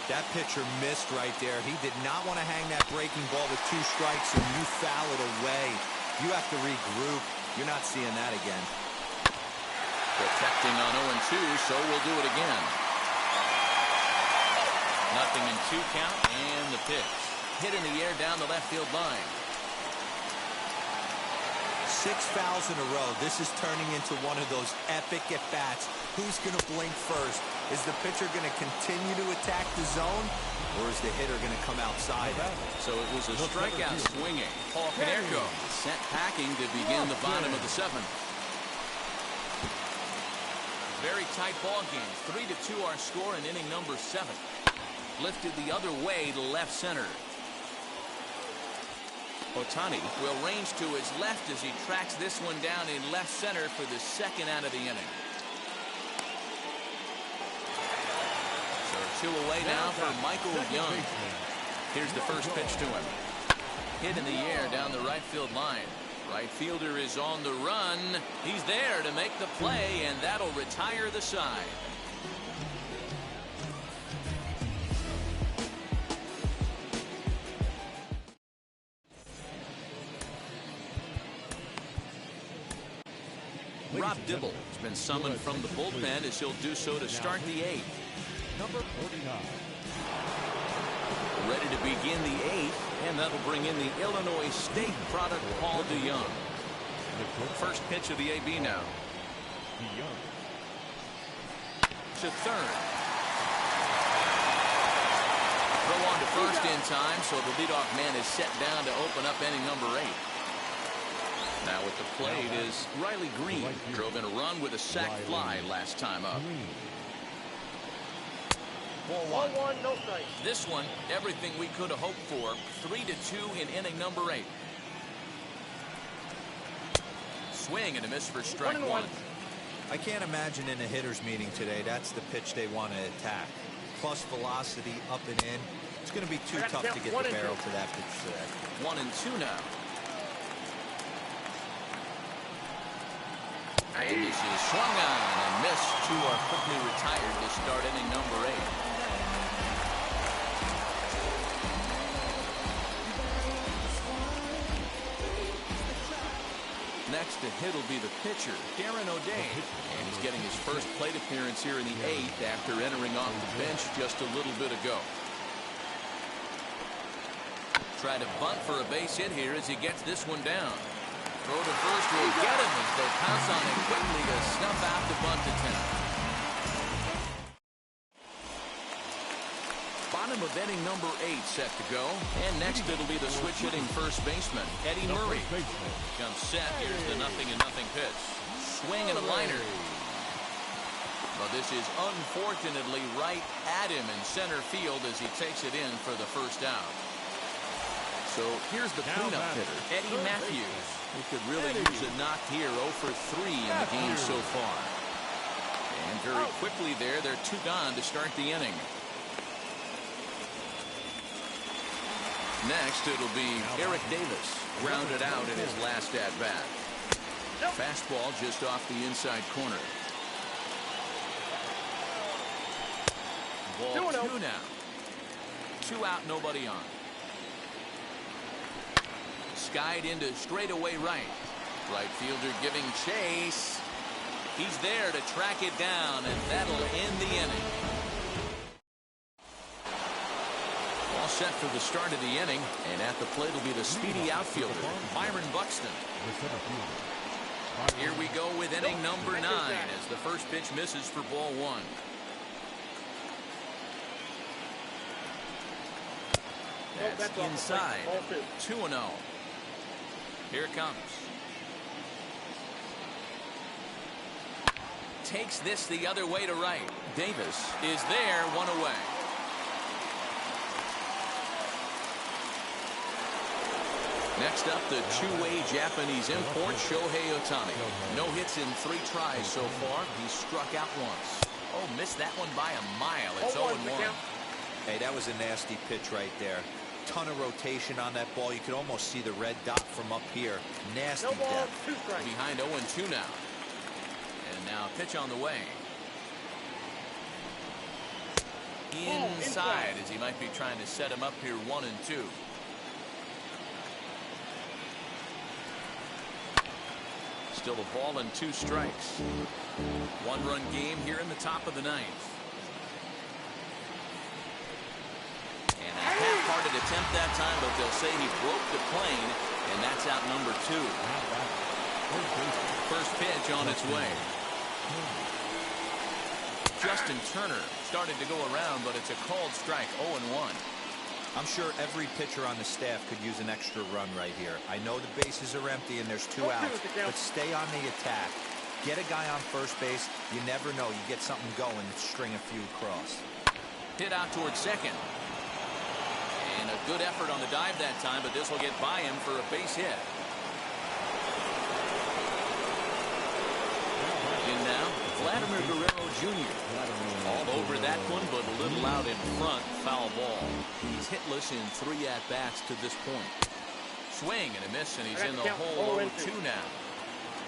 That pitcher missed right there. He did not want to hang that breaking ball with 2 strikes, and you foul it away. You have to regroup. You're not seeing that again. Protecting on 0-2, so we'll do it again. Nothing in 2 count, and the pitch. Hit in the air down the left field line. 6 fouls in a row. This is turning into one of those epic at-bats. Who's going to blink first? Is the pitcher going to continue to attack the zone, or is the hitter going to come outside? So it was a strikeout swinging. Paul Konerko sent packing to begin the bottom of the 7th. Very tight ball game. 3-2 our score in inning number 7. Lifted the other way to left center. Ohtani will range to his left as he tracks this one down in left center for the 2nd out of the inning. So 2 away now for Michael Young. Here's the first pitch to him. Hit in the air down the right field line. Right fielder is on the run. He's there to make the play, and that'll retire the side. Rob Dibble has been summoned from the bullpen as he'll do so to start the 8th. Number 49. Ready to begin the 8th, and that'll bring in the Illinois State product, Paul DeYoung. First pitch of the AB now. To third. Throw on to first in time, so the leadoff man is set down to open up inning number 8. Now at the plate is Riley Green. Drove in a run with a sac fly last time up. 1-1, no strikes. This one, everything we could have hoped for. 3-2 in inning number 8. Swing and a miss for strike 1. I can't imagine in a hitter's meeting today that's the pitch they want to attack. plus velocity up and in. It's going to be too tough to get the barrel to that pitch today. 1-2 now. And this is swung on and missed. Two are quickly retired to start inning number 8. Next to hit will be the pitcher, Darren O'Day. And he's getting his first plate appearance here in the 8th after entering off the bench just a little bit ago. Try to bunt for a base hit here as he gets this one down. Throw to first will get him as they pounce on it quickly to snuff out the bunt attempt. Bottom of inning number 8 set to go. And next it'll be the switch hitting first baseman, Eddie Murray. Comes set. Here's the 0-0 pitch. Swing and a liner. But this is unfortunately right at him in center field as he takes it in for the first out. So here's the cleanup hitter, Eddie Matthews, who could really use a knock here. 0 for 3 in the game so far. And very quickly there, they're 2 gone to start the inning. Next, it'll be Eric Davis, grounded out in his last at-bat. Fastball just off the inside corner. Ball 2 now. 2 out, nobody on. Skied into straightaway right. Right fielder giving chase. He's there to track it down, and that'll end the inning. All set for the start of the inning, and at the plate will be the speedy outfielder, Byron Buxton. Here we go with inning number 9 as the first pitch misses for ball 1. That's inside. 2-0. Here it comes. Takes this the other way to right. Davis is there, 1 away. Next up, the two-way Japanese import, Shohei Ohtani. No hits in 3 tries so far. He's struck out once. Oh, missed that one by a mile. It's 0-1. Hey, that was a nasty pitch right there. Ton of rotation on that ball. You could almost see the red dot from up here. Nasty depth. Behind 0-2 now. And now pitch on the way. Inside as he might be trying to set him up here 1-2. Still a ball and 2 strikes. 1-run game here in the top of the 9th. And a half-hearted attempt that time, but they'll say he broke the plane, and that's out number 2. First pitch on its way. Justin Turner started to go around, but it's a called strike. 0-1. I'm sure every pitcher on the staff could use an extra run right here. I know the bases are empty and there's 2 outs, but stay on the attack. Get a guy on first base. You never know. You get something going and string a few across. Hit out towards second. And a good effort on the dive that time, but this will get by him for a base hit. In now, Vladimir Guerrero Jr. All over that one, but a little out in front. Foul ball. He's hitless in 3 at-bats to this point. Swing and a miss, and he's in the hole. 0-2 now.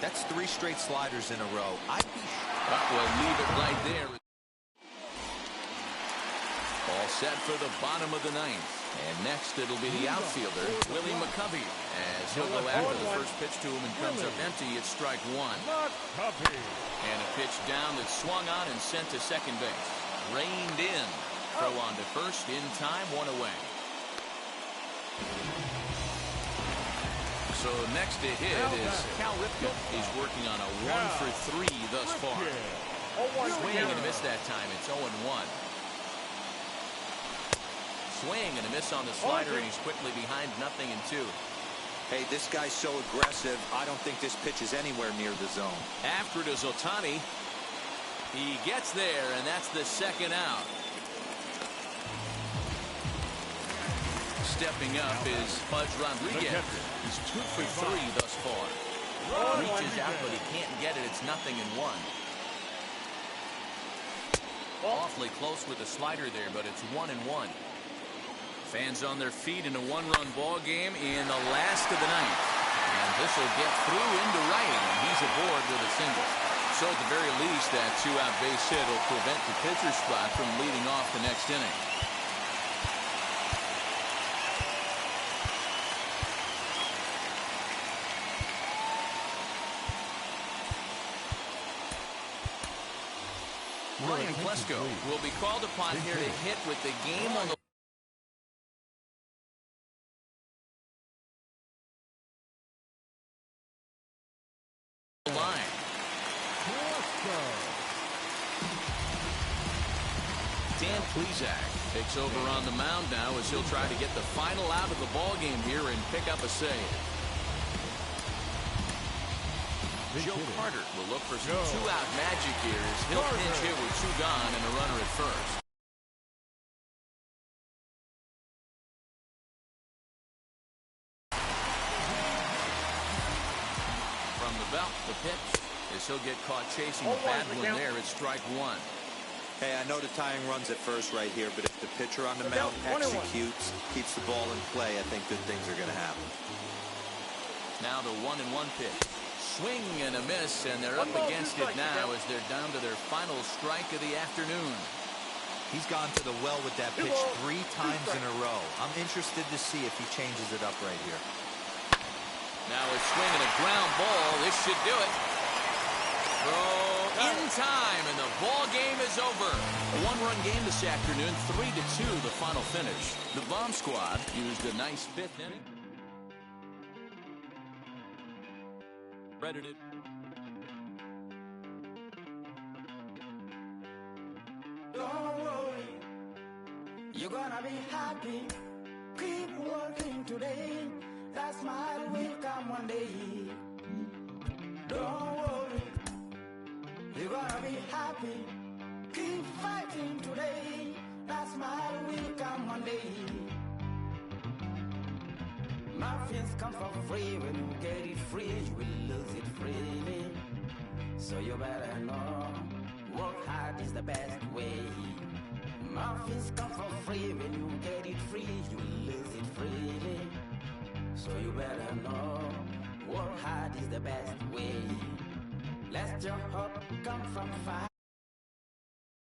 That's 3 straight sliders in a row. I'd be we'll leave it right there. All set for the bottom of the 9th. And next it'll be the outfielder, Willie McCovey, as he'll go after the first pitch to him and comes up empty. It's strike 1. And a pitch down that's swung on and sent to second base. Reined in. Throw on to first in time, 1 away. So next to hit is Cal Ripken. He's working on a 1 for 3 thus far. Swing and a miss that time. It's 0-1. Swing and a miss on the slider, and he's quickly behind 0-2. Hey, this guy's so aggressive. I don't think this pitch is anywhere near the zone. After it is Ohtani. He gets there, and that's the second out. Stepping up is Pudge Rodriguez. He's 2 for 3 thus far. Reaches out, but he can't get it. It's 0-1. Awfully close with the slider there, but it's 1-1. Fans on their feet in a one-run ball game in the last of the ninth. And this will get through into right, and he's aboard with a single. So at the very least, that two-out base hit will prevent the pitcher's spot from leading off the next inning. Ryan Plesko will be called upon here to hit with the game on the line. Dan Plesac takes over on the mound now as he'll try to get the final out of the ball game here and pick up a save. Joe Carter will look for some two-out magic here as he'll pinch hit with two gone and a runner at first. From the belt, the pitch, as he'll get caught chasing a bad one there at strike one. Hey, I know the tying runs at first right here, but if the pitcher on the mound executes, keeps the ball in play, I think good things are going to happen. Now the 1-1 pitch. Swing and a miss, and they're up against it now as they're down to their final strike of the afternoon. He's gone to the well with that pitch 3 times in a row. I'm interested to see if he changes it up right here. Now a swing and a ground ball. This should do it. Throw in time, and the ball game is over. A one-run game this afternoon, 3-2 the final finish. The Bomb Squad used a nice 5th inning. Credited. Don't worry, you're gonna be happy. Keep working today. That smile will come one day. Don't worry, you're gonna be happy. Keep fighting today. That smile will come one day. Muffins come for free. When you get it free, you will lose it freely. So you better know, work hard is the best way. Muffins come for free. When you get it free, you will lose it freely. So you better know, work hard is the best way. Let your hope come from fire.